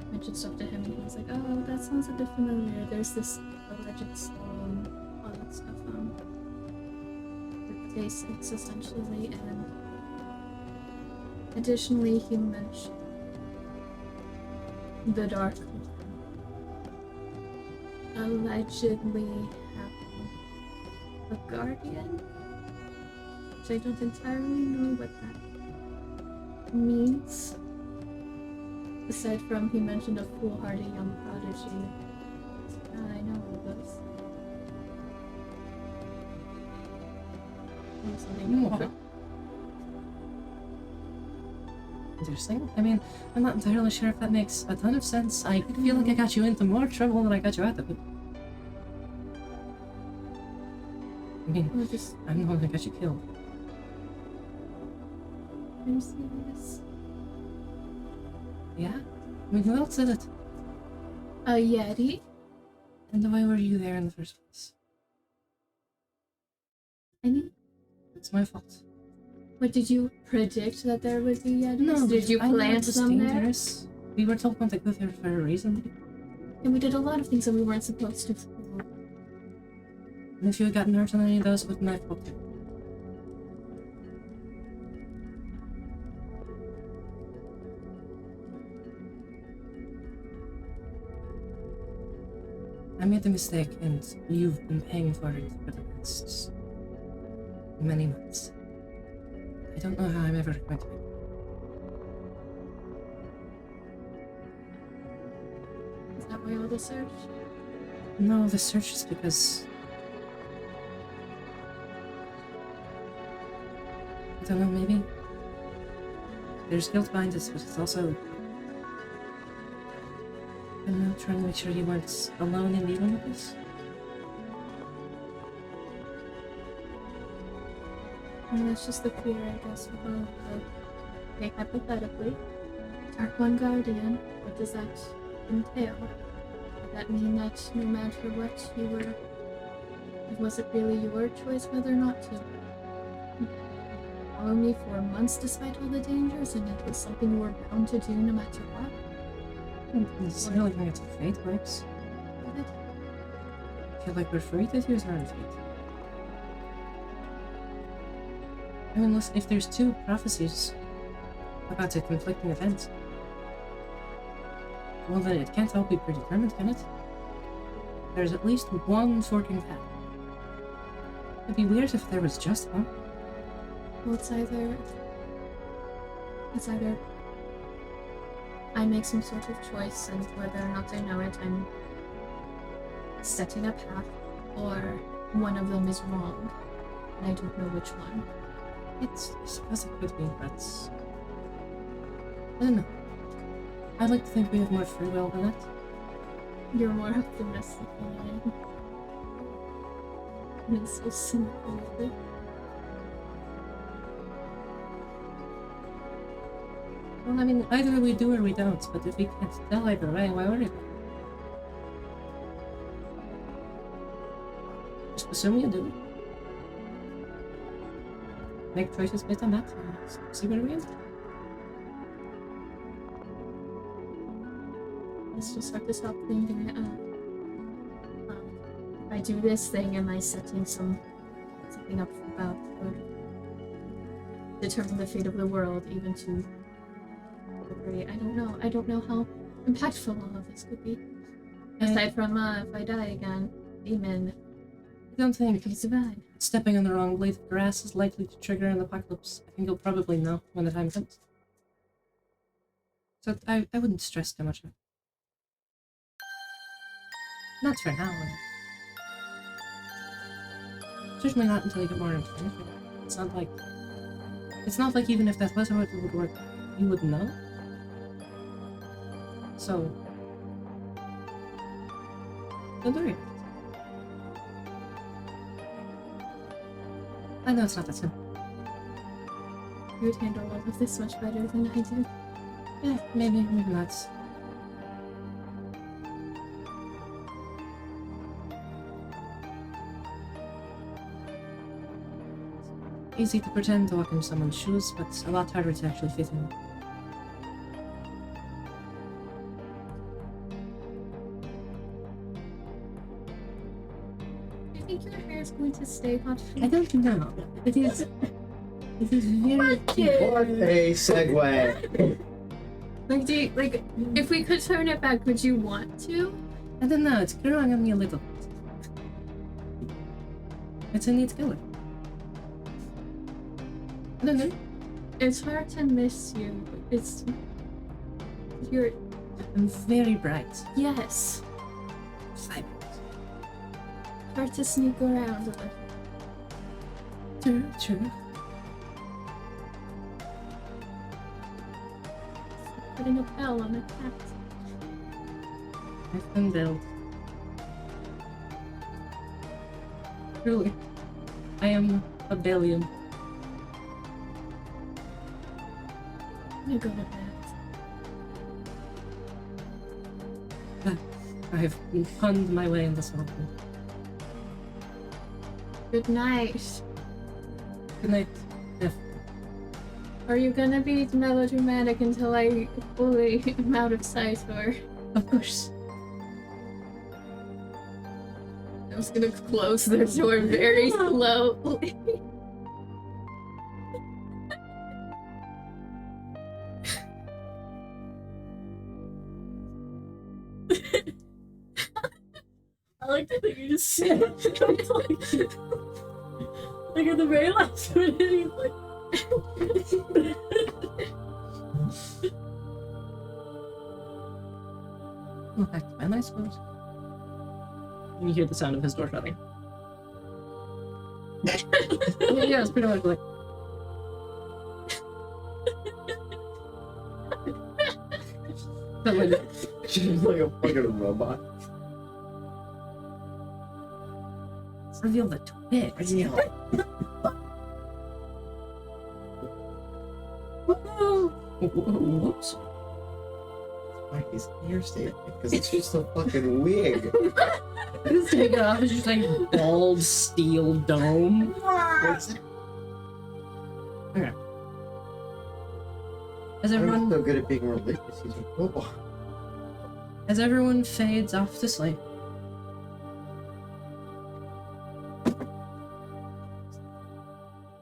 I mentioned stuff to him, and he was like, "Oh, that sounds a bit familiar. There's this alleged stone, all that stuff. The basics essentially, and additionally, he mentioned the dark." allegedly having a guardian, which I don't entirely know what that means. Aside from he mentioned a foolhardy young prodigy. I know who those. Interesting. I mean, I'm not entirely sure if that makes a ton of sense. I feel like I got you into more trouble than I got you out of it. I mean, I'm the one that got you killed. I'm serious. Yeah? I mean, who else did it? A Yeti? And why were you there in the first place? I mean, It's my fault. what did you predict that there would be Yetis? No, did you I know plant it was them there? dangerous. We were told not to go there for a reason. And we did a lot of things that we weren't supposed to. And if you had gotten hurt on any of those, it would not have helped you. I made the mistake, and you've been paying for it for the past many months. I don't know how I'm ever going to make it. Is that why all the search? No, the search is because... I don't know, maybe... There's guilt behind this, but it's also... I don't know, trying to make sure you weren't alone in dealing with this. And that's just the fear, I guess, of okay, hypothetically, Dark One Guardian, what does that entail? Would that mean that no matter what you were, was it really your choice whether or not to follow me for months despite all the dangers, and it was something you were bound to do no matter what? I don't necessarily think it's how fate works. Would it? I feel like we're free to use our own fate. I mean, listen, if there's two prophecies about a conflicting event, well then it can't all be predetermined, can it? There's at least one forking path. It'd be weird if there was just one. Well, it's either I make some sort of choice, and whether or not I know it, I'm setting a path, or one of them is wrong, and I don't know which one. I suppose it could be, but... I don't know. I'd like to think we have more free will than that. You're more optimistic than I am. And it's so cynical of it. Well, I mean, either we do or we don't, but if we can't tell either way, why worry about it? Just assume you do. Make choices based on that, and see where we end. It's just hard to stop thinking, if I do this thing, am I setting something up about would determine the fate of the world, even to a degree? I don't know how impactful all of this could be. Aside from, if I die again, demon, I don't think can survive. stepping on the wrong blade of grass is likely to trigger an apocalypse. I think you'll probably know when the time comes. So I wouldn't stress too much on it. Not for now. Certainly not until you get more information. It's not like even if that was how it would work, you would know. So don't worry. I know it's not that simple. You would handle all of this much better than I do. Yeah, maybe not. Easy to pretend to walk in someone's shoes, but a lot harder to actually fit in. Do you think your hair is going to stay hot? I don't know. It is very What a segue. Like, if we could turn it back, would you want to? I don't know, it's growing on me a little bit. It's a neat color. I don't know. It's hard to miss you. You're I'm very bright. yes. Cyber. Hard to sneak around a little. True. Putting a bell on a cat. I've been built. Truly. I am a billion. I'm gonna go to bed. I've punned my way in this one. Good night. Good night. F. Are you gonna be melodramatic until I fully am out of sight, or Of course. I'm just gonna close the door very slowly. I like to think you just said like at the very last minute, he's like. Well, back to bed, I suppose. And you hear the sound of his door shutting. Yeah, it's pretty much like. She's like a fucking robot. Let's reveal the twist. Whoops. Why his ear stayed? Because it's just a fucking wig. Just take it off. It's just like bald steel dome. What's it? Okay. As I'm everyone, so good at being religious. He's a robot. as everyone fades off to sleep.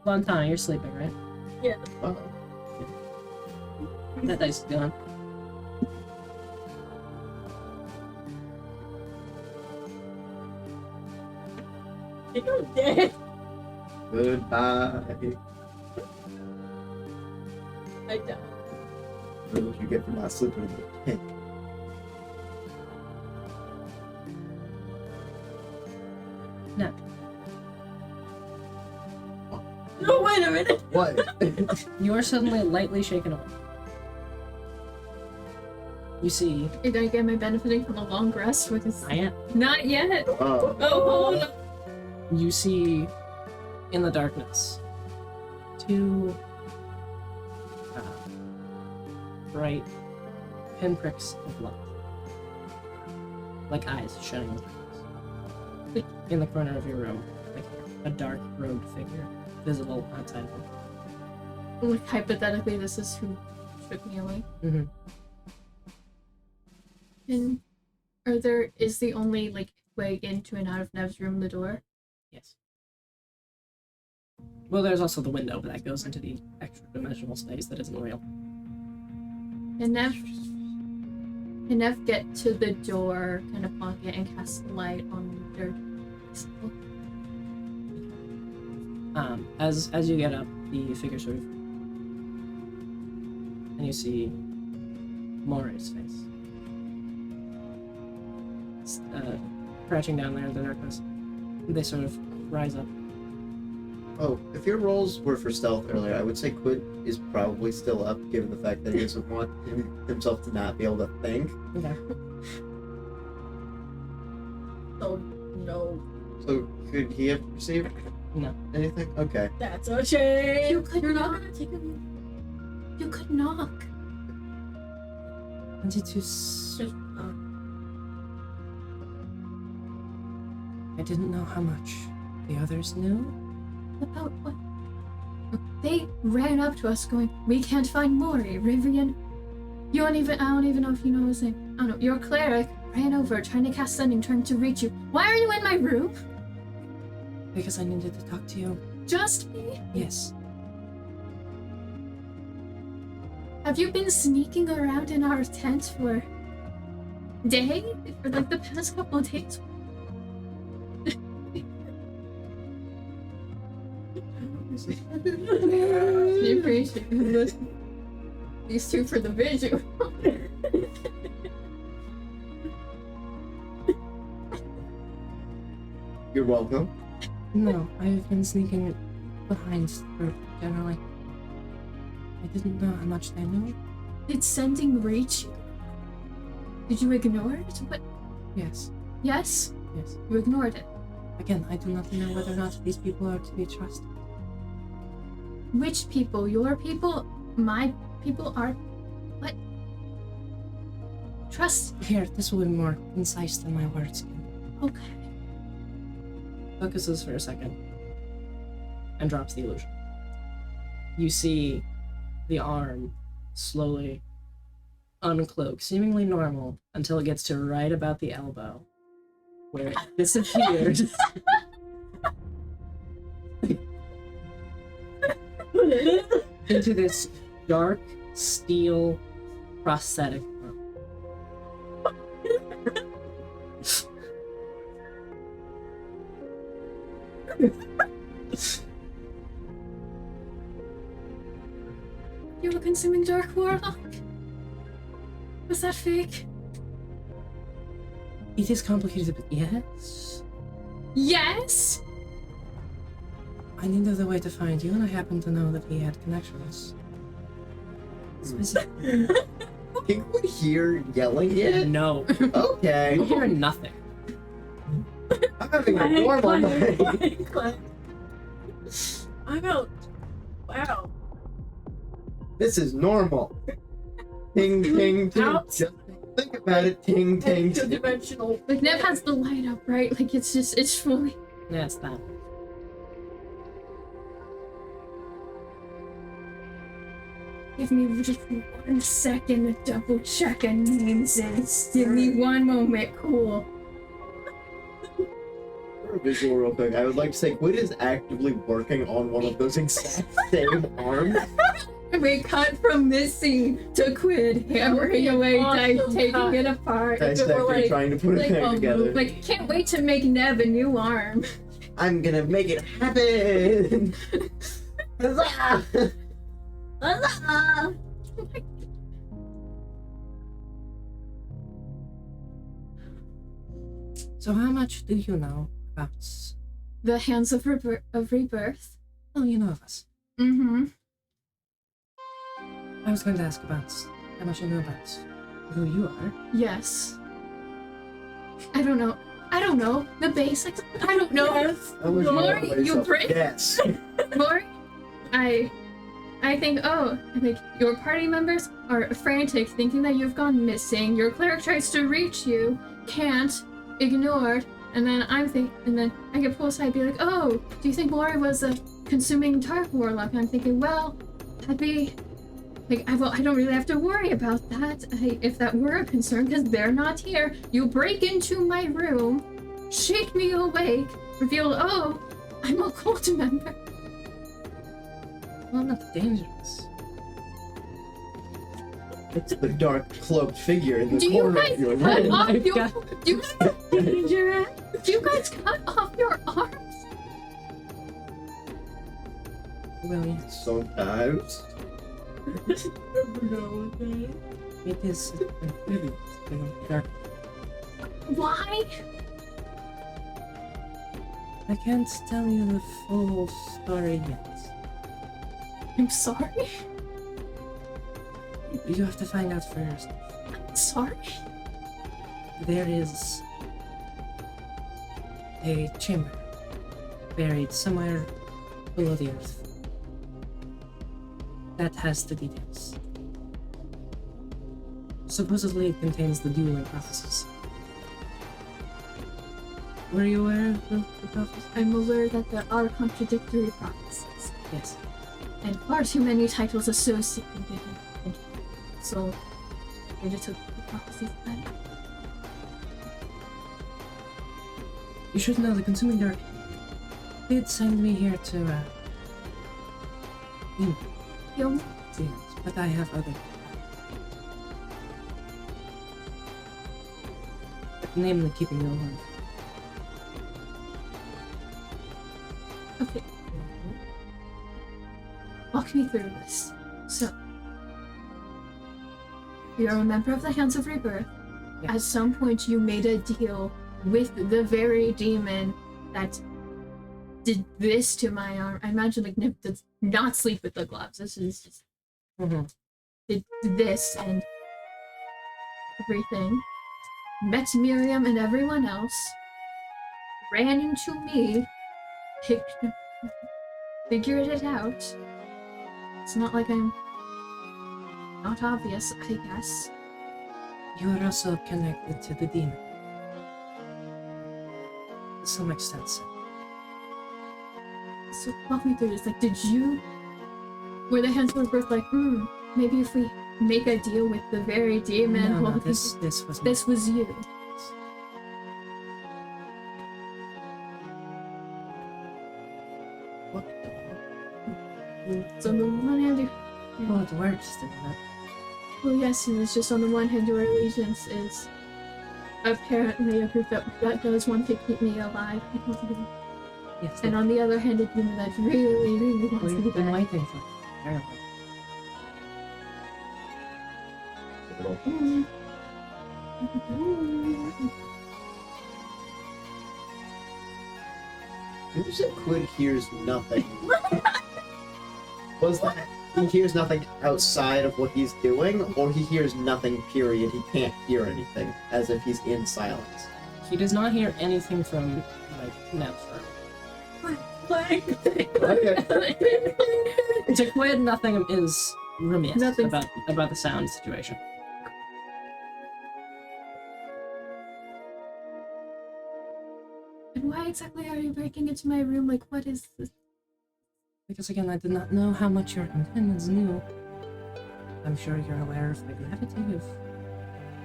Lontana, you're sleeping, right? Oh. That dice is gone. You're dead. Goodbye. I don't. That's what you get for not sleeping in the tent. No. No, wait a minute. What? You are suddenly lightly shaken awake. You see, Did I get my benefiting from a long rest? Because I am. not yet. Oh. Oh no. You see in the darkness two bright pinpricks of light, like eyes shining with eyes. In the corner of your room, like a dark robed figure visible outside of it. Like hypothetically, this is who took me away. Mm-hmm. And is the only like way into and out of Nev's room the door? Yes. Well, there's also the window, but that goes into the extra dimensional space that isn't real. And Nev get to the door, kind of block it, and cast light on their. As you get up, the figure sort of, and you see Maury's face, crouching down there in the darkness. They sort of rise up. Oh, if your rolls were for stealth earlier, I would say Quid is probably still up, given the fact that he doesn't want himself to not be able to think. Okay. Oh no. So, could he have received No. anything? Okay. That's a shame. You could You're knock. not gonna take him. You could knock. 22. I didn't know how much the others knew. About what? They ran up to us going, "We can't find Maury, Rivian." I don't even know if you know his name. I don't know. Your cleric ran over, trying to cast sending, trying to reach you. Why are you in my room? Because I needed to talk to you. Just me? Yes. Have you been sneaking around in our tent for day for like the past couple of days. I appreciate these two for the visual. You're welcome. No, I've been sneaking behind for generally. I didn't know how much they knew. Did sending reach you? Did you ignore it? What? Yes, Yes? yes. You ignored it. Again, I do not know whether or not these people are to be trusted. Which people? Your people? My people are... What? Trust... Here, this will be more concise than my words can. Okay. Focuses for a second and drops the illusion. You see the arm slowly uncloak, seemingly normal, until it gets to right about the elbow, where it disappears. Into this dark steel prosthetic arm. You were consuming Dark Warlock? Was that fake? It is complicated, but yes. Yes! I needed a way to find you, and I happened to know that he had connections. Can we hear yelling yet? No. Okay. You hear nothing. I'm having a normal night. I'm out. Wow. This is normal. Ting, ting, ting. Out. Just think about it. Ting, ting, ting. Dimensional. Like, Nev has the light up, right? Like, it's fully... Yeah, it's that. Give me just 1 second to double check a name, sis. Give me 1 moment, cool. For a visual real quick, I would like to say Quid is actively working on one of those exact same arms. We cut from this scene to Quid hammering away, taking it apart. Dissecting, trying to put it back together. Like, can't wait to make Nev a new arm. I'm gonna make it happen! Huzzah! Huzzah! So how much do you know about... The Hands of Rebirth. Oh, you know of us. Mm-hmm. I was going to ask about how much you know about who you are. Yes. I don't know. The basics. I don't know. I was Lori, wrong about you yourself. bring- Yes. Lori, I think, your party members are frantic, thinking that you've gone missing. Your cleric tries to reach you, can't, ignored, and then I get pulled aside, be like, oh, do you think Lori was a consuming Dark Warlock? And I'm thinking, well, that'd be, like, I don't really have to worry about that, if that were a concern, because they're not here. You break into my room, shake me awake, reveal, oh, I'm a cult member. Well, not dangerous. It's the dark cloaked figure in the Do you corner guys of your cut room. off your? got- Do you guys cut off your arms? Well, yes. Sometimes. It is dark. Why? I can't tell you the full story yet. I'm sorry. You have to find out for yourself. I'm sorry. There is a chamber buried somewhere below the earth. That has the details. Supposedly it contains the dueling prophecies. Were you aware of the prophecies? I'm aware that there are contradictory prophecies, Yes. and far too many titles associated with it. So, I just took the prophecies then. You should know the Consuming Dark did send me here to, Yo, yes, but I have other... Namely, keeping you alive. Okay. Walk me through this. So, you're a member of the Hands of Rebirth. Yeah. At some point, you made a deal with the very demon that did this to my arm. I imagine like Nip does not sleep with the gloves. This is just did this and everything. Met Miriam and everyone else. Ran into me. Figured it out. It's not like I'm not obvious, I guess. You are also connected to the demon. To some extent, so. So walk me through this. Like, were the Hands of Rebirth like, maybe if we make a deal with the very demon, No, this was this was you. What? So on the one hand, Well, it works, didn't it? well, yes, and it's just on the one hand, your allegiance is apparently a group that does want to keep me alive. I don't know. Yes. And on the other hand, a demon that really, really wants to be We've been dead. waiting for it. Terrible. You said Quid hears nothing. Was that he hears nothing outside of what he's doing, or he hears nothing, period? He can't hear anything, as if he's in silence. He does not hear anything from, like, Neb's room. To Quid, nothing is remiss Nothing's- about the sound situation. And why exactly are you breaking into my room? Like, what is this? Because again, I did not know how much your companions knew. I'm sure you're aware of the gravity of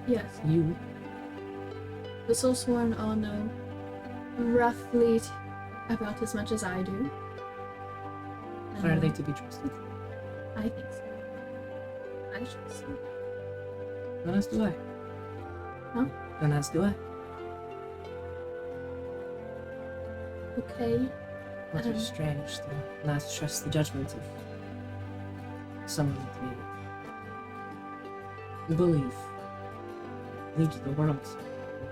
Yes, you. the Soulsworn all know roughly about as much as I do. Are they to be trusted? I think so. I should say. Then as do I. Huh? Then as do I. Okay. What is strange to not trust the judgment of someone to believe leads the world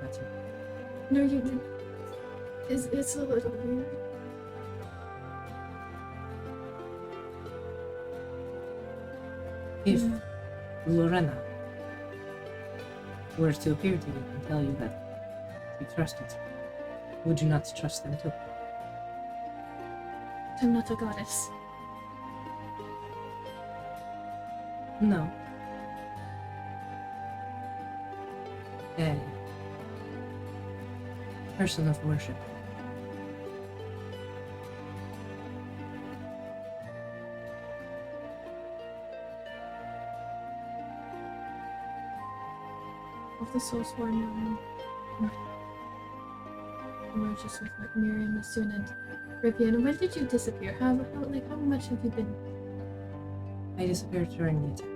better. No, you didn't. It's a little weird. If Lorena were to appear to you and tell you that you trusted her, would you not trust them too? I'm not a goddess. No. A person of worship. Of the Soulsworn emerges with like Miriam as soon and Rivian. When did you disappear? How much have you been? I disappeared during the attack.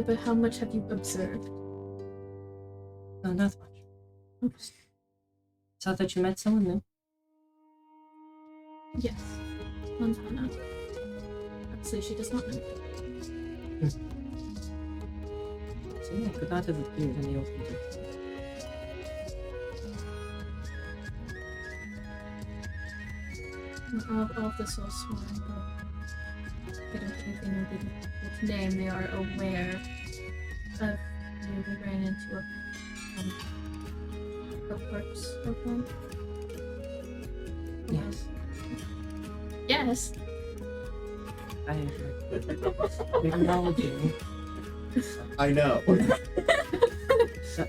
But how much have you observed? No, not much. Oops. Saw that you met someone new. Yes, Montana. Obviously, she does not know. So yeah, could not have appeared in the open door. Of the Soulsworn, they don't think they know the name. They are aware of you. We ran into a corpse of one. Yes. Yes. I acknowledge you. I know.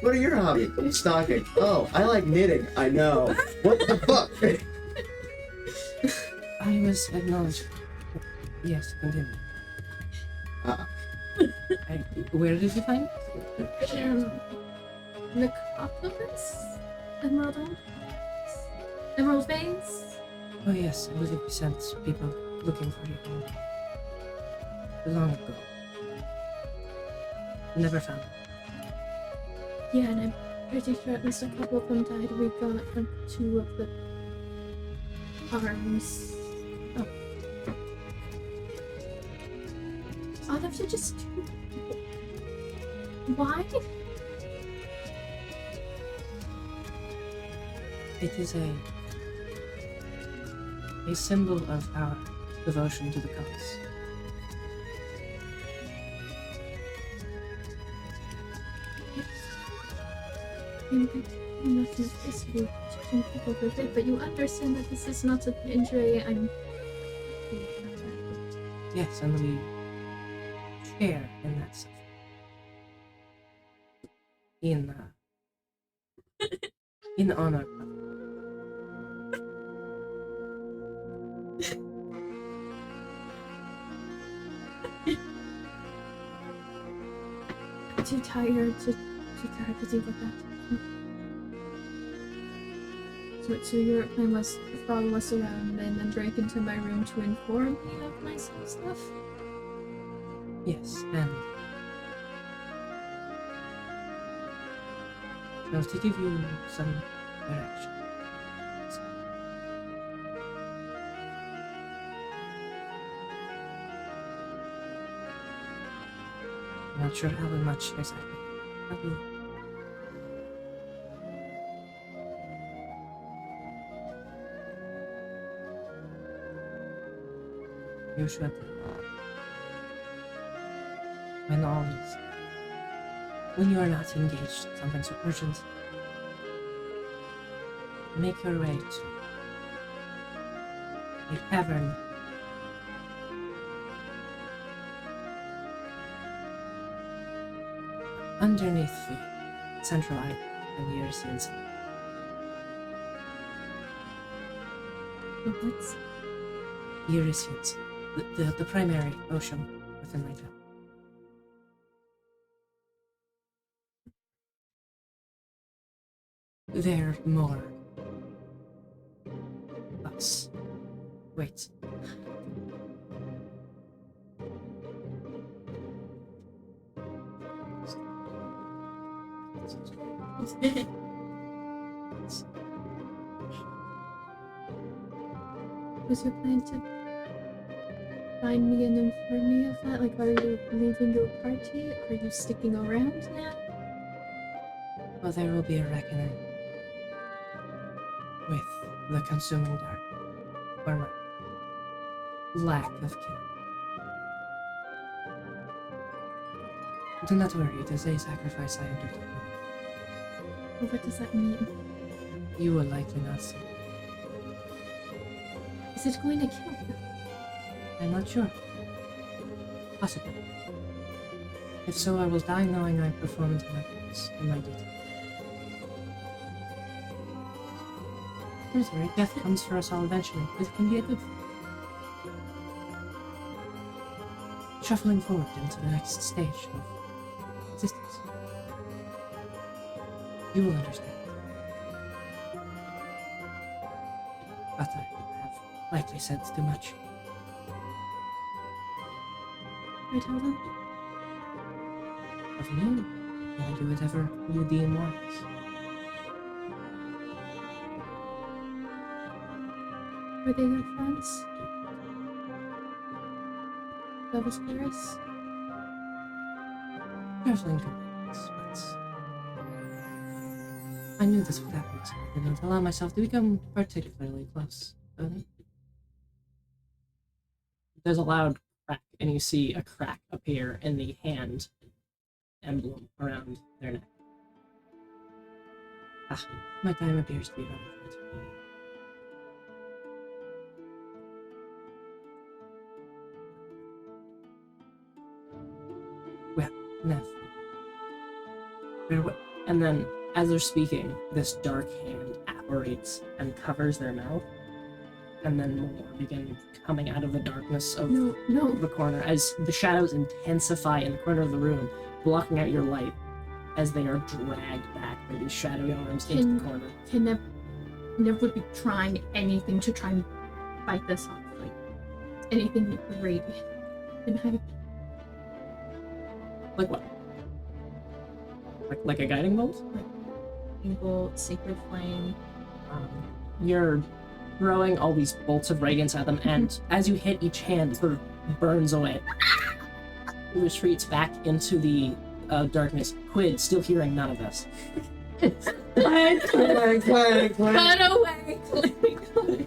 What are your hobbies? Stalking. Oh, I like knitting. I know. What the fuck? I was acknowledged. Yes, continue. Where did you find it? Necropolis? Emerald? Emerald Veins? Oh yes, I believe you sent people looking for you long ago. Never found it. Yeah, and I'm pretty sure at least a couple of them died. We got from 2 of the arms. Oh. Out of just 2 people. Why? It is a symbol of our devotion to the gods. Nothing is basically teaching people with it, but you understand that this is not an injury. I'm. Yes, and we share in that suffering. In honor of Too tired to deal with that. So your plan was to follow us around and then break into my room to inform me of my stuff? yes, and so to give you some direction. I'm not sure how much exactly. Probably. You should. When you are not engaged in something so urgent, make your way to a cavern underneath the central island and the Eurasian Sea. What's The Eurasian Sea, the primary ocean within my town. They're more us. Wait. Was your plan to find me and inform me of that? Like, are you leaving your party? Are you sticking around now? Well, there will be a reckoning with the consuming dark, or my lack of kin. Do not worry, it is a sacrifice I undertake. Well, what does that mean? You will likely not see. Is it going to kill you? I'm not sure. Possibly. If so, I will die knowing I performed my purpose and my duty. Don't worry, death comes for us all eventually, but it can be a good thing. Shuffling forward into the next stage of existence. You will understand. But I have likely said too much. I tell them? Of me, and do whatever you deem wise. Were they your friends? That was Paris? Traveling companions, but I knew this would happen, so I didn't allow myself to become particularly close. There's a loud crack, and you see a crack appear in the hand emblem around their neck. Ah, my time appears to be running short. Well, Nev. And then, as they're speaking, this dark hand apparates and covers their mouth, and then more begin coming out of the darkness of No. the corner as the shadows intensify in the corner of the room, blocking out your light as they are dragged back by these shadowy arms into the corner. Can Nev would be trying anything to try and fight this off. Like, anything radiant. And I... Like what? Like a guiding bolt? Bolt, sacred flame. You're throwing all these bolts of radiance at them, and as you hit each hand, it sort of burns away. It retreats back into the darkness. Quid, still hearing none of this. Clang, clang, clang, clang. Run away!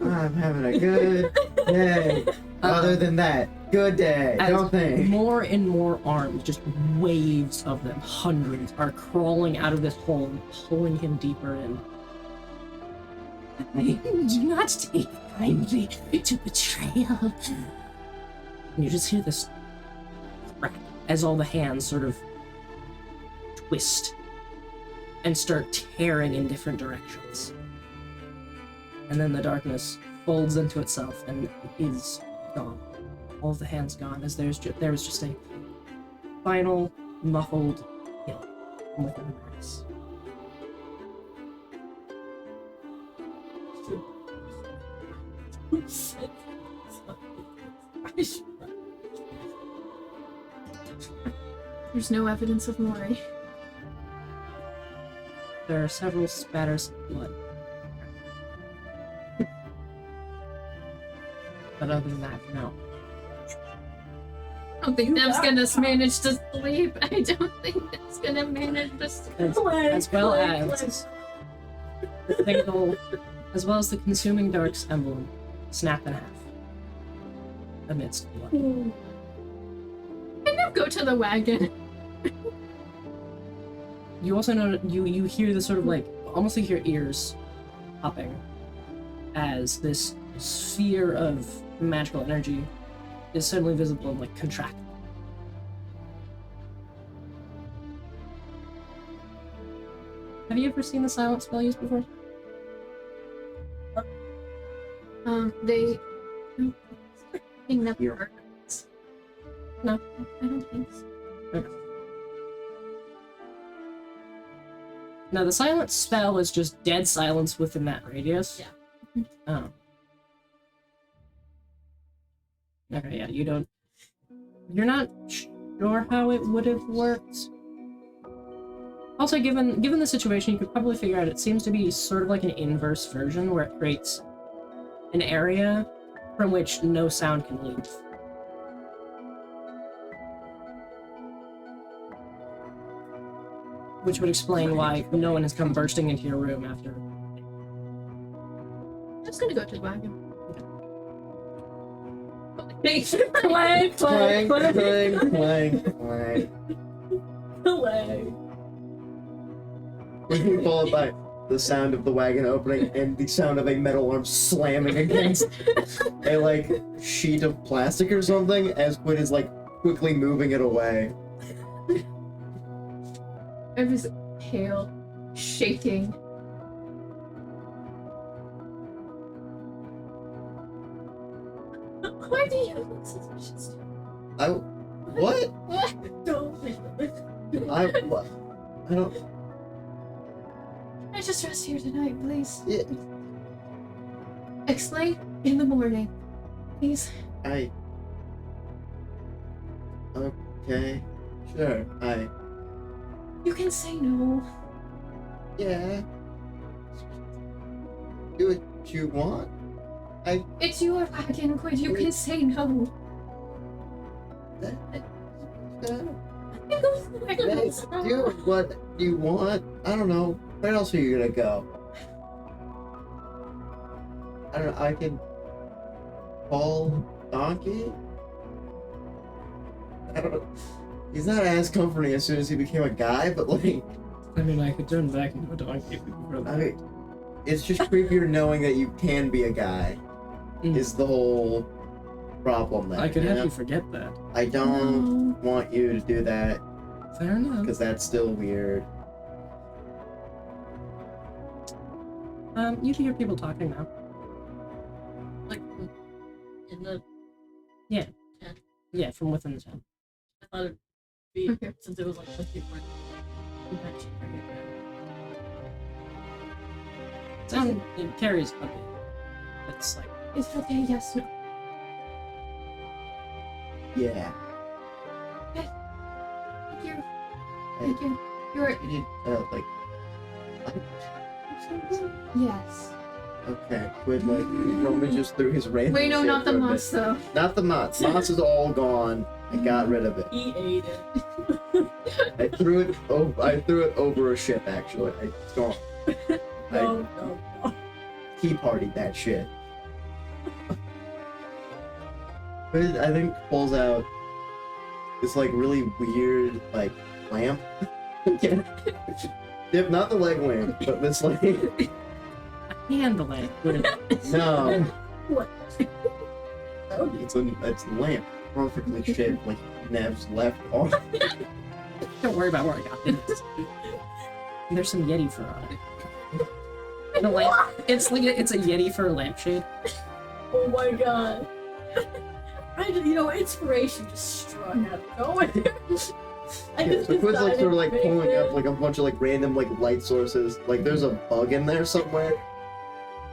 I'm having a good day. Other than that, good day. As Don't think. more and more arms, just waves of them, hundreds, are crawling out of this hole and pulling him deeper in. I do not take kindly to betrayal. And you just hear this crack as all the hands sort of twist and start tearing in different directions. And then the darkness folds into itself and is gone. All of the hands gone, as there was just a final, muffled hill from within the grass. There's no evidence of Mori. There are several spatters of blood. But other than that, no. I don't think Dev's gonna manage to sleep. I don't think Dev's gonna manage to sleep. As well as the single, as well as the consuming dark's emblem, snapped in half amidst blood. Can Dev go to the wagon? You also know you hear the sort of like almost like your ears popping as this sphere of magical energy is suddenly visible and like contract. Have you ever seen the silent spell used before? They think that Here. works. No. I don't think so. No, the silent spell is just dead silence within that radius. Yeah. Oh. Okay, yeah, you're not sure how it would have worked. Also, given the situation, you could probably figure out it seems to be sort of like an inverse version where it creates an area from which no sound can leave. Which would explain why no one has come bursting into your room after. I'm just gonna go to the wagon. Clang, clang, clang, clang. We followed by the sound of the wagon opening and the sound of a metal arm slamming against a like sheet of plastic or something as Quinn is like quickly moving it away. I was pale, shaking. Why do you look suspicious? What? What? Don't. What? I don't. I just rest here tonight, please. Yeah. Explain in the morning, please. Okay. Sure. You can say no. Yeah. Do what you want. It's your wagon, Quid. You can say no. Do what you want. I don't know. Where else are you gonna go? I don't know. I can call Donkey. I don't know. He's not as comforting as soon as he became a guy, but like, I mean, I could turn back into a donkey if we prefer that. I mean, it's just creepier knowing that you can be a guy. Is the whole problem there. I could you have know? you forget that. I don't want you to do that Fair enough. because that's still weird. You can hear people talking now. Like, in the... Yeah. tent. Yeah, from within the town. I thought it'd be, Okay. since it was like a different convention. Sound it carries a bit. It's like It's okay, yes. No. Yeah. Thank you. Thank you. You're You need, like, light? yes. Okay, Quid, like, rummages through his random Wait, no, shit not the for a bit. moss though. Not the moss. Moss is all gone. I got rid of it. He ate it. I threw it over a ship, actually. It's gone. No. Tea partied that shit. But I think pulls out this like really weird like lamp. Yep, not the leg lamp, but this like Handle it. no, What? it's a lamp, perfectly shaped like Nev's left arm. Don't worry about where I got this. There's some Yeti fur on it. The lamp. It's a Yeti fur lampshade. Oh my god. Inspiration just struck out of nowhere. I Yeah, just so Quid's like decided sort of like to make pulling it. up like a bunch of like random like light sources. Like there's a bug in there somewhere.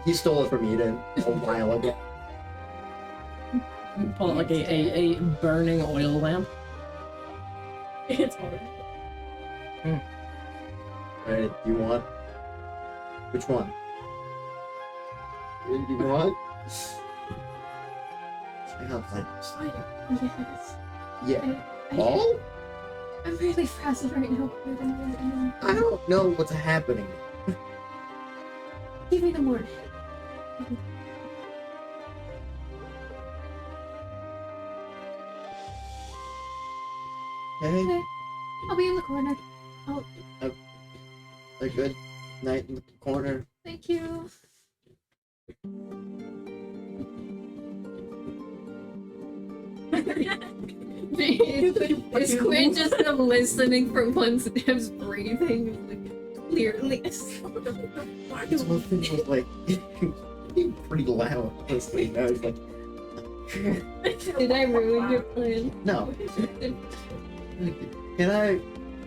He stole it from Eden a while ago. Pull it like a burning oil lamp. It's hard. Alright, you want? Which one? You want? I got lights. Yes. Yeah. I, All? I'm really frazzled right now. I don't know what's happening. Give me the word. Hey, Okay. I'll be in the corner. a good night in the corner. Thank you. Is Quinn just listening for once Nev's breathing like, clearly? This whole thing was like pretty loud. Honestly, I was like, Did I ruin your plan? no. Can I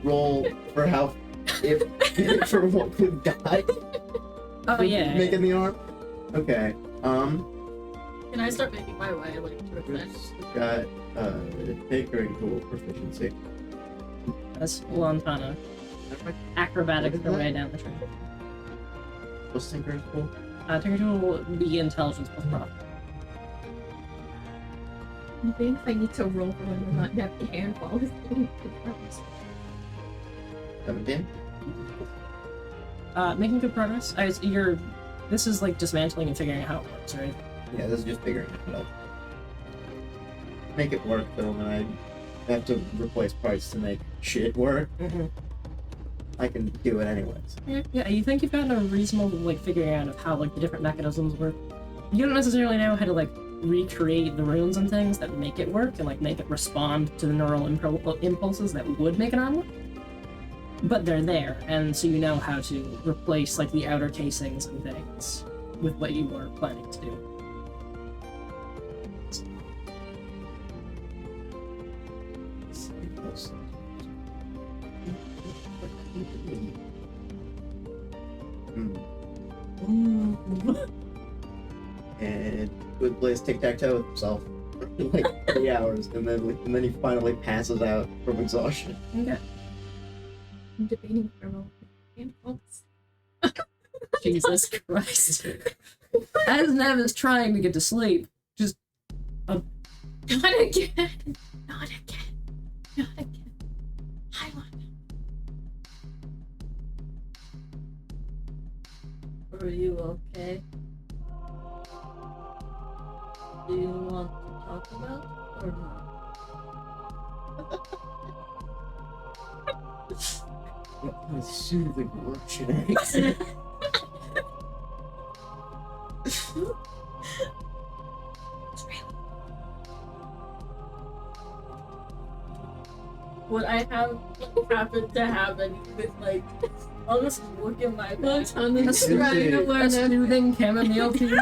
roll for how if for what could die? Oh yeah. Making the arm. Okay. Can I start making my way like towards that? It's got tinkering tool proficiency. That's Lantana. Acrobatics What is her that? way down the track. What's tinkering tool? Tinker tool will be intelligence plus prof. I think I need to roll for when we're not Nev's handball. 17. Making good progress. This is like dismantling and figuring out how it works, right? Yeah, this is just figuring it out. Make it work though, and I have to replace parts to make shit work. Mm-hmm. I can do it anyways. Yeah, you think you've gotten a reasonable like figuring out of how like the different mechanisms work. You don't necessarily know how to like recreate the runes and things that make it work and like make it respond to the neural impulses that would make an arm work. But they're there, and so you know how to replace like the outer casings and things with what you were planning to do. And Good plays tic-tac-toe with himself for like 3 hours, and then he finally passes out from exhaustion. Okay. I'm debating for roll handballs. Jesus Christ. As Nev is trying to get to sleep, just Not again! Not again! Not again! I want Are you okay? Do you want to talk about or not? What kind of soothing word should I say? What I have happened to happen with like, I'll just look at my Well, back. trying to Dude. learn a soothing chamomile tea.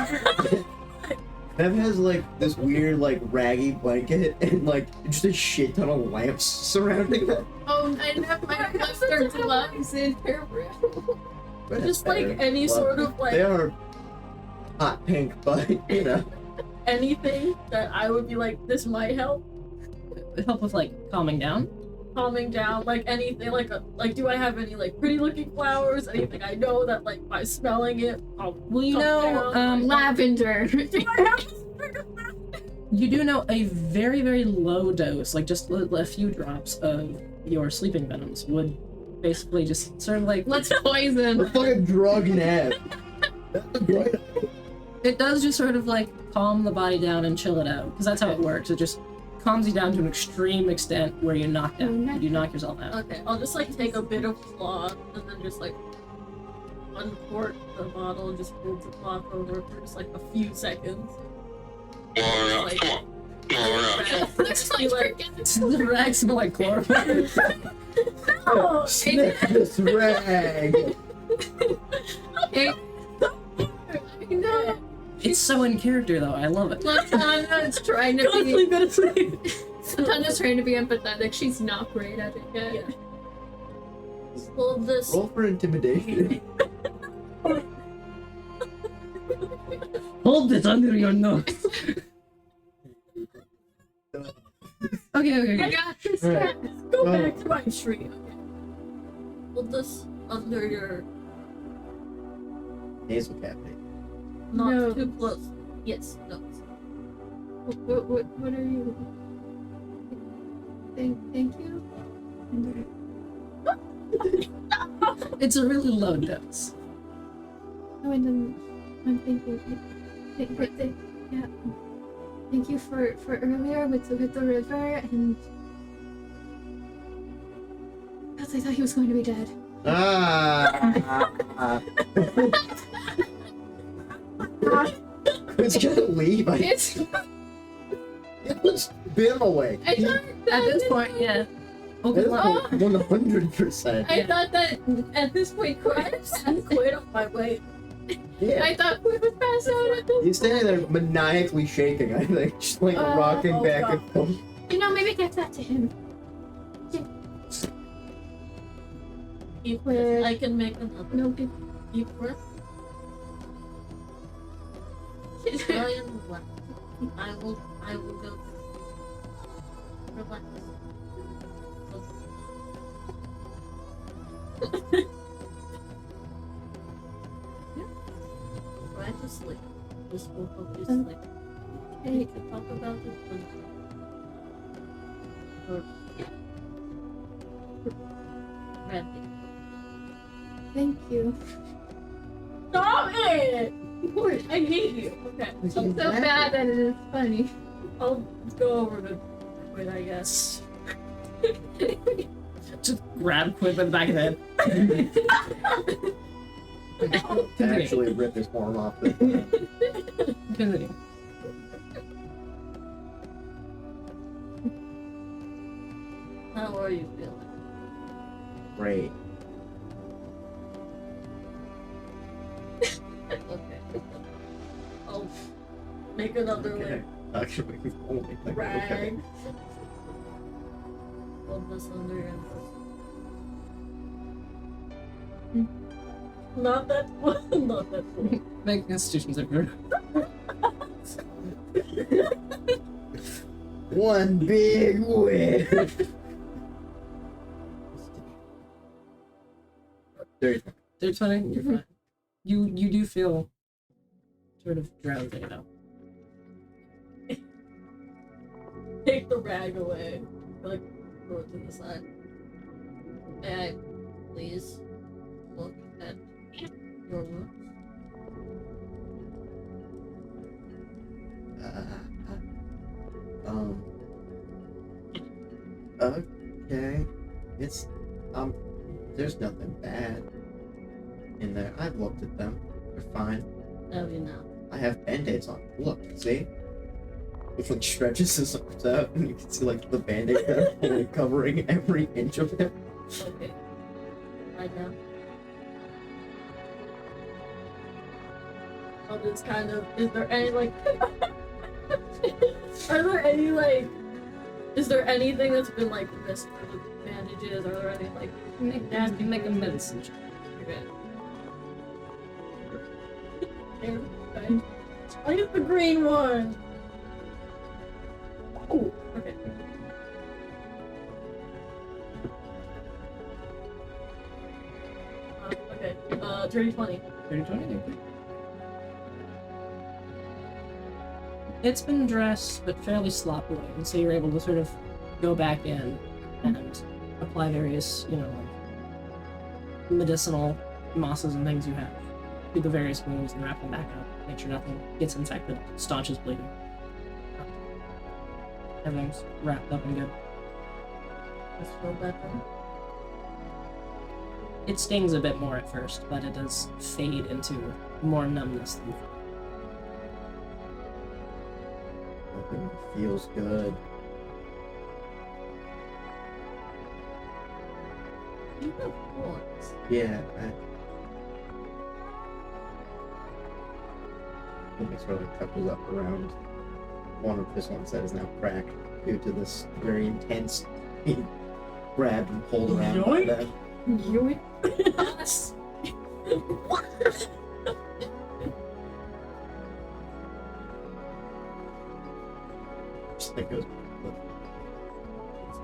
Nev has like this weird like raggy blanket and like just a shit ton of lamps surrounding it. Oh, I have my cluster gloves in her room. But Just it's like better. any Well, sort of They like are hot pink, but you know. anything that I would be like, this might help. Help with like calming down. calming down, like anything, like do I have any like pretty looking flowers? Anything I know that like by smelling it, I'll Well, you calm know, down, like, Lavender. do I have you do know a very, very low dose, like just a few drops of your sleeping venoms would basically just sort of like Let's poison. A fucking drug nab. That's a great. it does just sort of like calm the body down and chill it out because that's how it works. It just calms you down to an extreme extent where you're knocked out. You do knock yourself out. Okay, I'll just like take a bit of cloth and then just like uncork the bottle and just hold the cloth over for just like a few seconds. Laura, Like- come on. Laura. Looks like The rags smell like chloroform. Oh, Sniff this rag. Hey, no. It's so in character though. I love it. Latana's trying to go to be. sleep, go to sleep. Latana's trying to be empathetic. She's not great at it yet. Yeah. Hold this. Roll for intimidation. Hold it under your nose. Okay. I got this. Alright. Go Oh. back to my tree. Okay. Hold this under your Nasal cavity. not No. too close. Yes, no. What are you? Thank you. It's a really low dose. Oh, and I'm thinking. Yeah. Thank you for earlier with the river and. Because I thought he was going to be dead. Ah. It's gonna leave. It's. It's been away. I thought At this point, yeah. Okay, well, 100%. I thought that at this point, I'm quit on my way. Yeah. I thought we would pass out at this. He's standing there maniacally shaking, I think, just like Oh, rocking back and forth. You know, maybe get that to him. Keep Where- this. I can make another. No, good. Keep this. I am left. I will go. Relax. Try to sleep. This will help you sleep. Hey, We can talk about it when you're ready. thank you. Stop it! I hate you. Okay. It's so bad that it is funny. I'll go over to Quinn, I guess. just grab Quinn by the back of the head. Actually rip his arm off. Continue. How are you feeling? Great. Okay. I'll make another Okay. Actually, we've only like like, okay. rag. Hold this under your nose. Not that one. Not that one. Make institutions over. One big whiff. Dirty. They're 20, you're fine. You do feel sort of drowsy though. Take the rag away. Like, throw it to the side. May I please look at your wounds? Okay. It's, there's nothing bad in there. I've looked at them. They're fine. No, you know. I have band-aids on. Look, see? It like stretches his arms out and you can see like the band-aid kind of fully covering every inch of him. Okay. Right now. I'll just kind of. Is there any like? Are there any like? Is there anything that's been like missed from the bandages? Are there any like? Make a medicine check. Okay. I get the green one. Oh, okay. dirty 20. Dirty 20, there you go. It's been dressed, but fairly sloppily, and so you're able to sort of go back in and apply various, like medicinal mosses and things you have to the various wounds and wrap them back up. Make sure nothing gets infected, staunches bleeding. Everything's wrapped up and good. Just feel better. It stings a bit more at first, but it does fade into more numbness than It feels good. You have horns. Yeah. It sort of touches up around one of this ones that is now cracked due to this very intense being grabbed and pulled around by them. Yoink. Just think it was.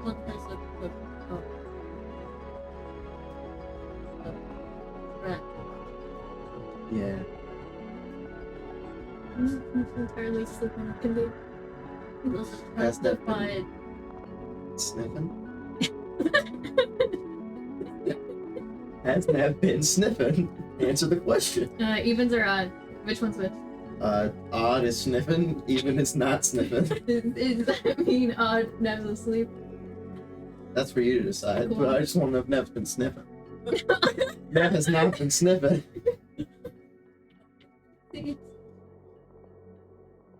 One has a good rat. Yeah. Entirely sleeping can be. Was Has that been- testified. Sniffing? Has Nav been sniffing? Answer the question. Evens or odd? Which one's which? Odd is sniffing, even is not sniffing. Does that mean odd Nev's asleep? That's for you to decide, Cool. but I just want to know if Nev's been sniffing. Nev has not been sniffing.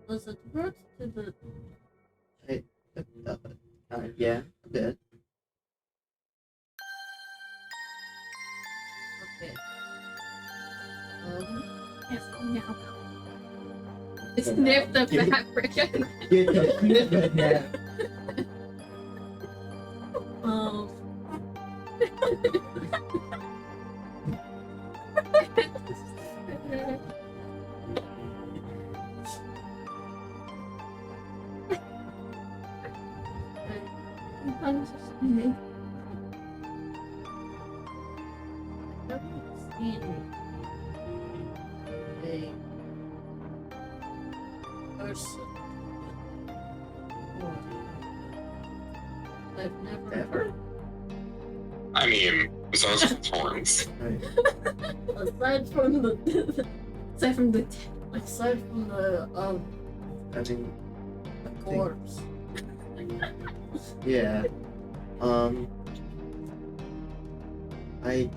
Was it hurt to the Yeah, a bit. okay? Yes, now. Sniff the Give- fabric. Get the sniffing, Nev. um, I haven't seen a person before. I've never Ever? I mean, besides with horns. Right. aside from the Aside from the aside from the I mean, I think- corpse. yeah. I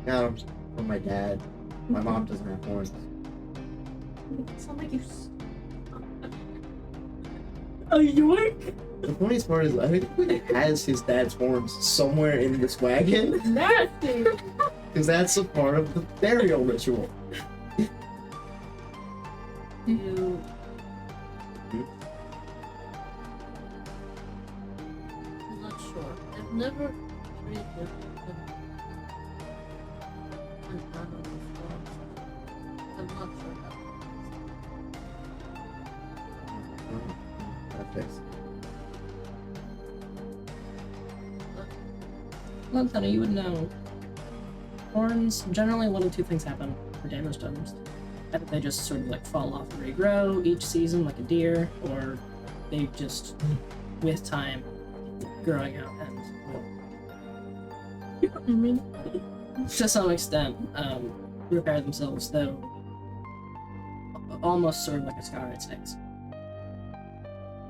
got them from my dad. My mom doesn't have horns. It's not like you. a yoink! The funniest part is, I think he has his dad's horns somewhere in this wagon, Nasty. because that's a part of the burial ritual. You. I'm not sure. I've never treated an animal before. I'm not sure how. Perfect. Montana, you would know. Horns, generally one of two things happen for damage to them. Either they just sort of like fall off and regrow each season like a deer, or they just, with time, growing out and to some extent, repair themselves, though almost sort of like a scar it sticks.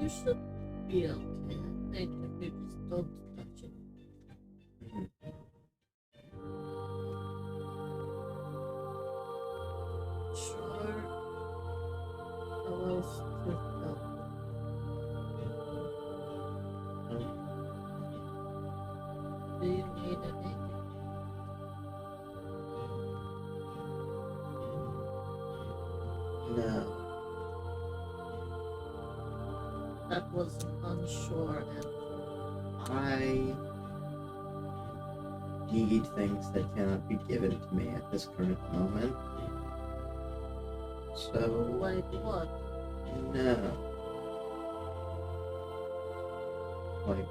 You should be okay. I think if you just don't touch it. Sure. How else to help? Do you need anything? No. That was an unsure answer. I need things that cannot be given to me at this current moment. So, Like what? no. Like,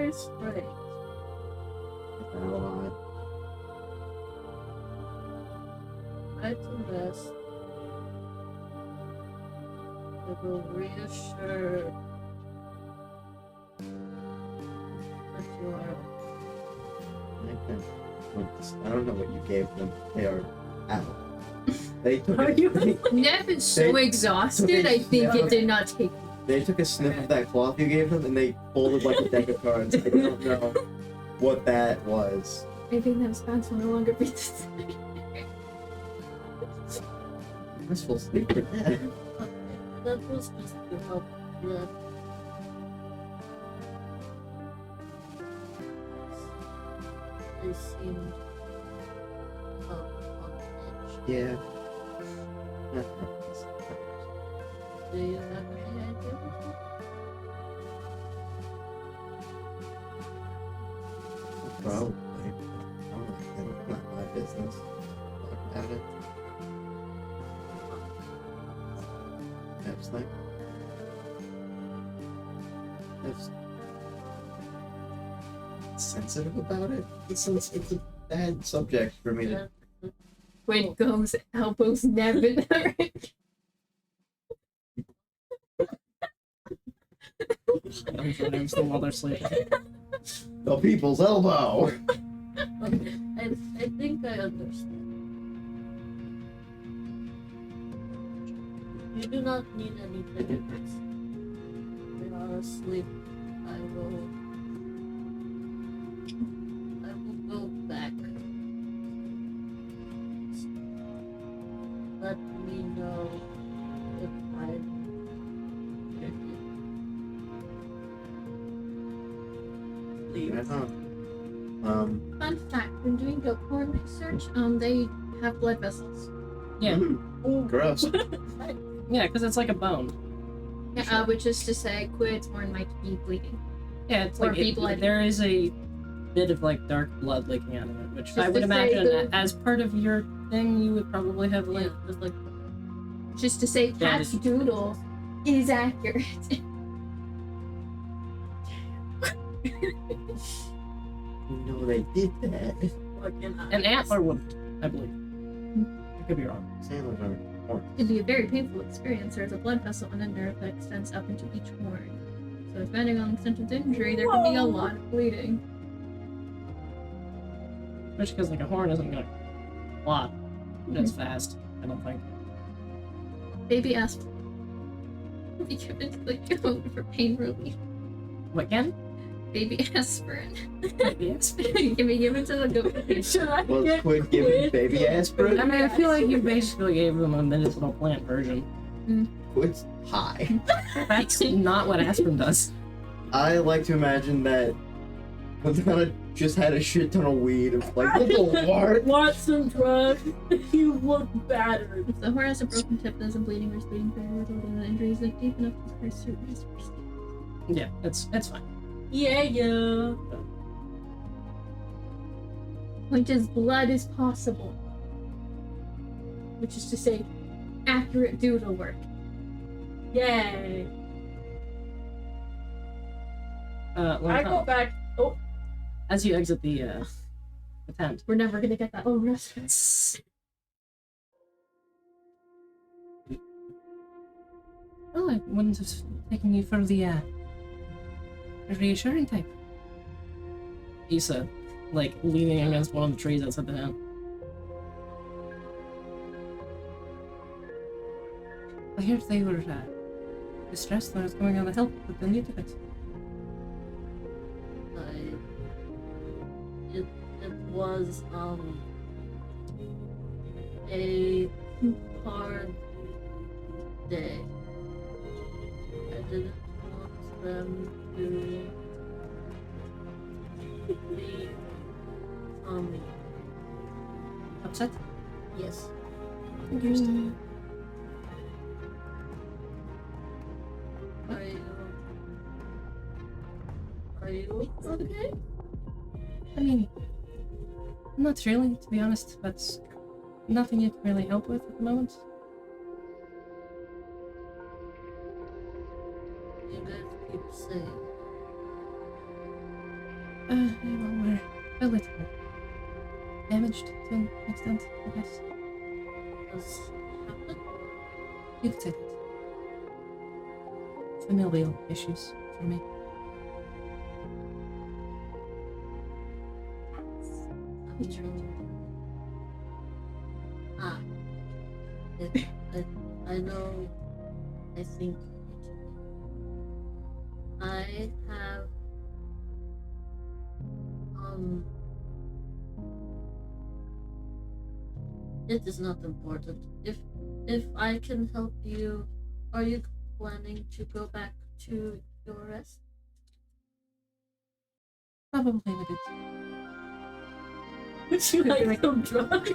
very strange. Not a lot. Try to rest. It will reassure that you are. I don't know what you gave them. They are out. They took Are it. you? Nev is so They- exhausted, I think it did not take. They took a sniff of that cloth you gave them and they folded like a deck of cards. I don't know what that was. I think that spouse will no longer be the same. I'm supposed to be with that. That was just to help them. They seemed on edge. Yeah. Do you have any idea? Probably. I don't know. It's not my business. Talk about it. That's like. That's sensitive about it. It's a bad subject for me to. When goes elbows Nev in her. I'm still while they're sleeping. The people's elbow! Okay, I think I understand. You do not need any tickets. They are asleep. I will go back. Let me know if I leave. Right on. Fun fact, when doing Acorn research, they have blood vessels. Yeah, Gross. yeah, because it's like a bone. Yeah, which is to say, Quidthorn might be bleeding. Yeah, it's Or like be bloody. there is a bit of like dark blood leaking out of it, which Just I would to say imagine the- as part of your thing, you would probably have like just like Just to say, Yeah, Cat's just- doodle is accurate. No, they did that. an antler would, I believe. I could be wrong. Sailors are horns. It can be a very painful experience. There's a blood vessel and a nerve that extends up into each horn. So depending on the extent of the injury, there can be a lot of bleeding. Especially because like a horn isn't gonna flop as fast. I don't think. Baby aspirin will be given to the goat for pain relief. What again? Baby aspirin Yes. can be given to the goat. Should I Was get Quid giving baby aspirin? I mean, I feel like you basically gave them a medicinal plant version. Quid's high. That's not what aspirin does. I like to imagine that Madonna just had a shit ton of weed. It's like, what? want some drugs? You look battered. If the horn has a broken tip that isn't bleeding or is bleeding very little, then the injury isn't deep enough to cause serious risk. Yeah, it's fine. Yeah. Point is, blood is possible. Which is to say, accurate doodle work. Yay. I Well, go back. Oh, as you exit the tent. We're never gonna get that long rest. Oh, I wouldn't have taken you for the reassuring type. Issa, like leaning against one of the trees outside the town. I heard they were distressed that I was coming on to help with the new tickets. it was a hard day. I didn't want them to be Upset? yes. Interesting. Are you okay? I mean, not really, to be honest. That's nothing you can really help with at the moment. You guys keep saying. Well, we're a little damaged to an extent, I guess. Does happen? You could say that. Familial issues for me. I'm trying. Ah. I know. I think I have it is not important. If I can help you, are you planning to go back to your rest? Probably a bit. Would you like some drugs?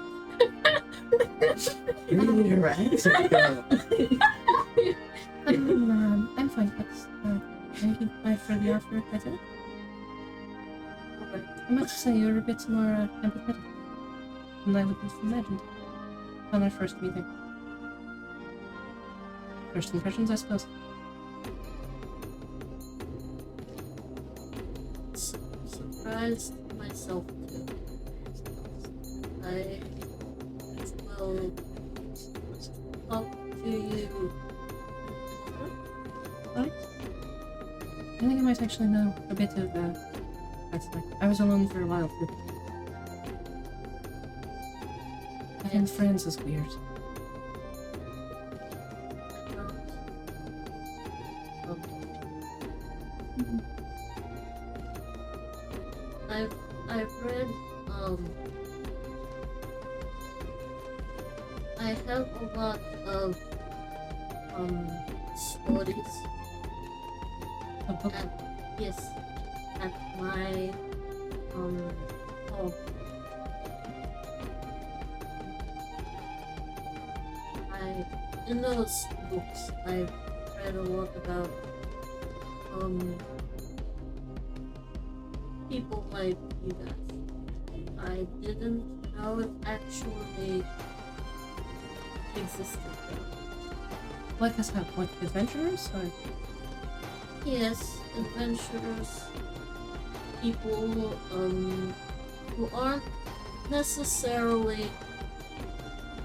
Really harassing girl. I'm fine, thanks. Thank you for the offer, I think. I must say, you're a bit more empathetic than I would have imagined on our first meeting. First impressions, I suppose. Surprised myself too. I will talk to you. Right? I think I might actually know a bit of that's like I was alone for a while too. Having friends is weird. I've read I have a lot of stories A book. yes at my home. In those books I've read a lot about people like you guys. I didn't know it actually existed though. Like us, like adventurers, or Yes, adventurers, people who aren't necessarily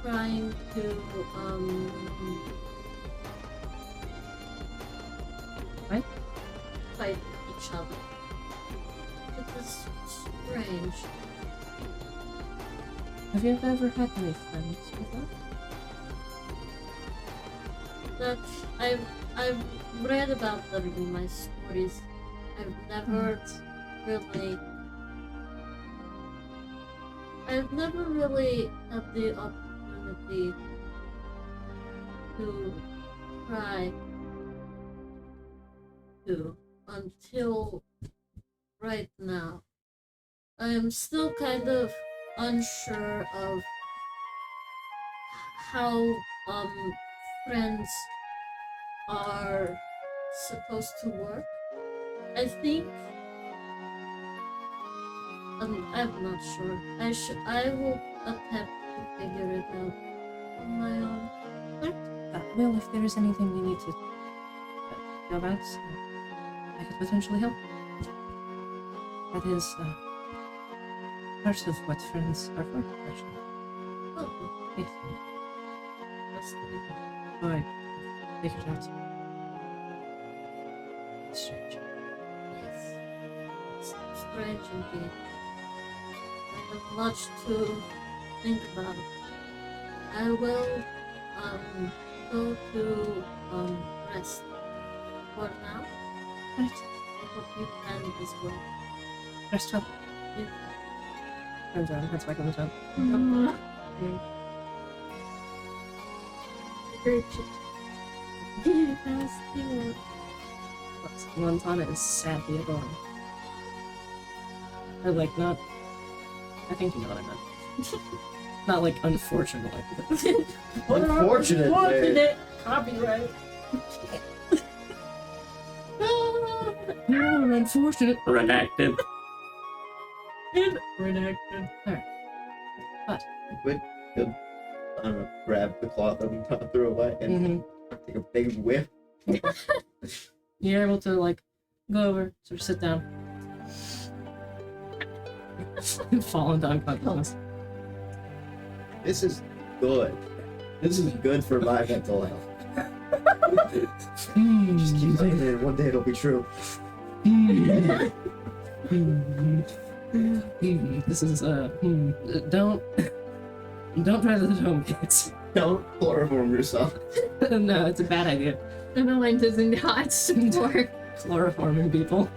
trying to fight each other. It is strange. have you ever had any friends before? That I've read about them in my stories. I've never really had the opportunity to try to until right now. I am still kind of unsure of how friends are supposed to work. I think I'm not sure. I will attempt to figure it out on my own. Well, if there is anything we need to know about, I could potentially help. That is part of what friends are for, actually. Oh, Yes. Alright, figure it out. It's strange. yes. It's strange indeed. I have much to think about. I will go to rest for now. Right. I hope you can as well. Rest well. Yeah. Turns around, heads back on the town. Very cute. Yes, you Montana is sadly adorable. Or like not. I think you know what I meant. Not like unfortunately. Unfortunate. Unfortunate. Copyright. Unfortunate. Redacted. Redacted. Would I don't know, grab the cloth and throw away and take a big whiff. You're able to like go over, sort of sit down. Fall into unconsciousness. This is good. This is good for my mental health. Just keep saying it. One day it'll be true. This is don't try this at home, kids. Don't chloroform yourself. No, it's a bad idea. Unalyned does not support. Chloroforming people.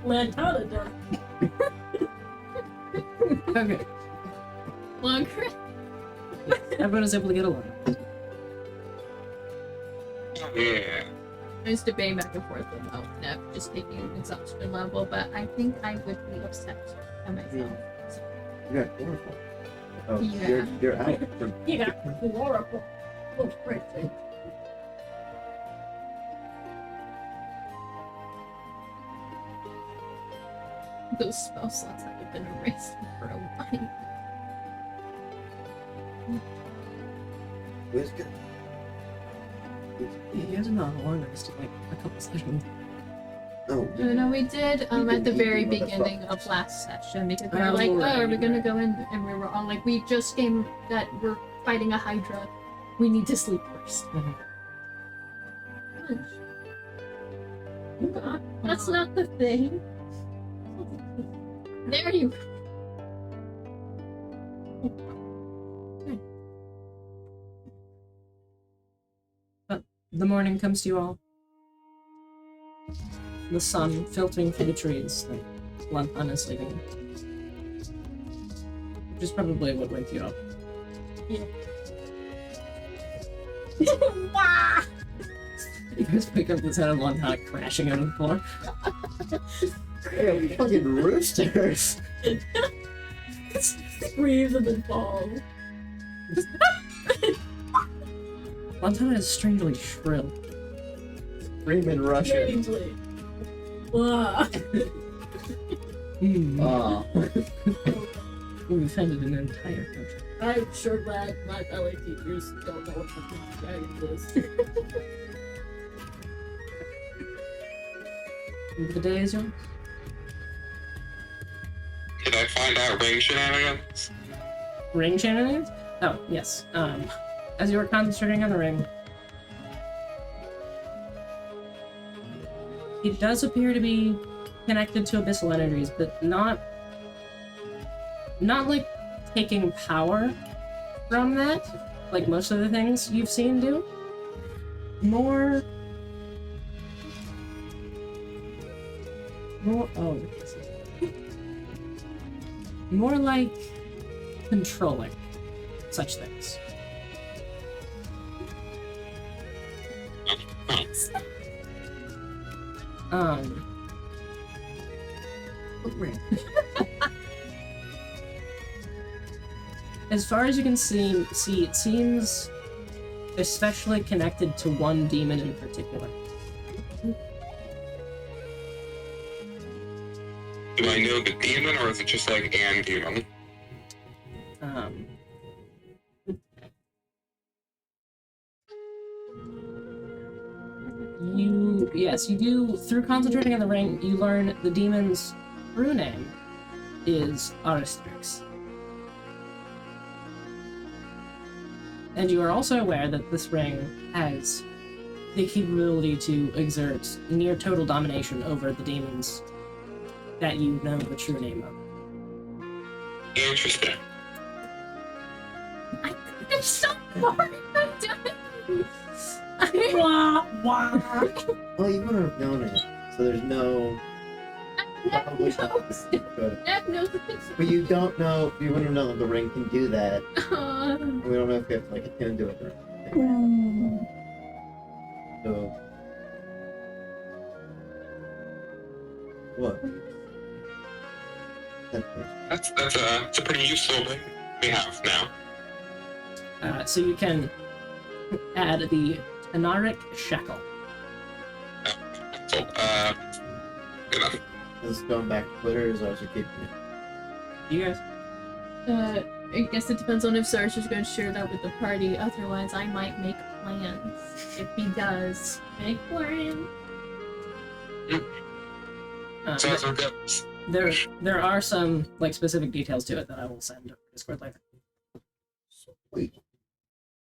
Lantana does. Okay. Longer. Everyone is able to get along. Yeah. I was debating back and forth about Nep just taking an exhaustion level, but I think I would be upset at myself. You got chloroform. Oh, Yeah. you're out. You got chloroform. Oh, great thing. Those spell slots have been erased for a while. Who's good? You guys are not long rest like a couple sessions. Oh. No, we did You at the can eat very the beginning motherfuckers. of last session because we were Oh, like, right, oh, are we gonna right. go in? And we were all like, we just came that we're fighting a Hydra. We need to sleep first. That's not the thing. There you go. The morning comes to you all. The sun filtering through the trees that Lantana is sleeping. Which is probably what wakes you up. You guys wake up to the sound of Lantana crashing on the floor. Damn, fucking roosters. Breathe and then fall. Lantana is strangely shrill. Screaming Russian. Strangely. Blah. Oh. We offended an entire country. I'm sure glad my ballet teachers don't know what the dragon is. The day is yours. Did I find out ring shenanigans? Ring shenanigans? Oh, yes. As you were concentrating on the ring, it does appear to be connected to abyssal energies, but not like taking power from that, like most of the things you've seen do. More more like controlling such things. Thanks. As far as you can see, it seems especially connected to one demon in particular. Do I know the demon, or is it just like an demon? You do, through concentrating on the ring, you learn the demon's true name is Aristrix. And you are also aware that this ring has the capability to exert near total domination over the demons that you know the true name of. Interesting. I'm so bored. I'm done. Wah, wah. Well, you would have known it, so there's no. Probably not good. Nep knows the things. But you don't know. You wouldn't have known that the ring can do that. We don't know if you have to like attune to it or anything. So. What? That's a pretty useful thing we have now. So you can add the Anaric Shackle. So, good enough. Is this going back to Twitter, or is ours keeping it? You guys? I guess it depends on if Sarge is going to share that with the party. Otherwise, I might make plans. If he does, make plans. Sounds good. There are some like specific details to it that I will send to Discord later. Wait.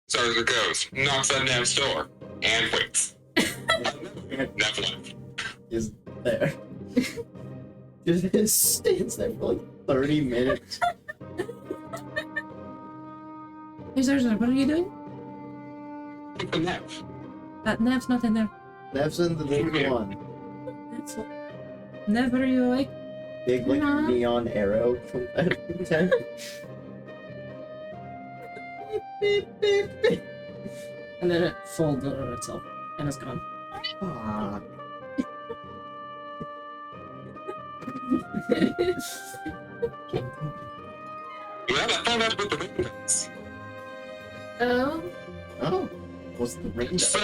Zarzer goes, knocks on Nev's door, and waits. Nev left. Is there. Just stands there for like 30 minutes. Hey Zarzer, what are you doing? Look for Nev. Nev's not in there. Nev's in the big Yeah. one. Nev, are you awake? Big like No. neon arrow from time. Beep, beep, beep. And then it folds on itself and is gone. Ah. Well, I found out about the windows. Oh, Oh, what's the ring? So,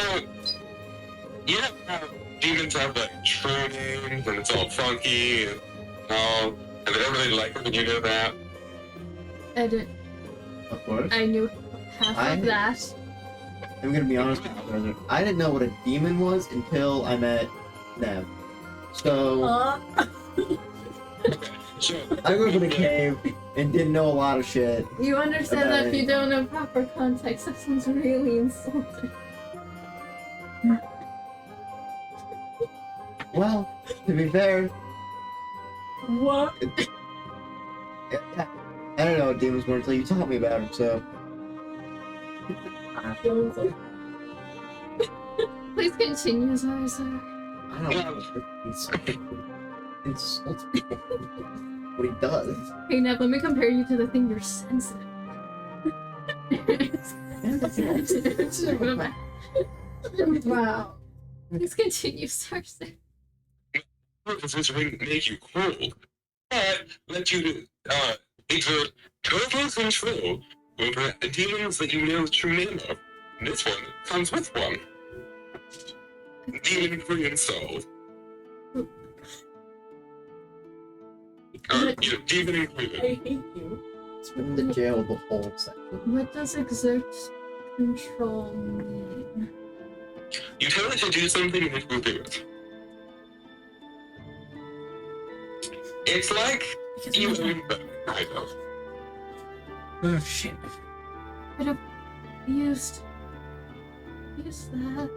you know how demons have like true names and it's all funky and all, and they don't really like it when you know that? I did. Of course. I knew half of that. I'm gonna be honest with you, brother. I didn't know what a demon was until I met Nev. So So, I grew up in a cave and didn't know a lot of shit. You understand that if you Okay. don't know proper context, that sounds really insulting. Well, to be fair, What? I don't know what demons were until you taught me about them. So Please continue, Zarza. I don't know. Insult people. What he does. Hey, Nev, let me compare you to the thing you're sensitive. Wow. Please continue, Zarza. does this ring make you cold? But let you exert total control over demons that you know the true name of. And this one comes with one. Demon Korean Soul. Demon included. I hate you. It's been in the jail the whole section. What does exert control mean? You tell it to do something and it will do it. It's like you own them, kind of. Oh shit. Used that.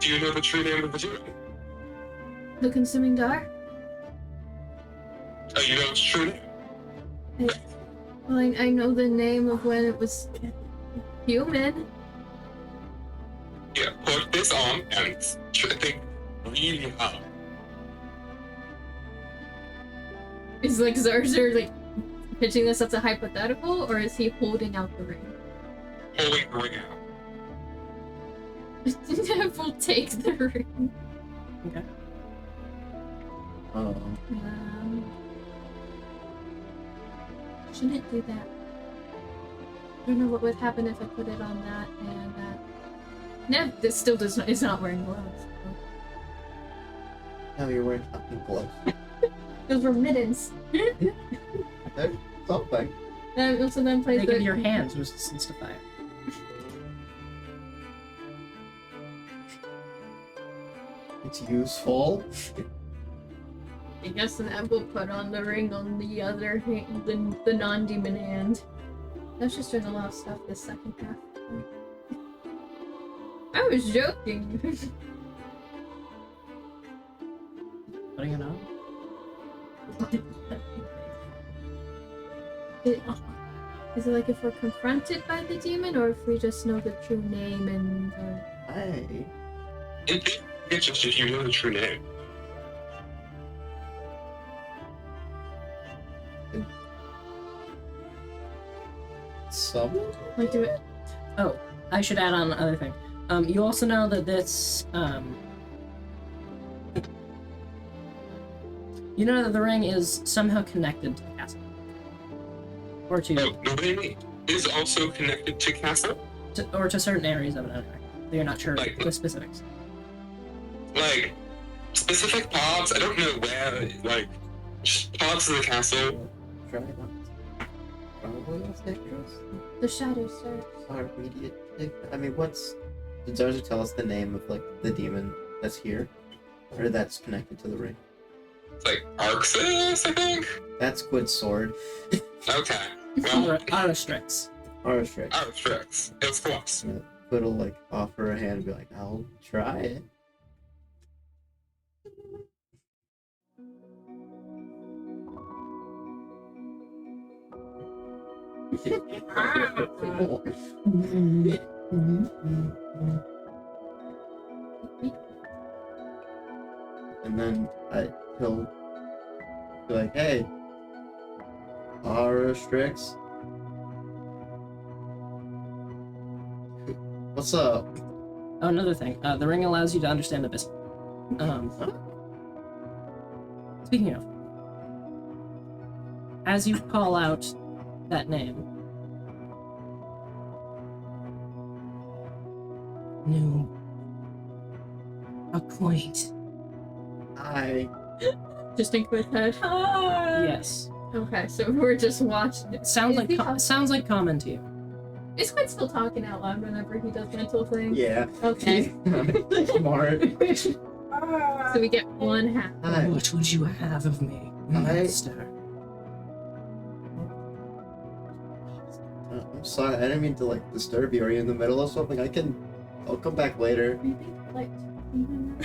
Do you know the true name of the demon? The consuming dark? Oh, you know its true name? Well, I know the name of when it was human. Yeah, put this on and think really hard. Is like Zarzer like pitching this as a hypothetical, or is he holding out the ring? Holding the ring out. Nev will take the ring. Okay. Oh. Shouldn't do that. I don't know what would happen if I put it on that and that. Nev this still is not wearing gloves. Now you're wearing fucking gloves. Those were mittens. There's something. And also then plays They give the your hands resistance to fire. It's useful. I guess Nev will put on the ring on the other hand, the non-demon hand. That's just doing a lot of stuff this second half. I was joking. Putting it on? Is it like if we're confronted by the demon, or if we just know the true name and? Hey. It's just if you know the true name. Someone? Like do it. Oh, I should add on another thing. You also know that this, you know that the ring is somehow connected to the castle. Or to, Oh, the ring is also connected to castle? or to certain areas of it anyway. You're not sure Like- the specifics. Like, specific parts, I don't know where, like, just parts of the castle. Probably less dangerous. The shadow sir. Our immediate. I mean, what's? Did Zarza tell us the name of like the demon that's here, or that's connected to the ring? It's like Arxis, I think? That's Squid's sword. Okay. Well, Arastrix. Arstrix. Arxis. It's close. Squid will like offer a hand and be like, I'll try it. And then he'll be like, hey, Arastrix. What's up? Oh, another thing. The ring allows you to understand Abyss. Speaking of, as you call out that name, new acquaint. Just in quick head. Yes. Okay, so we're just watching it. Sounds Is like he talking- sounds like common to you. Is Quinn still talking out loud whenever he does mental things? Yeah. Okay. Smart. So we get one half. Hi. What would you have of me, I- master? I'm sorry, I didn't mean to like disturb you. Are you in the middle of something? I'll come back later. Are you being polite to demon?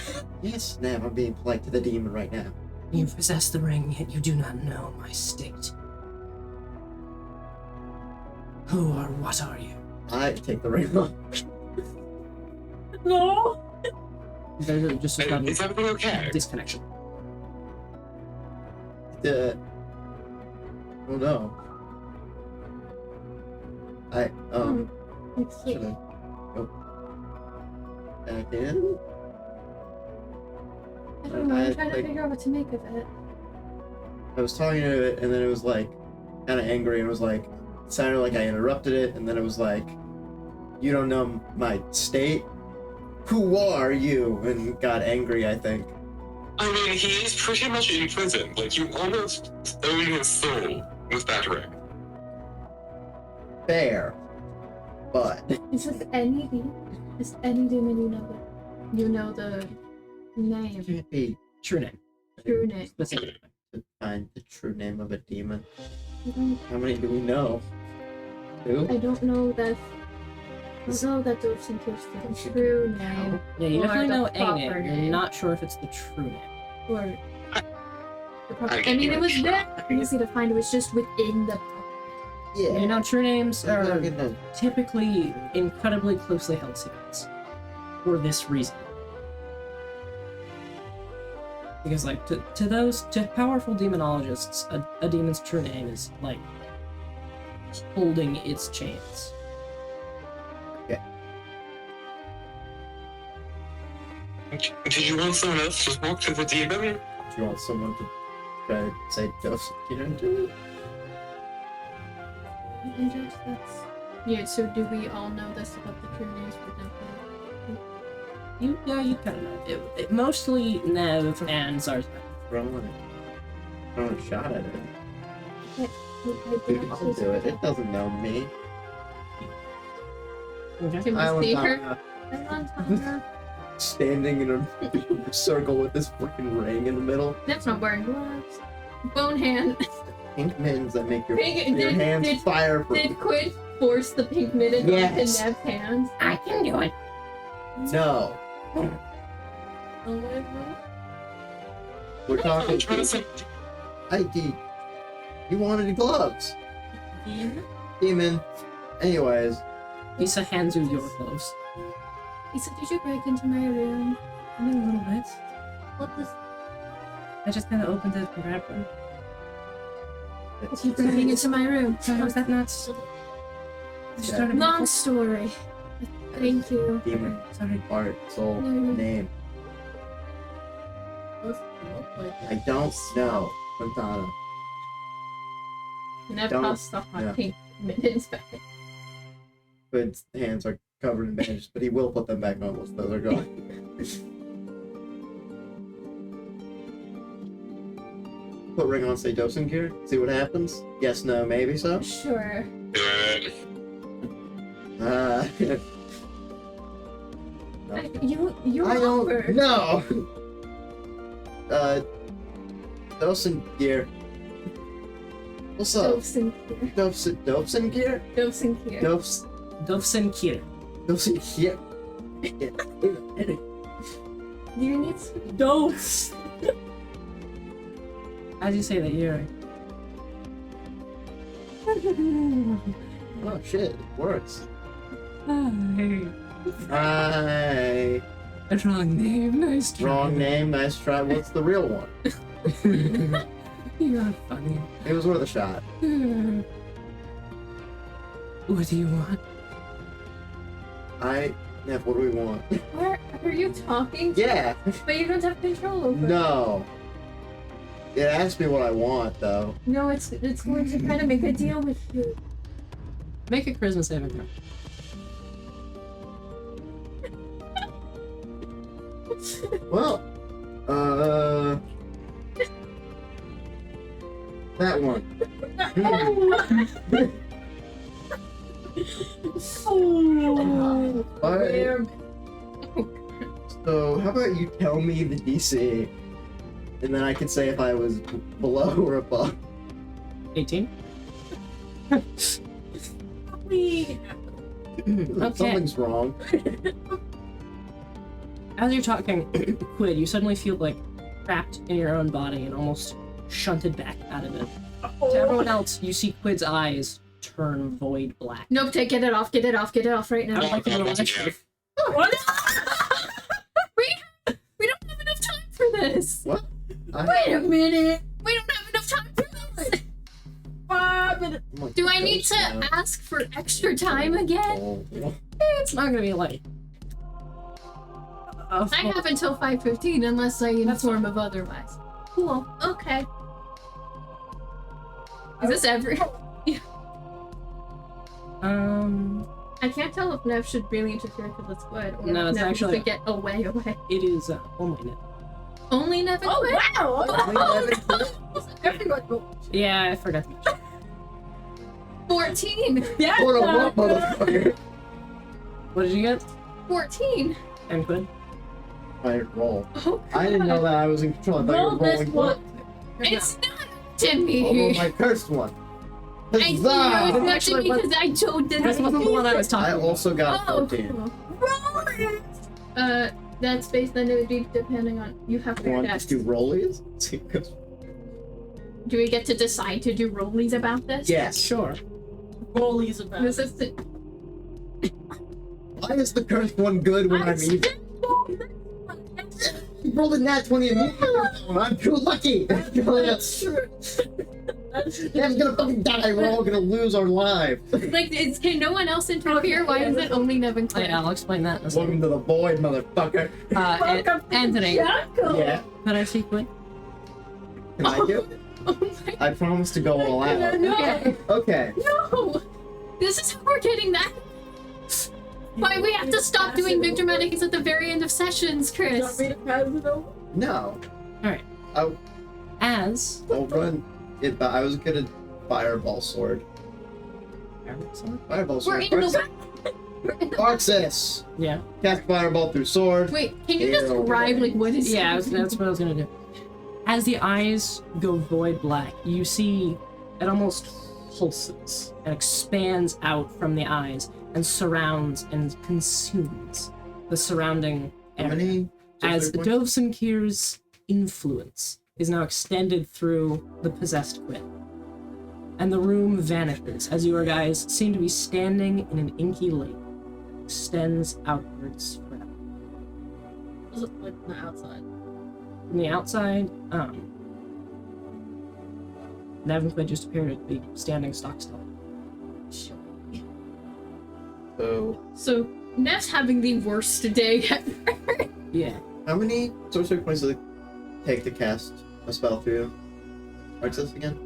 Yes, ma'am, I'm being polite to the demon right now. You possess the ring, yet you do not know my state. Who or what are you? I take the ring off. No. There's just a Is everything okay? disconnection. Oh no. It's Should I go back in? I don't know, I'm trying to like- figure out what to make of it. I was talking to it, and then it was like kind of angry, and it was like sounded like I interrupted it, and then it was like, "You don't know my state. Who are you?" And got angry. I think. I mean, he is pretty much in prison. Like, you almost own his soul with that ring. Fair, but Is this any demon? Is any demon you know the name? can't be True name. True name. Specifically. to find the true name of a demon. I don't, How many do we know? Two. I don't know that. I don't know that those includes the true name. Yeah, you Or definitely the know a proper name. You're name. not sure if it's the true name. Or the proper, I I mean, it was can very easy to find. It was just within the. Yeah. You know, true names I'm are not gonna- typically incredibly closely held secrets. For this reason. Because, like, to powerful demonologists, a demon's true name is, like, holding its chains. Did you want someone else to talk to the demon? Do you want someone to try to say Joseph to And just that's. Yeah. So do we all know this about the true names for them? You kind of know. It mostly Nev and Zarzak. throw a shot at it? I I'll do it. It doesn't know me. Can I we was see her? on, standing in a circle with this freaking ring in the middle. That's not wearing gloves. Bone hand. Pink mittens that make your Pink- hands did- fire for Did Quinn force the pink mitten Yes. onto Nev's hands? I can do it. No. Oh my god. We're I'm talking trying to say. ID. You wanted gloves. Yeah. Demon. Anyways, Lisa hands you your gloves. He said, did you break into my room? A little bit. What was I just kind of opened it and grabbed them. you breaking into my room? Was that nuts? Yeah. Long story. Thank you. demon, Sorry. heart, soul, No. name. I don't know. Quintana. Nev Don't- tossed the hot yeah. pink mittens back. Quid's hands are covered in bandages, but he will put them back on once those are gone. Put ring on, say dosing gear, see what happens. Yes, no, maybe so. Sure. Good. No. You I don't offered. know. Dosen gear. What's up? Dosen Dosen gear? Dosen here. Dovsen Kier. Dosen gear. Do you need some? Dose! As you say that, you're. Oh shit, it works. Hi. Hi. That's wrong name. Nice try. Wrong name, nice try. What's the real one? You are funny. It was worth a shot. What do you want? Nev, what do we want? Are you talking? Yeah. But you don't have control over it. No. It asked me what I want, though. No, it's going to kind of make a deal with you. Make a charisma saving throw. Well, that one. Alright. So, how about you tell me the DC, and then I can say if I was below or above. 18. Please. Okay. Something's wrong. As you're talking, Quid, you suddenly feel like trapped in your own body and almost shunted back out of it. To everyone else, you see Quid's eyes turn void black. Nope, get it off right now. I'd like to roll initiative. What? we don't have enough time for this. What? Wait a minute. We don't have enough time for this. 5 minutes. Do I need to ask for extra time again? It's not gonna be like. I have until 5:15 unless I inform of otherwise. Cool. Okay. Is this every? I can't tell if Nev should really interfere because it's good, or No, if it's Nev actually- should get away. It is only now. Only Nev and Quid? Wow! Everyone. Yeah, I forgot to mention. 14. Yeah. Hold on, what, motherfucker? What did you get? 14. And Quid? I roll. Oh, I didn't know that I was in control. I thought Roll you were this rolling one. It's not to Oh, me. my cursed one. I know it's Huzzah! not to Actually, me because I told them. This wasn't the one I was talking I about. also got Oh, 14. cool. Roll it. That's based on it would be depending on you have to Want guess. to do rollies? Do we get to decide to do rollies about this? Yes. Sure. Rollies about. This is the. Why is the cursed one good when I'm evil? You rolled a nat 20 immediately. I'm too lucky. That's true. That's true. Damn, gonna fucking die. We're all gonna lose our lives. Like, can no one else interfere? Why is it only Nev and Claire? Yeah, I'll explain that in a second. Welcome to the void, motherfucker. Anthony, Jackal. Yeah. can I see Quid? Can I do? Oh my I promise to go all out. no! Okay. No! This is how we're getting that. Why we have to stop doing big dramatics at the very end of sessions, Do you want Chris? me to pass it over? No. Alright. I'll As. run it, but I was gonna fireball sword. Fireball We're sword. in the. We're in the. Access. Yeah. Cast fireball through sword. Wait, can you describe like what is? Yeah, that's what I was gonna do. As the eyes go void black, you see it almost pulses and expands out from the eyes and surrounds and consumes the surrounding How area. many? As points? Dovsenkir's influence is now extended through the possessed Quid. And the room vanishes as you guys seem to be standing in an inky lake. Extends outwards forever. Was it like on the outside? From the outside, Nev and Quid just appear to be standing stock still. So Nev's having the worst day ever. Yeah. How many sorcery points does it take to cast a spell through you? What's this again?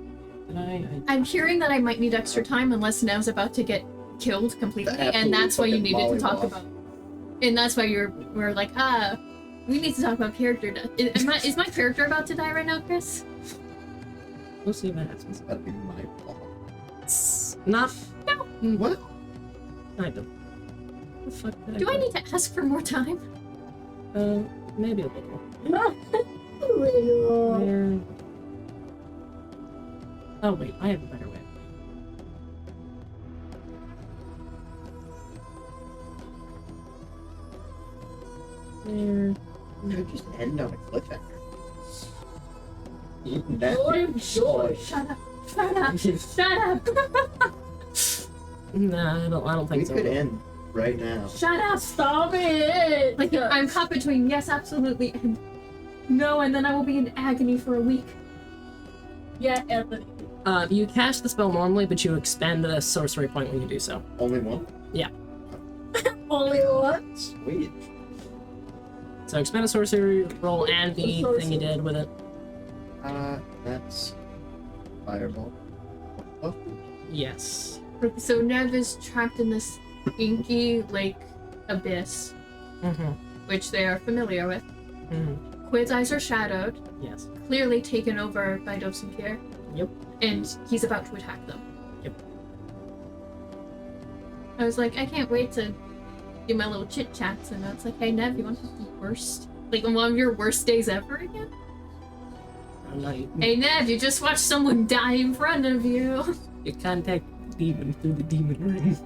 Did I I'm hearing that I might need extra time unless Nev's about to get killed completely, Absolutely and that's why you fucking needed to talk volleyball. about. And that's why we're like, we need to talk about character death. Is my character about to die right now, Chris? We'll see what happens. That'd be my fault. It's not. What? I don't. The fuck did Do I need to ask for more time? Maybe a little. Little. Where Oh wait, I have a better way. There. Could just end on a cliffhanger. Even Joy. Shut up. Shut up. Shut up. Nah, I don't think We so. could end right now. Shut up. Stop it! Like, I'm caught between yes, absolutely, and no, and then I will be in agony for a week. Yeah, Anthony. You cast the spell normally, but you expend a sorcery point when you do so. Only one? Only one? Sweet. So expend a sorcery roll and the thing you did with it. That's fireball. Oh, Yes. So Nev is trapped in this inky lake abyss, Mm-hmm. which they are familiar with. Mm-hmm. Quid's eyes are shadowed, Yes. clearly taken over by Dosenkier. Yep. And he's about to attack them. Yep. I was like, I can't wait to do my little chit chats, and it's like, hey Nev, you want to have the worst, like one of your worst days ever again? I'm not. Hey Nev, you just watched someone die in front of you. You contact the demon through the demon ring.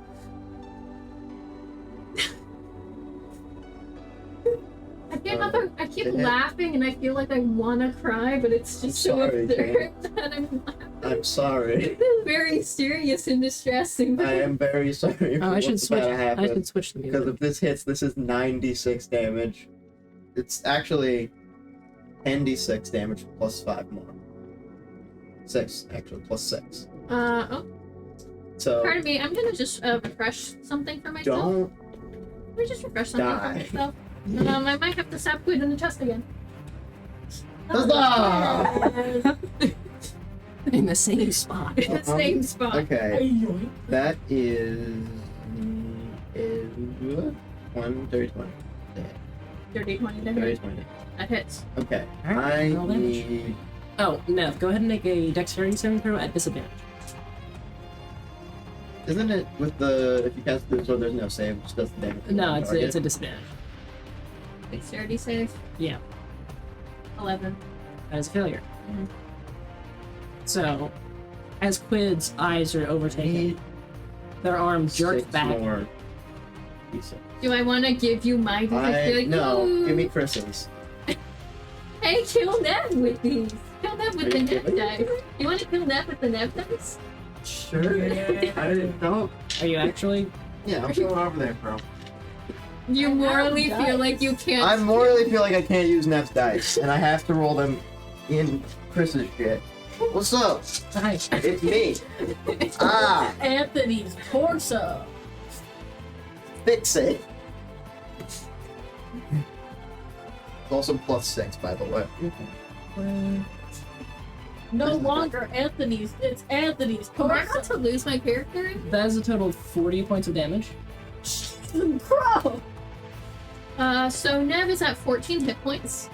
I keep laughing and I feel like I wanna cry, but it's just so sorry, absurd that I'm laughing. I'm sorry. It's very serious and distressing. I am very sorry. Oh, I should what's switch. about to happen. I should switch the Because music. if this hits, this is 96 damage. It's actually 10d6 damage plus 5 more. 6, actually, plus 6. Oh, So, pardon me, I'm gonna just refresh something for myself. don't Let me just refresh something die. for myself. I might have to stab Quid in the chest again. Huzzah! In the same spot. The same spot. Okay, that is 1, 30, 20. Dirty 20 to 30, hit. 20. That hits. Okay, Alright, I roll damage. need... Oh, Nev, go ahead and make a dexterity saving throw at disadvantage. Isn't it with the... If you cast the sword, there's no save, it just does the damage. to No, one it's target? a disadvantage. Dexterity save. Yeah, 11. that is a failure. Mhm. So, as Quid's eyes are overtaken, Need their arm jerks 6 back. more d6. Do I want to give you my like, No, "Ooh, give me Chris's. Hey, kill Nev with these. Kill Nev with Are the you Nev kidding? dice. You want to kill Nev with the Nev dice? Sure. I didn't know. Are you actually? Yeah, I'm going over there, bro. You morally dice. feel like you can't. I morally feel like I can't use Nev's dice, and I have to roll them in Chris's shit. What's up? Hi. It's me. Ah, Anthony's torso. fix it. It's also plus 6, by the way. No longer Anthony's. It's Anthony's Am I about torso. to lose my character? That is a total of 40 points of damage. Bro. So Nev is at 14 hit points.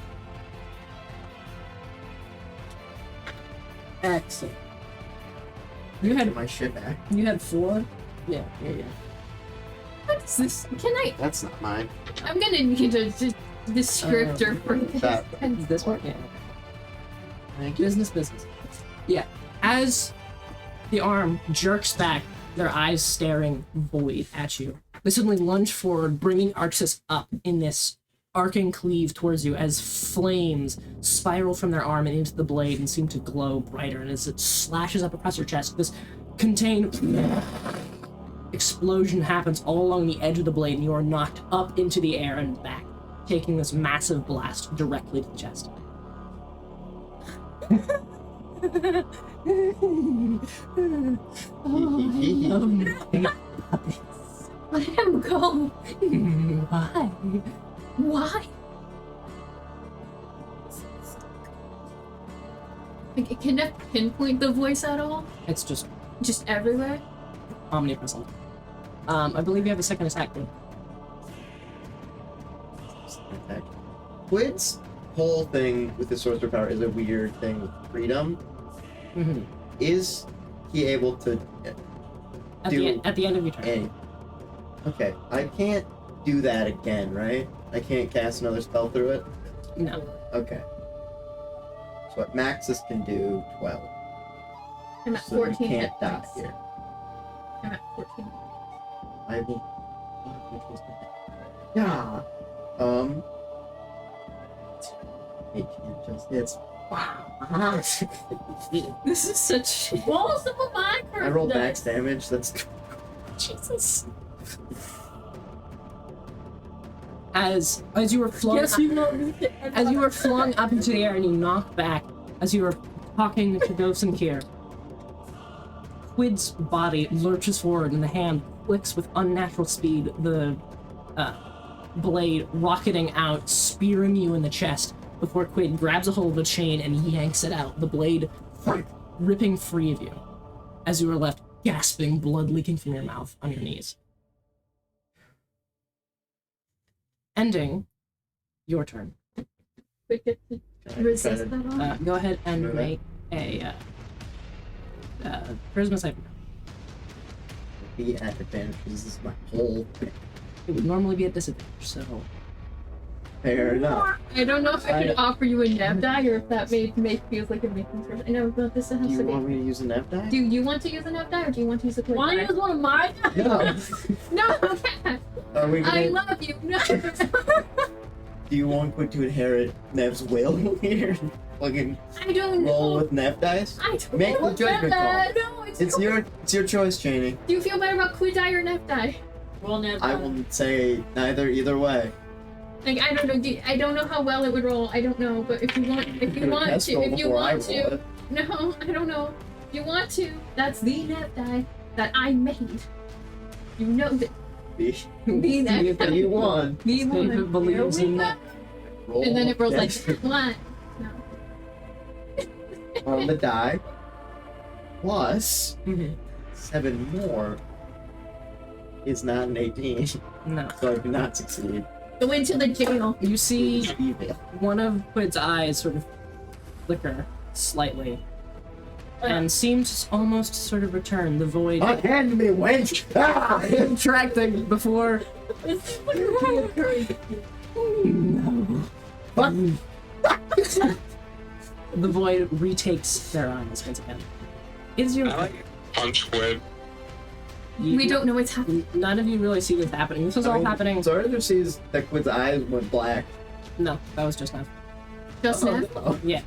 Excellent. You Get had my shit back. 4. Yeah. What is this? Can I? That's not mine. I'm gonna need a descriptor for this. that- Is this one? Yeah. Thank you. Business. Yeah. As the arm jerks back, their eyes staring void at you, they suddenly lunge forward, bringing Arxis up in this arcing cleave towards you as flames spiral from their arm and into the blade and seem to glow brighter. And as it slashes up across your chest, this contained explosion happens all along the edge of the blade, and you are knocked up into the air and back, taking this massive blast directly to the chest. Let him go. Why? Why? Like, can I pinpoint the voice at all? It's just Just everywhere? omnipresent. I believe you have a second attack. Too. Attack. Quid's whole thing with his sorcerer power is a weird thing with freedom. Mm-hmm. Is he able to At Do the end of your turn. any? Okay, I can't do that again, right? I can't cast another spell through it? No. Okay. So what Maxis can do, 12. I'm at So you 14 hit can't die points. here. I'm at 14. I will. Which was the yeah. 18 just hits. Wow. This is such. Roll some of my curse I rolled dice. max damage. That's Jesus. As you were flung Yes, you know. as you were flung up into the air and you knocked back, as you were talking to Ghost and Kier, Quid's body lurches forward and the hand flicks with unnatural speed, the blade rocketing out, spearing you in the chest, before Quid grabs a hold of the chain and yanks it out, the blade ripping free of you, as you are left gasping, blood leaking from your mouth on your knees. Ending your turn. We get to resist that all. Go ahead and Okay. make a charisma saving. be at advantage because this is my whole thing. It would normally be at disadvantage, so Fair enough. I don't know if I could offer you a nav die or if that feels like it making sense. I know about this. It has Do you to be. want me to use an F die? Do you want to use a nav die or do you want to use a quick Want die? to use one of mine? No. No, okay. Are we I gonna, love you. No. do you want Quick to inherit Nev's will here? Fucking I don't roll know. with Nev dice? I don't Make know the judgment that. call. No, It's your choice, Cheney. Do you feel better about quid die or nav die? Roll never. I will say either way. Like I don't know. I don't know how well it would roll. I don't know. But if you want Test roll if you before I want roll to, it. no, I don't know. If you want to, that's the nav die that I made. You know that Be the nav die. you won. The Steve one. believes Here we in go. that. Roll And then it rolls like dex one. No. on the die. Plus Mhm. 7 more is not an 18, No. so I do not succeed. Go into the jail. You see Evil. one of Quid's eyes sort of flicker slightly, and seem to almost sort of return. The void Unhand me, wench! Ah! contracting before. This is what reoccurring. Fuck! The void retakes their eyes once again. Is your I like punch Quid. We don't know what's happening. None of you really see this happening. This was all happening. Sorry, sees that Quid's eyes went black. No, that was just now. Just Nev. Oh, Yeah.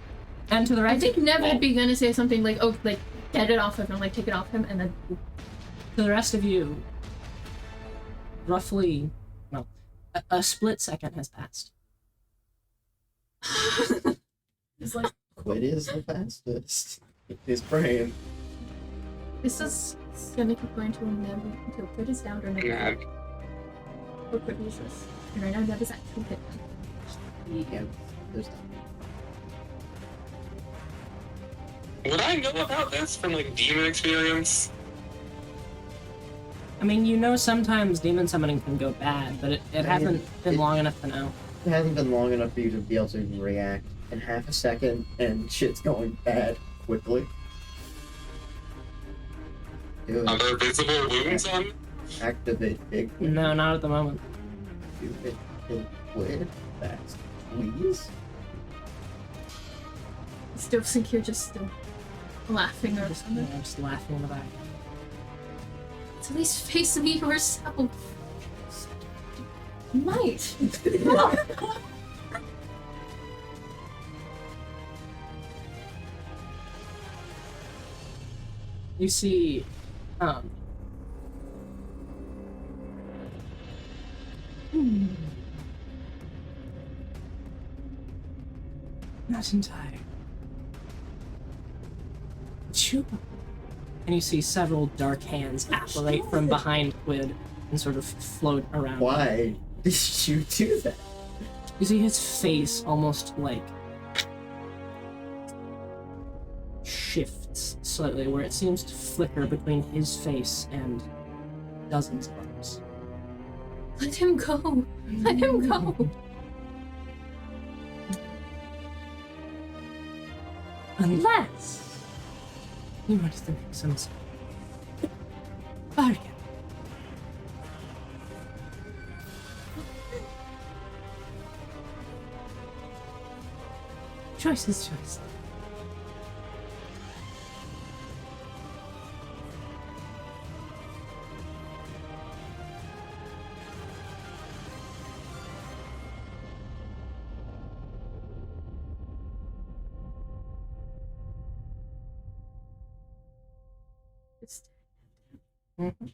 And to the I rest, think Nev had begun to say something like, "Oh, like get it off of him, like take it off him," and then to the rest of you, roughly, well, a split second has passed. It's like Quid is the fastest. His brain. this is gonna keep going to Nev until Quid is down or Nev. Nah, Or Quid uses. And right now Nev is at 2 hit. Yeah, there's would I know about this from like demon experience? I mean, you know, sometimes demon summoning can go bad, but it hasn't been long enough to know. It hasn't been long enough for you to be able to react in half a second, and shit's going bad quickly. Dude, Are there visible wounds on? activate big No, not at the moment. stupid Quid fast, please. Still think you're just still laughing or Just, something. just laughing in the back. At least face me yourself. You might. You see, not entire. Chupa. And you see several dark hands appellate from behind Quid and sort of float around. Why did you do that? You see his face almost like shifts slightly, where it seems to flicker between his face and dozens of others. Let him go. Let him go. Unless you want to make some bargain. Choice is choice. Just Mhm.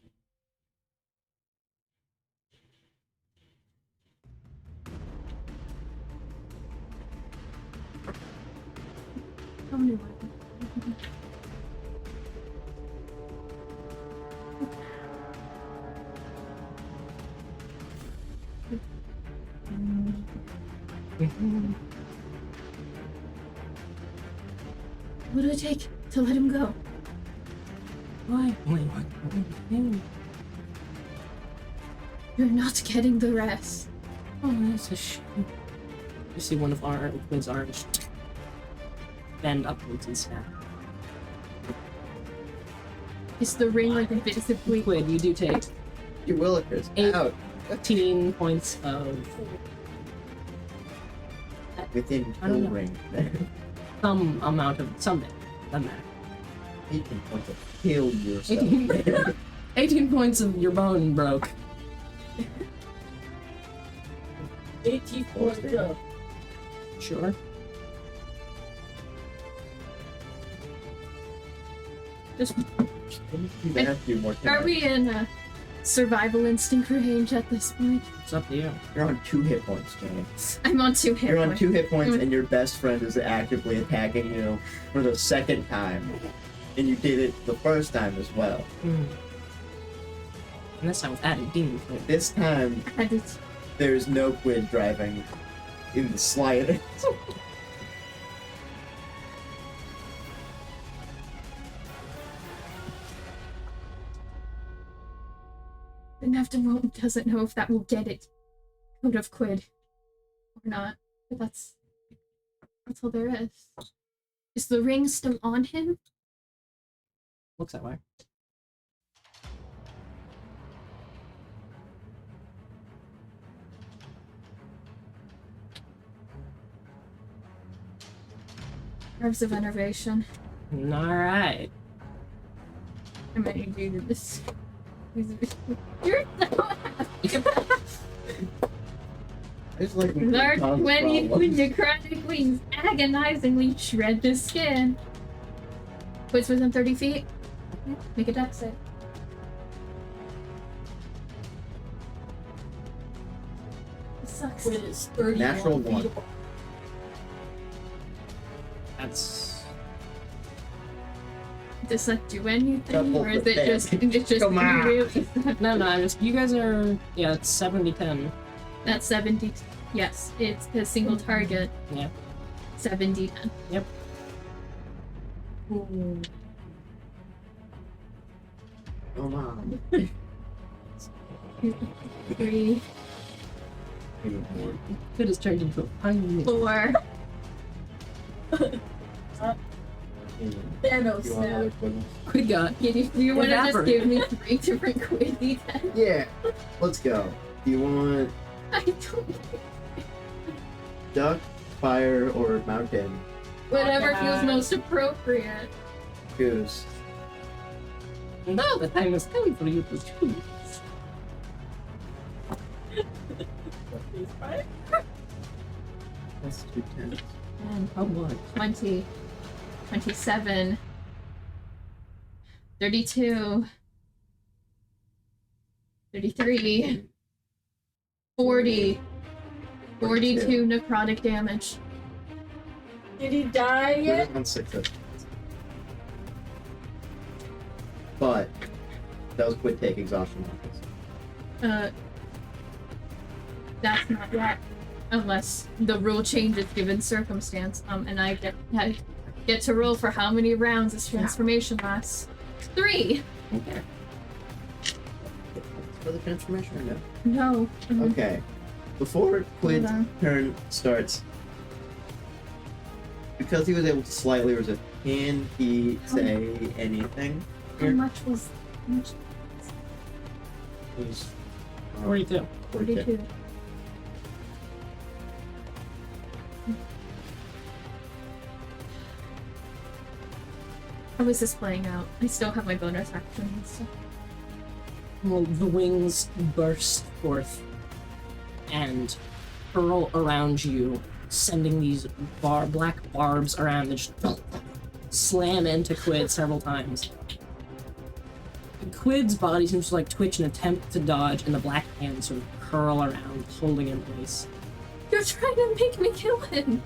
how many weapons? What do it take to let him go? Why? Wait, what? You're not getting the rest. Oh, that's a shame. You see one of Quid's arms bend upwards and snap. Is the ring like visibly? Quid, you do take You willikers. Eight. Out. 18 points of Within I don't kill know. range there. some amount of something. Doesn't matter. 18 points of kill yourself. 18, 18 points of your bone broke. 84 go. Sure. Just You may have to do more are damage. we in survival instinct range at this point? It's up to you. You're on 2 hit points, Cheney. I'm on 2 hit You're on points. 2 hit points, and your best friend is actively attacking you for the second time. And you did it the first time as well. And this time with added demon food. This time, I did. there's no Quid driving in the slightest. And after Moten doesn't know if that will get it out of Quid or not. But that's all there is. Is the ring still on him? Looks that way. Nerves of enervation. Alright. I might need you to this. You're so happy. It's like Large cause 20 problems. necrotic wings agonizingly shred the skin. Puts within 30 feet. Make a dex save. It sucks. Quid is 31 Natural feet one. apart. That's Does that do anything? Double Or is the it just damage. it's just Come on. really no, you guys are it's 70-10. That's 70. Yes, it's a single target. Yeah. 70 10. Yep. Come on. 3, Quid has turned into a tiny 4. Thanos You want another snap. Quid? Quid got. Do you want to just Evaporate. give me 3 different Quid D10? Yeah. Let's go. Do you want I don't. duck, fire, or mountain? Whatever Okay. feels most appropriate. Goose. Now the time has come for you to choose. That's 2 10s. And Oh boy. 20, 27, 32, 33, 40, 42 necrotic damage. Did he die We're yet? just on 6 hits. But that was Quid take exhaustion levels. That's not yet. Unless the rule changes given circumstance. And I get to roll for how many rounds this transformation lasts. 3! Okay. For the transformation or no? No. Mhm. Okay. Before Quid's Hold on. turn starts, because he was able to slightly resist, can he say anything? How much was. How much? It was, 42. 42. How is this playing out? I still have my bonus action and stuff. Well, the wings burst forth and curl around you, sending these black barbs around and just slam into Quid several times. Quid's body seems to like twitch and attempt to dodge, and the black hands sort of curl around, holding in place. You're trying to make me kill him.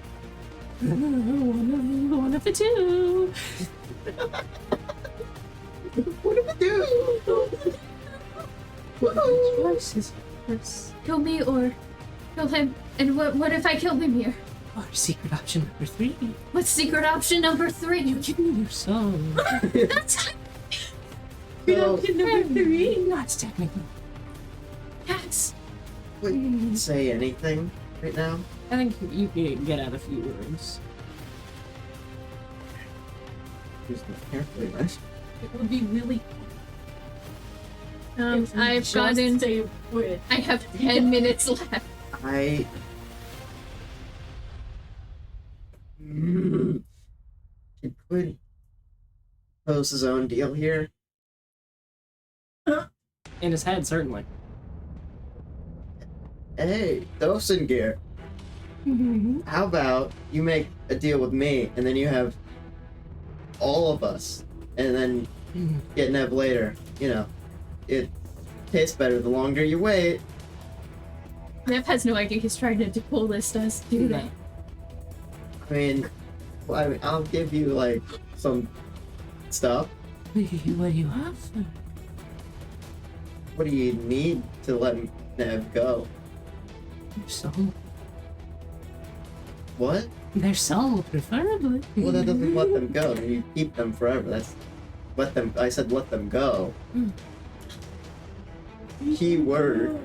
One of the two. What do we do? Choices. Kill me or kill him. And what if I kill him here? Or secret option number 3. What's secret option number 3? You give me your soul. That's So, Number 3. Not technically. yes. wait, say anything right now? I think you can get out a few words. Use them carefully, right? It would be really I've gotten. say quit. I have 10 minutes left. I. Did Quinn pose his own deal here? In his head, certainly. Hey, Dosen Gear. How about you make a deal with me, and then you have all of us, and then get Nev later. You know, it tastes better the longer you wait. Nev has no idea he's trying to pull this to us do that. I mean, I'll give you like some stuff. What do you offer? What do you need to let Nev go? Their soul. What? Their soul, preferably. Well, that doesn't let them go. You keep them forever. That's let them. I said let them go. Key word.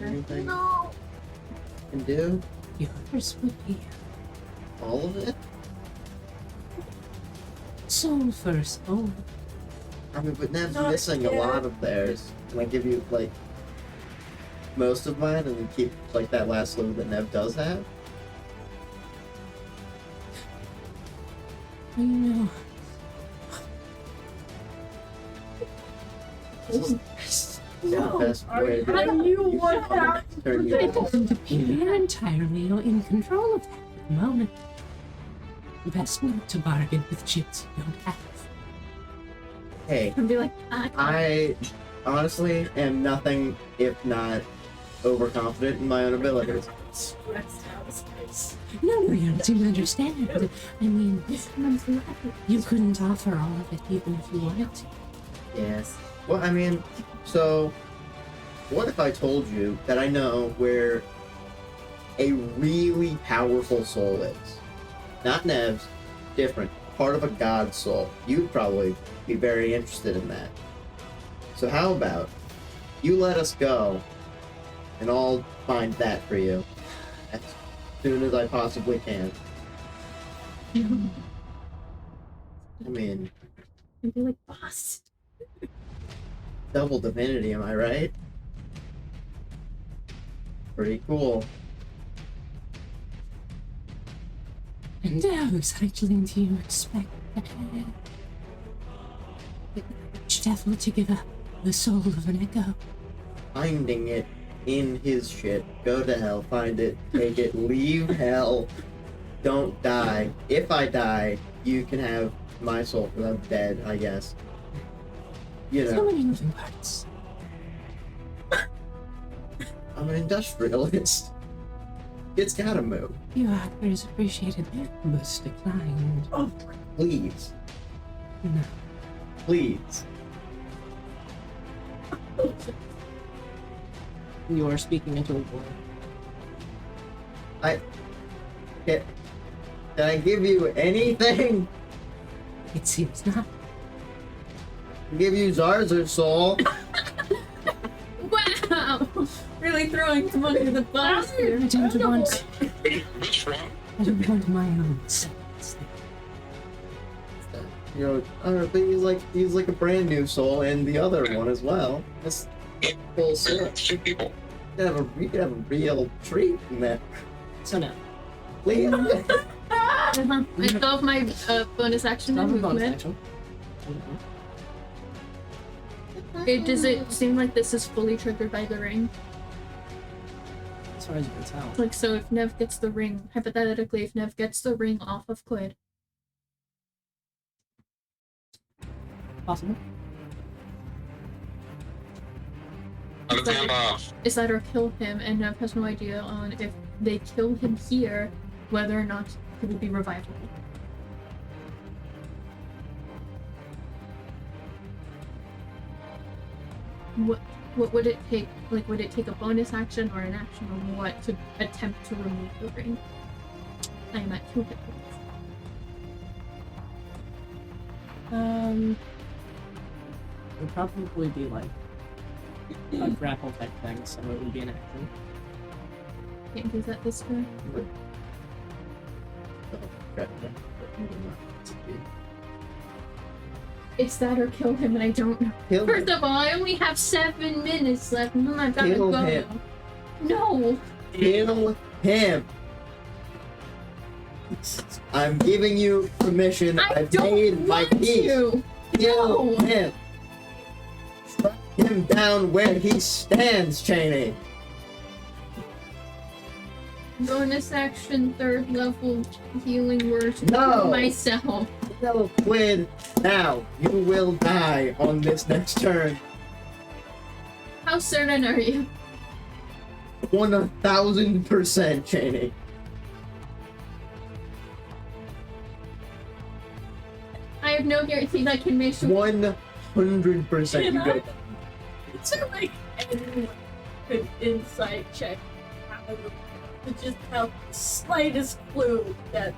Anything No. you can do? Yours would be All of it? soul for soul. I mean, but Nev's missing a lot of theirs. Can I give you like most of mine, and then keep like that last little that Nev does have? I know. This is the best way How to do you want that? turn you It off. doesn't appear you're entirely in control of that at the moment. Best not to bargain with chips you don't have. Hey, And be like, I honestly am nothing if not overconfident in my own abilities. No, you don't seem to understand. I mean, you couldn't offer all of it even if you wanted to. Yes. Well, I mean, so what if I told you that I know where a really powerful soul is? Not Nev's, different. Part of a god soul. You'd probably be very interested in that. So how about you let us go and I'll find that for you as soon as I possibly can. I mean, and be like, boss. double divinity, am I right? Pretty cool. And how exactly do you expect which devil to give up the soul of an echo? Finding it in his shit. Go to hell, find it, take it, leave hell. Don't die. If I die, you can have my soul because I'm dead, I guess. You So know, many moving parts. I'm an industrialist. It's gotta move. Your offer is appreciated, but declined. Oh, please. No. Please. You are speaking into a void. Can I give you anything? It seems not. Give you Zarzer's soul. Wow! Really throwing him under the bus here. I don't want. Which one? I don't want my own sense. You know, I don't know, but he's like a brand new soul, and the other one as well. That's full soul. Two people. You could have a real treat in that. So no. Please. I still have my bonus action and Not a bonus movement. action. Does it seem like this is fully triggered by the ring? As far as you can tell. Like, so if Nev gets the ring, hypothetically, if Nev gets the ring off of Quid, Possible. Let us hand off. Is that or kill him, and Nev has no idea on if they kill him here, whether or not he would be revivable. What would it take? Like, would it take a bonus action or an action or what to attempt to remove the ring? I am at 2 hit points. It would probably be like a grapple type thing, so it would be an action. Can't do that this turn. It's that or kill him, and I don't know. Kill him. First of all, I only have 7 minutes left. I gotta Kill go. him. No. Kill him. I'm giving you permission. I I've don't made my want peace. to. Kill No. him. Strike him down where he stands, Cheney. Bonus action, 3rd level healing word to No. heal myself. Kill Quinn now. You will die on this next turn. How certain are you? 1000%, Cheney. I have no guarantee that I can make sure. 100% you go. To like anyone could insight check to just have the slightest clue that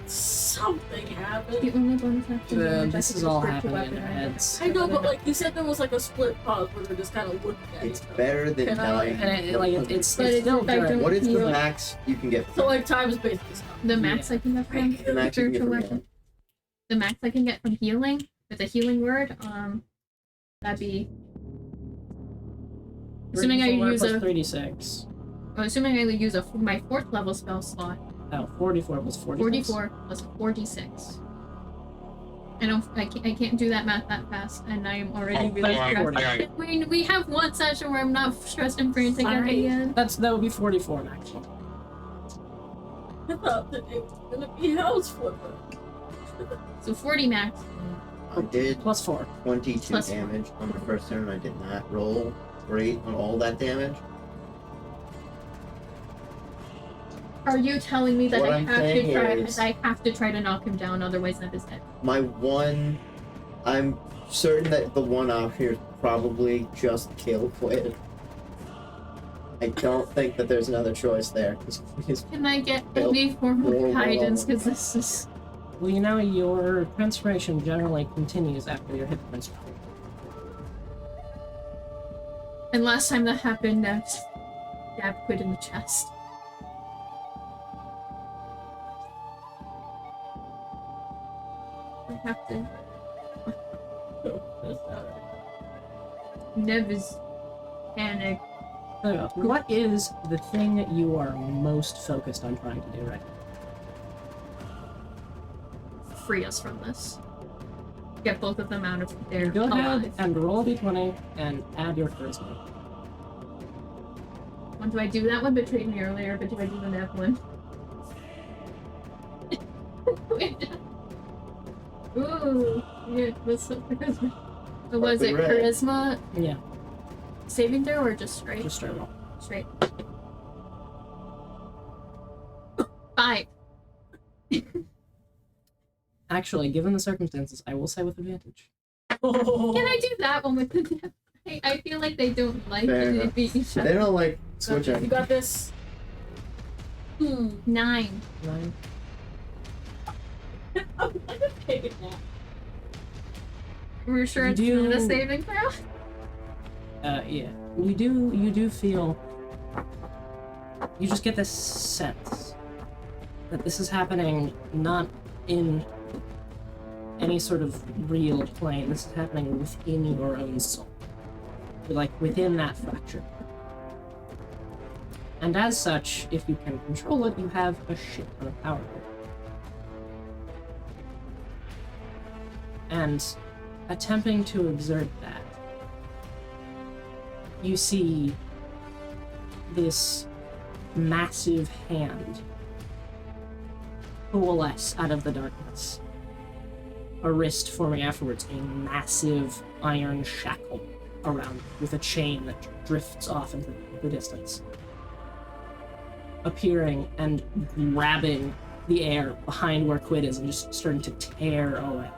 something happened. The only bonus action. damage I This could is do all spiritual happening in weapon, their I heads. I know, but like you said, there was like a split pause where we're just kind of looking at It's each other. better than Can I- dying. And it's But still if I good. don't- What is the heal. max you can get? So like time is basically stopped. The max I can get from The max you can get spiritual from weapon. healing. The max I can get from healing with a healing word. That'd be. Assuming I use a. 3d6. Assuming I use my 4th level spell slot. Oh, 44 was 46. 44 plus 4d6. I can't do that math that fast, and I am already really stressed. We have one session where I'm not stressed and frantic at the end. That would be 44 maximum. I thought that it was gonna be house flipper. So 40 max. I did Plus 4. 22 Plus- damage on the first turn. I did not roll great on all that damage. Are you telling me that What I I'm have to saying try? is- I have to try to knock him down, otherwise that is dead. I'm certain that the one option here is probably just kill Quinn. I don't think that there's another choice there. 'Cause he's Can I get Fail. any form of Roll, roll, guidance? roll. Because this is. Well, you know, your transformation generally continues after your hit points. And last time that happened, that Dab quit in the chest. I have to. Nev is panic. What is the thing that you are most focused on trying to do right now? Free us from this. Get both of them out of there. Go ahead alive. and roll a d20 and add your charisma. When do I do that one? Betrayed me earlier, but do I do the Nev one? Ooh, yeah, what's the charisma? So was it Red. charisma Yeah, saving throw or just straight? just straight roll. Straight. 5. Actually, given the circumstances, I will say with advantage. Oh. Can I do that one with the Nev? I feel like they don't like Fair it enough. being each They other. don't like You switching. got this. 9. 9. I'm gonna take it now. We're sure You it's do- not a saving throw? Yeah. You do feel... You just get this sense that this is happening not in any sort of real plane. This is happening within your own soul. Like, within that fracture. And as such, if you can control it, you have a shit ton of power. And attempting to exert that, you see this massive hand coalesce out of the darkness a wrist forming afterwards, a massive iron shackle around with a chain that drifts off into the distance, appearing and grabbing the air behind where Quid is and just starting to tear away.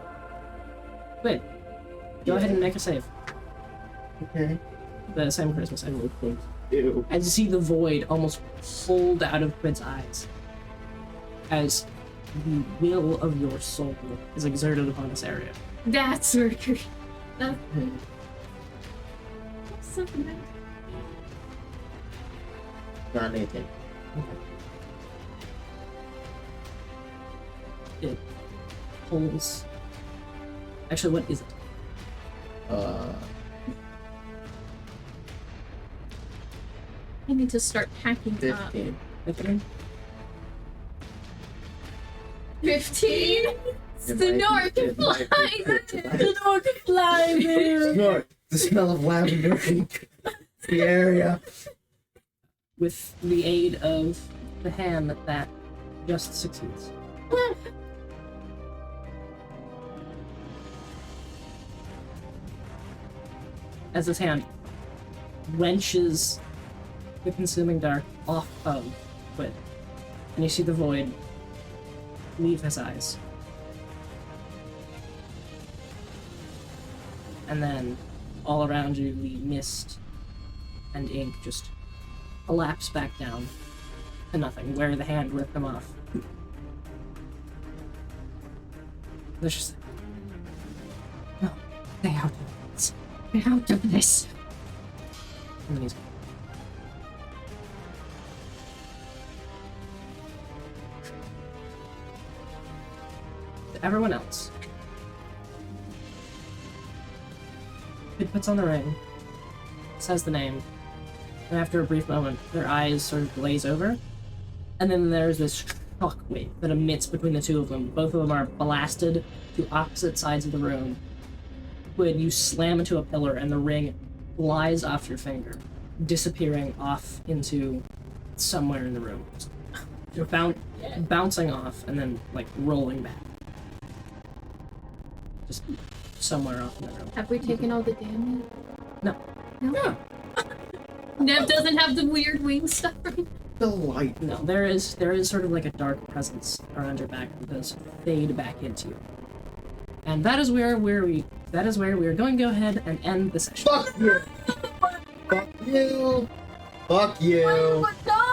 Quid, go ahead and make a save. Okay. The same Christmas, I will think. Ew. As you see the void almost pulled out of Quid's eyes, as the will of your soul is exerted upon this area. That's Mercury. That's so nice. Not anything. It pulls. Actually, what is it? I need to start packing up. 15. 15? 15? The North It might be flies! kryptonite. North fly there. Snort. The smell of lavender. The area. With the aid of the hand that just succeeds. As his hand wrenches the consuming dark off of Quid, and you see the void leave his eyes. And then all around you, the mist and ink just collapse back down to nothing, where the hand ripped them off. There's just no, stay out of this. Stay out of this. And then he's gone. To everyone else, it puts on the ring, says the name, and after a brief moment, their eyes sort of glaze over, and then there's this shockwave that emits between the two of them. Both of them are blasted to opposite sides of the room. When you slam into a pillar and the ring flies off your finger, disappearing off into somewhere in the room. You're bouncing off and then, like, rolling back. Just somewhere off in the room. Have we taken all the damage? No. No? Nev doesn't have the weird wing stuff. Delightful. No, there is sort of like a dark presence around your back that does fade back into you. And that is where we are going to go ahead and end the session. Fuck you! Fuck you! Fuck you!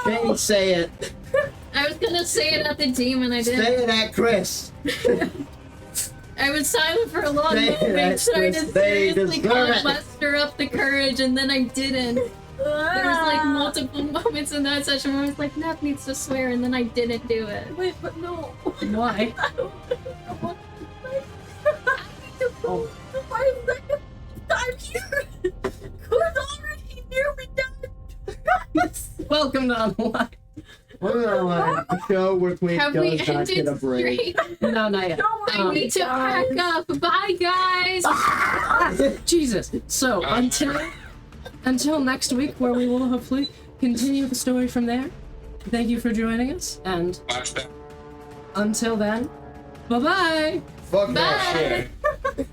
Cheney, say it! I was gonna say it at the demon, I didn't. Say it at Chris! I was silent for a long Say it, moment, trying to Chris, they seriously deserve it. muster up the courage, and then I didn't. There was like multiple moments in that session where I was like, Nev needs to swear, and then I didn't do it. Wait, but no. Why? Oh. Why is that? I'm here. Who's already nearly done? Welcome to Unalyned. We're gonna like the show where Queen Have we does not get a ended break. straight? No, not yet. I need to pack up. Bye, guys. Jesus. So until next week, where we will hopefully continue the story from there. Thank you for joining us, and Watch that. until then, bye bye. Fuck that Bye. shit.